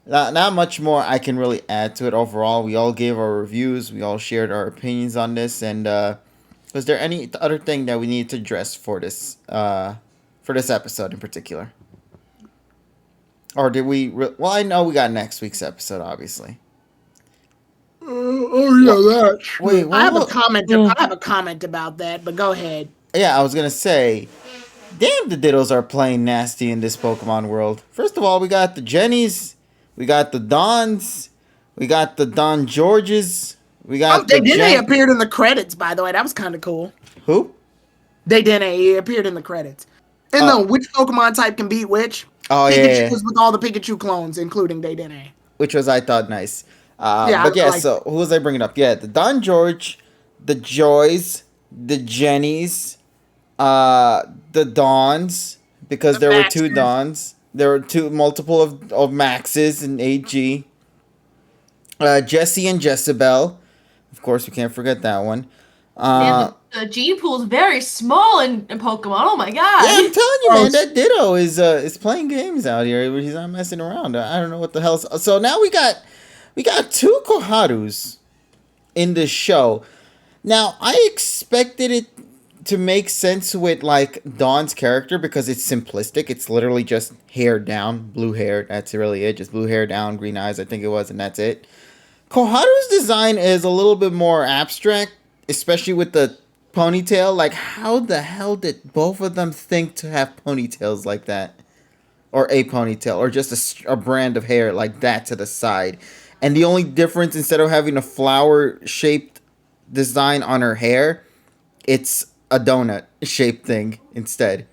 A: not much more I can really add to it. Overall, we all gave our reviews, we all shared our opinions on this, and was there any other thing that we need to address for this episode in particular? Or did we? Well, I know we got next week's episode, obviously.
D: That's true.
A: Wait,
D: I have a
A: what?
D: comment. I have a comment about that, but go ahead.
A: Yeah, I was gonna say, damn, the Dittos are playing nasty in this Pokemon world. First of all, we got the Jennies, we got the Dons, we got the Don Georges, we got
D: They
A: the
D: appeared in the credits, by the way. That was kind of cool.
A: Who?
D: He appeared in the credits. And no, which Pokemon type can beat which?
A: Oh,
D: Pikachu was with all the Pikachu clones, including Dedenne.
A: Which was, I thought, nice.
D: I
A: So who was I bringing up? Yeah, the Don George, the Joys, the Jennies, the Dons, because there were two Dons. There were multiple of Maxes and AG. Jesse and Jezebel. Of course, we can't forget that one.
C: Man, the gene pool is very small in Pokemon. Oh my god!
A: Yeah, I'm telling you, man, that Ditto is playing games out here. He's not messing around. I don't know what the hell. So now we got two Koharus in this show. Now I expected it to make sense with like Dawn's character because it's simplistic. It's literally just hair down, blue hair. That's really it. Just blue hair down, green eyes. I think it was, and that's it. Koharu's design is a little bit more abstract, especially with the ponytail. Like, how the hell did both of them think to have ponytails like that? Or a ponytail, or just a brand of hair like that to the side. And the only difference, instead of having a flower-shaped design on her hair, it's a donut-shaped thing instead.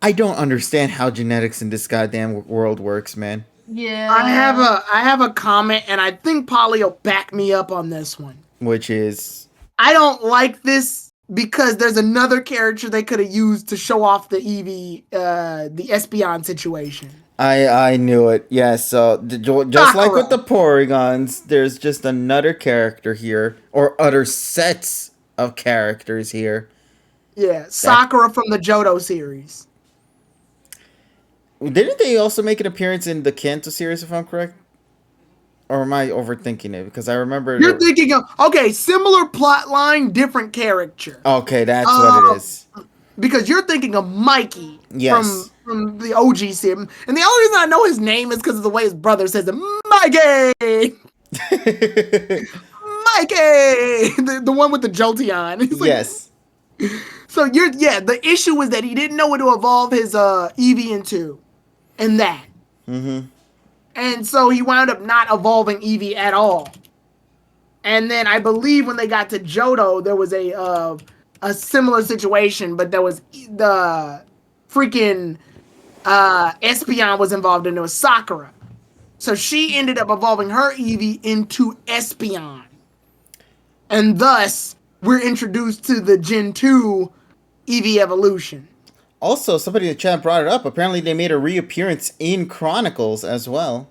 A: I don't understand how genetics in this goddamn world works, man.
C: Yeah.
D: I have a comment, and I think Polly will back me up on this one.
A: Which is,
D: I don't like this because there's another character they could have used to show off the Eevee, the Espeon situation.
A: I knew it. Yeah, so just like with the Porygons, there's just another character here, or other sets of characters here.
D: Yeah, Sakura from the Johto series.
A: Didn't they also make an appearance in the Kanto series, if I'm correct? Or am I overthinking it? Because I remember...
D: You're thinking of... Okay, similar plot line, different character.
A: Okay, that's what it is.
D: Because you're thinking of Mikey
A: yes.
D: from the OG series. And the only reason I know his name is because of the way his brother says it. Mikey! Mikey! The one with the Jolteon. He's like,
A: yes.
D: So, the issue was that he didn't know what to evolve his Eevee into. And that.
A: Mm-hmm.
D: And so he wound up not evolving Eevee at all. And then I believe when they got to Johto, there was a similar situation, but there was the freaking Espeon was involved and it was Sakura. So she ended up evolving her Eevee into Espeon. And thus, we're introduced to the Gen 2 Eevee evolution.
A: Also, somebody in the chat brought it up. Apparently, they made a reappearance in Chronicles as well.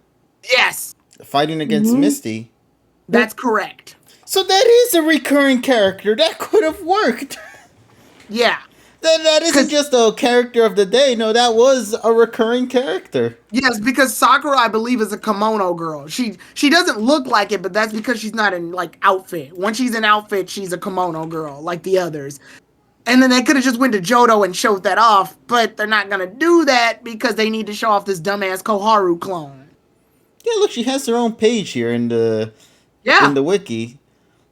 D: Yes.
A: Fighting against Misty.
D: That's correct.
A: So that is a recurring character. That could have worked.
D: Yeah.
A: That isn't just a character of the day. No, that was a recurring character.
D: Yes, because Sakura, I believe, is a kimono girl. She doesn't look like it, but that's because she's not in, like, outfit. When she's in outfit, she's a kimono girl, like the others. And then they could have just went to Johto and showed that off, but they're not going to do that because they need to show off this dumbass Koharu clone.
A: Yeah, look, she has her own page here in the wiki.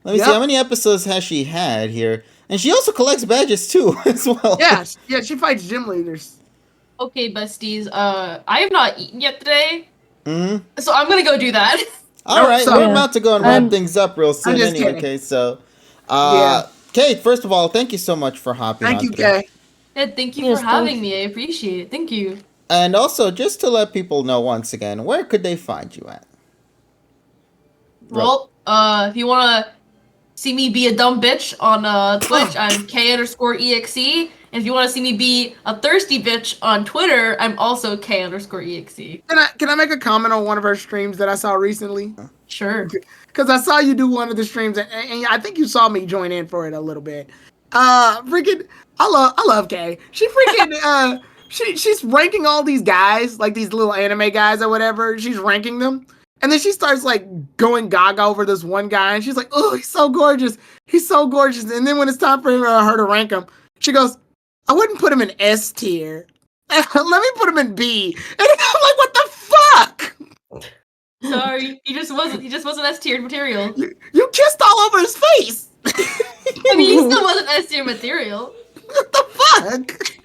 A: Let me see, how many episodes has she had here? And she also collects badges too, as well.
D: Yeah, she fights gym leaders.
C: Okay, besties. I have not eaten yet today.
A: Mm-hmm.
C: So I'm gonna go do that.
A: All right, we're about to go and wrap things up real soon anyway,
D: kidding.
A: okay? So, Kate, first of all, thank you so much for hopping on.
D: Thank you, Kay.
C: Yeah, thank you for having me. I appreciate it. Thank you.
A: And also, just to let people know once again, where could they find you at?
C: Well, if you wanna see me be a dumb bitch on Twitch, I'm K_EXE. And if you want to see me be a thirsty bitch on Twitter, I'm also K_EXE.
D: Can I make a comment on one of her streams that I saw recently?
C: Sure.
D: Because I saw you do one of the streams, and I think you saw me join in for it a little bit. Freaking, I love Kay. She freaking, she's ranking all these guys, like these little anime guys or whatever. She's ranking them. And then she starts, like, going gaga over this one guy, and she's like, oh, he's so gorgeous. He's so gorgeous. And then when it's time for her to rank him, she goes, I wouldn't put him in S tier. Let me put him in B. And I'm like, what the
C: Sorry, he just wasn't S tier material.
D: You kissed all over his face.
C: I mean, he still wasn't S tier material.
D: What the fuck?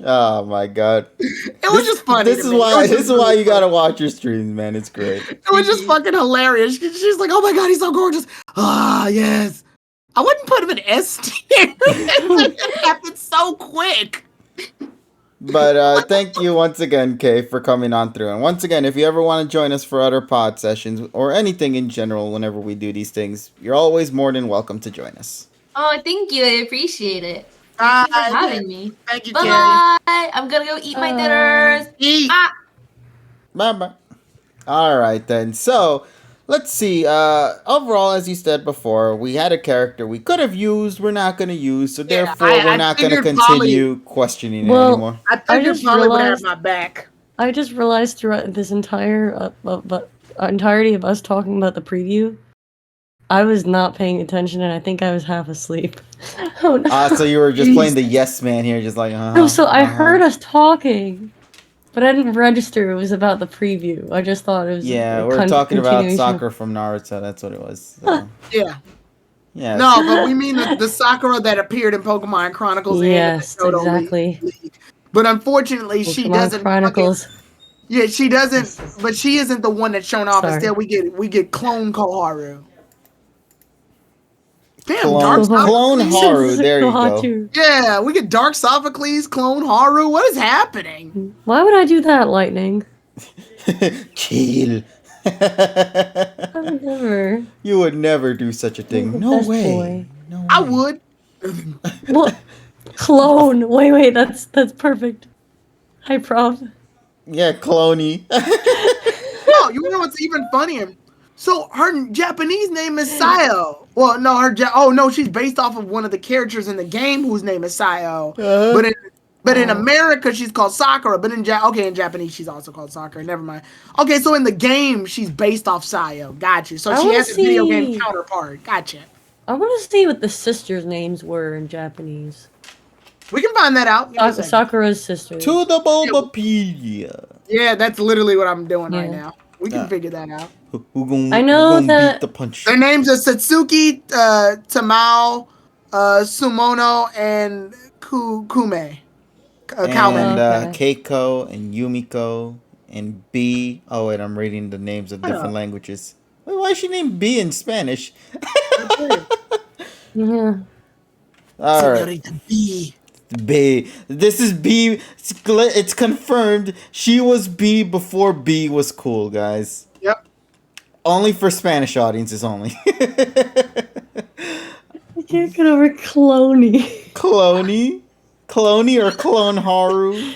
A: Oh my god.
D: It was just funny.
A: This is why you gotta watch your streams, man. It's great.
D: It was just fucking hilarious. She's like, "Oh my god, he's so gorgeous." Ah, yes. I wouldn't put him in S tier. It happened so quick.
A: But thank you once again, Kay, for coming on through. And once again, if you ever want to join us for other pod sessions or anything in general, whenever we do these things, you're always more than welcome to join us.
C: Oh, thank you. I appreciate it. Thank you for having me.
D: Thank you,
C: Bye
D: Kay.
C: bye. I'm gonna go eat my dinners.
D: Eat.
A: Bye bye. All right then. So let's see. Overall, as you said before, we had a character we could have used. We're not going to use, so therefore we're not going to continue questioning it anymore.
D: I figured Polly would have my back.
B: I just realized throughout this entire entirety of us talking about the preview, I was not paying attention, and I think I was half asleep. Oh no!
A: So you were just playing the yes man here, just like
B: No, so I heard us talking, but I didn't register it was about the preview. I just thought it was
A: we're talking about Sakura from Naruto. That's what it was. So.
D: Yeah.
A: Yeah.
D: No, but we mean the Sakura that appeared in Pokemon Chronicles.
B: Yes, exactly.
D: But unfortunately, she doesn't.
B: Chronicles.
D: Yeah, she doesn't. But she isn't the one that's shown off.
B: Sorry.
D: Instead, we get Clone Koharu. Damn,
A: Clone Haru. There you go.
D: Yeah, we get Dark Sophocles, Clone Haru. What is happening?
B: Why would I do that, Lightning?
A: Kill.
B: I would never.
A: You would never do such a thing. No way. No way.
D: I would.
B: What? Clone. Wait. That's perfect. Hi, Prof.
A: Yeah, cloney.
D: No, you know what's even funnier? So her Japanese name is Sayo. Well, no, she's based off of one of the characters in the game whose name is Sayo. But in America she's called Sakura. But in Japanese she's also called Sakura. Never mind. Okay, so in the game she's based off Sayo. Gotcha. So she has a video game counterpart. Gotcha.
B: I want to see what the sisters' names were in Japanese.
D: We can find that out.
B: Sakura's sister.
A: To the Bulbapedia.
D: Yeah, that's literally what I'm doing right now. We can figure that out.
B: I know that
A: beat the punch.
D: Their names are Satsuki, Tamao, Sumono, and Kume.
A: And Keiko and Yumiko and B. Oh wait, I'm reading the names of different languages. Wait, why is she named B in Spanish?
B: Yeah.
A: All right.
D: B.
A: B. This is B. It's confirmed. She was B before B was cool, guys.
D: Yep.
A: Only for Spanish audiences only.
B: I can't get over Cloney.
A: Cloney or Clone Haru?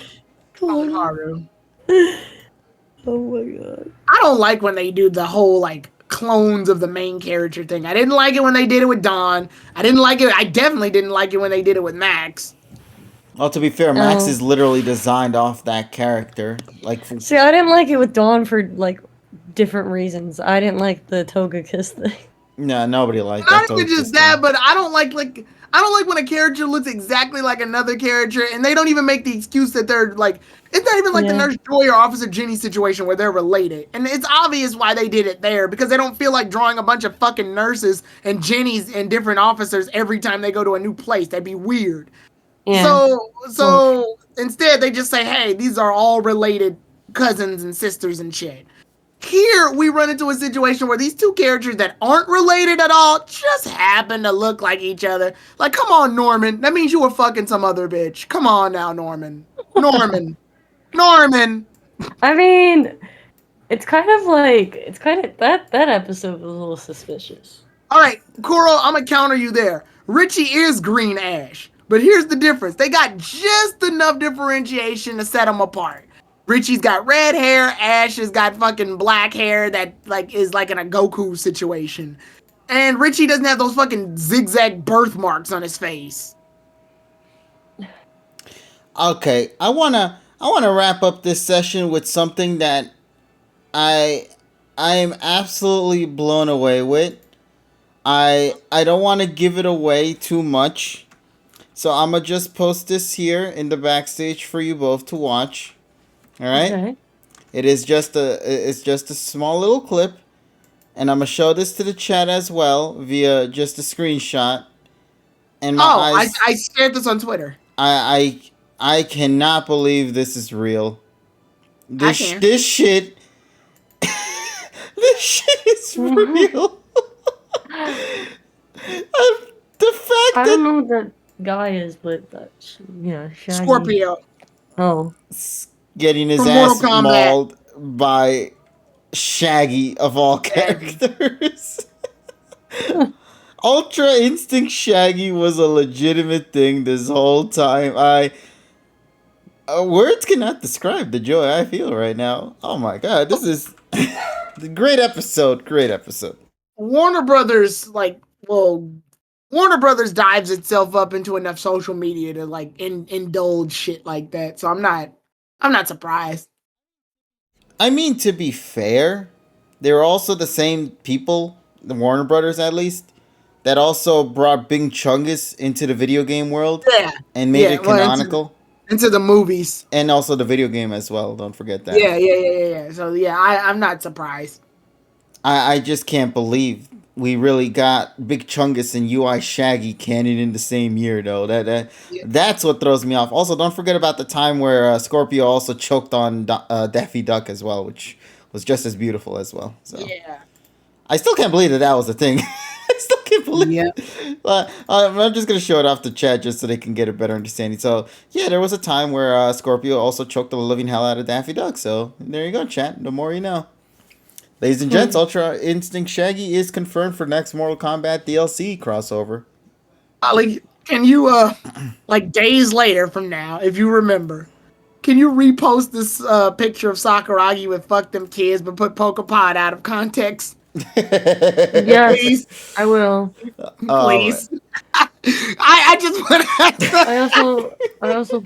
D: Clone Haru.
B: Oh my god.
D: I don't like when they do the whole clones of the main character thing. I didn't like it when they did it with Dawn. I definitely didn't like it when they did it with Max.
A: Well, to be fair, Max is literally designed off that character.
B: See, I didn't like it with Dawn for different reasons. I didn't like the Toga kiss thing.
A: No, nobody liked that.
D: Not even just that, but I don't like when a character looks exactly like another character, and they don't even make the excuse that they're it's not even the Nurse Joy or Officer Jenny situation where they're related. And it's obvious why they did it there, because they don't feel like drawing a bunch of fucking nurses and Jennies and different officers every time they go to a new place. That'd be weird. Yeah. So instead they just say, hey, these are all related cousins and sisters and shit. Here we run into a situation where these two characters that aren't related at all just happen to look like each other. Come on, Norman. That means you were fucking some other bitch. Come on now, Norman. Norman. I
B: mean, it's kind of that episode was a little suspicious.
D: All right, Kuro, I'm gonna counter you there. Richie is Green Ash, but here's the difference. They got just enough differentiation to set them apart. Richie's got red hair, Ash has got fucking black hair that is in a Goku situation. And Richie doesn't have those fucking zigzag birthmarks on his face.
A: Okay, I wanna wrap up this session with something that I am absolutely blown away with. I don't want to give it away too much, so I'm gonna just post this here in the backstage for you both to watch. All right. Okay. It's just a small little clip, and I'm gonna show this to the chat as well via just a screenshot. And my
D: Oh,
A: eyes,
D: I shared this on Twitter.
A: I cannot believe this is real.
D: I can.
A: This shit, this shit is real. The fact
B: I
A: that
B: don't know who that guy is, but that's Shaggy.
D: Scorpio
B: Oh,
A: getting his
D: from
A: ass
D: Mortal Kombat.
A: mauled by Shaggy of all
D: Shaggy.
A: characters. Ultra Instinct Shaggy was a legitimate thing this whole time. Words cannot describe the joy I feel right now. Oh my god, this is great episode. Great episode.
D: Warner Brothers, Warner Brothers dives itself up into enough social media to indulge shit like that. So I'm not surprised.
A: I mean, to be fair, they're also the same people, the Warner Brothers at least, that also brought Bing Chungus into the video game world
D: Yeah,
A: and made it
D: well,
A: canonical.
D: into the movies.
A: And also the video game as well. Don't forget that.
D: Yeah. So yeah, I'm not surprised.
A: I just can't believe we really got Big Chungus and UI Shaggy canon in the same year, though. That's what throws me off. Also, don't forget about the time where Scorpio also choked on Daffy Duck as well, which was just as beautiful as well. So
D: Yeah.
A: I still can't believe that was a thing. I still can't believe it. I'm just going to show it off the chat just so they can get a better understanding. So, yeah, there was a time where Scorpio also choked the living hell out of Daffy Duck. So, there you go, chat. The more you know. Ladies and gents, Ultra Instinct Shaggy is confirmed for next Mortal Kombat DLC crossover.
D: Can you, days later from now, if you remember, can you repost this picture of Sakuragi with "fuck them kids" but put PokePod out of context?
B: yes,
D: Please,
B: I will.
D: please. I just want
B: I also.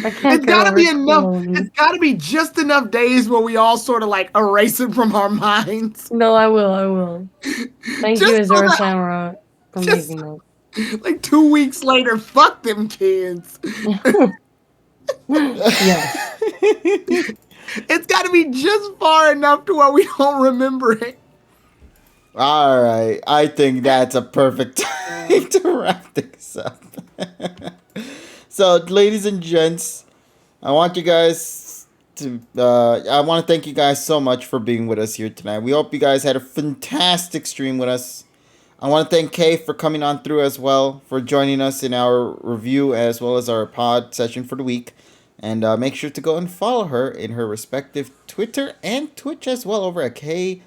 B: I can't.
D: It's gotta be enough. It's gotta be just enough days where we all sort of erase it from our minds.
B: No, I will. Thank you,
D: Just so
B: Azura
D: that-
B: Samurai, for
D: just-
B: making that.
D: 2 weeks later, fuck them kids.
B: Yes.
D: It's gotta be just far enough to where we don't remember it.
A: All right. I think that's a perfect time to wrap this up. So, ladies and gents, I want you guys to. I want to thank you guys so much for being with us here tonight. We hope you guys had a fantastic stream with us. I want to thank Kay for coming on through as well, for joining us in our review as well as our pod session for the week. And make sure to go and follow her in her respective Twitter and Twitch as well over at K_EXE.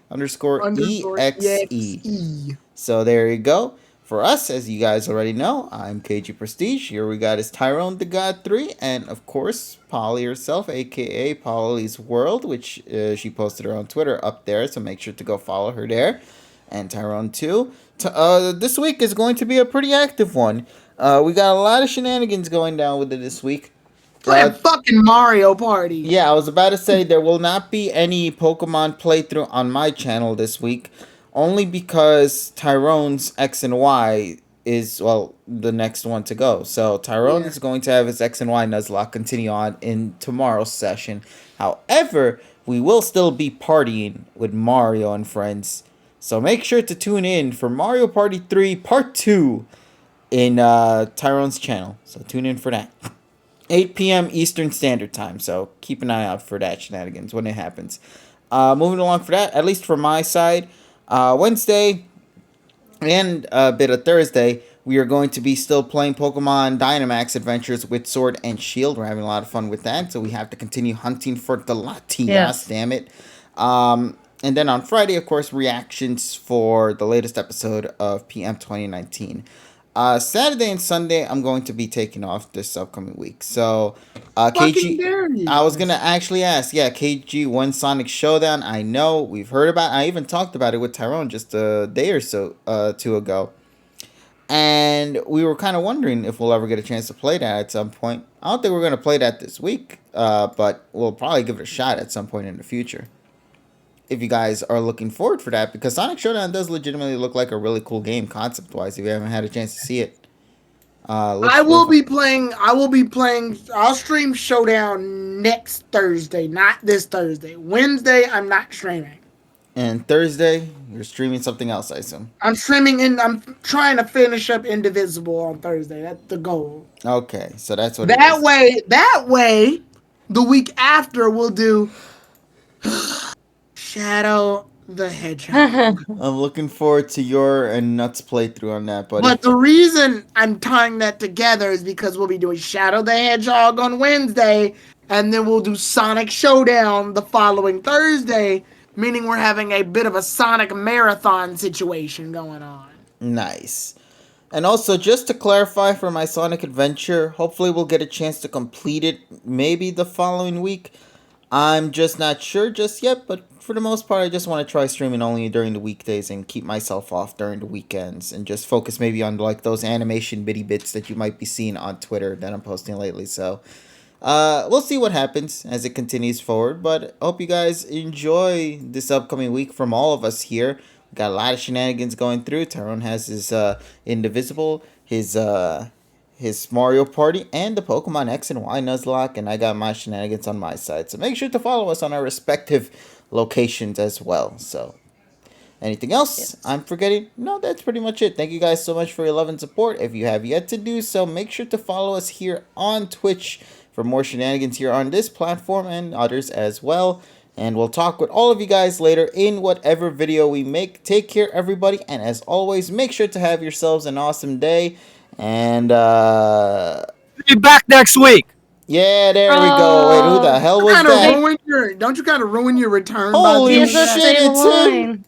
A: So there you go. For us, as you guys already know, I'm KG Prestige. Here we got is Tyrone the God 3, and of course, Polly herself, aka Polly's World, which she posted her on Twitter up there, so make sure to go follow her there. And Tyrone 2. This week is going to be a pretty active one. We got a lot of shenanigans going down with it this week.
D: Playing fucking Mario Party.
A: Yeah, I was about to say there will not be any Pokemon playthrough on my channel this week. Only because Tyrone's X and Y is, the next one to go. So Tyrone is going to have his X and Y Nuzlocke continue on in tomorrow's session. However, we will still be partying with Mario and friends. So make sure to tune in for Mario Party 3 Part 2 in Tyrone's channel. So tune in for that. 8 p.m. Eastern Standard Time. So keep an eye out for that shenanigans when it happens. Moving along for that, at least from my side, Wednesday and a bit of Thursday, we are going to be still playing Pokemon Dynamax Adventures with Sword and Shield. We're having a lot of fun with that, so we have to continue hunting for the Latias, damn it. And then on Friday, of course, reactions for the latest episode of PM 2019. Saturday and Sunday, I'm going to be taking off this upcoming week. So, KG, I was going to actually ask, KG won Sonic Showdown. I know, we've heard about it. I even talked about it with Tyrone just a day or so, two ago. And we were kind of wondering if we'll ever get a chance to play that at some point. I don't think we're going to play that this week, but we'll probably give it a shot at some point in the future. If you guys are looking forward for that, because Sonic Showdown does legitimately look like a really cool game concept-wise if you haven't had a chance to see it.
D: I will be playing. I'll stream Showdown next Thursday, not this Thursday. Wednesday, I'm not streaming.
A: And Thursday, you're streaming something else, I assume.
D: I'm streaming I'm trying to finish up Indivisible on Thursday. That's the goal.
A: Okay, so that's what.
D: That way, the week after we'll do Shadow the Hedgehog.
A: I'm looking forward to your and Nuts playthrough on that, buddy.
D: But the reason I'm tying that together is because we'll be doing Shadow the Hedgehog on Wednesday, and then we'll do Sonic Showdown the following Thursday, meaning we're having a bit of a Sonic marathon situation going on.
A: Nice. And also, just to clarify for my Sonic Adventure, hopefully we'll get a chance to complete it maybe the following week. I'm just not sure just yet, but for the most part, I just want to try streaming only during the weekdays and keep myself off during the weekends and just focus maybe on like those animation bitty bits that you might be seeing on Twitter that I'm posting lately. So, we'll see what happens as it continues forward, but hope you guys enjoy this upcoming week from all of us here. We got a lot of shenanigans going through. Tyrone has his Indivisible, his Mario Party, and the Pokemon X and Y Nuzlocke, and I got my shenanigans on my side. So make sure to follow us on our respective locations as well. So, anything else I'm forgetting? No, that's pretty much it. Thank you guys so much for your love and support. If you have yet to do so, make sure to follow us here on Twitch for more shenanigans here on this platform and others as well. And we'll talk with all of you guys later in whatever video we make. Take care, everybody. And as always, make sure to have yourselves an awesome day. And,
E: be back next week.
A: Yeah, there we go. Wait, who the hell was that?
D: Don't you kind of ruin your return?
A: Holy
D: by
A: shit,
B: Say the
A: it's him.
B: line.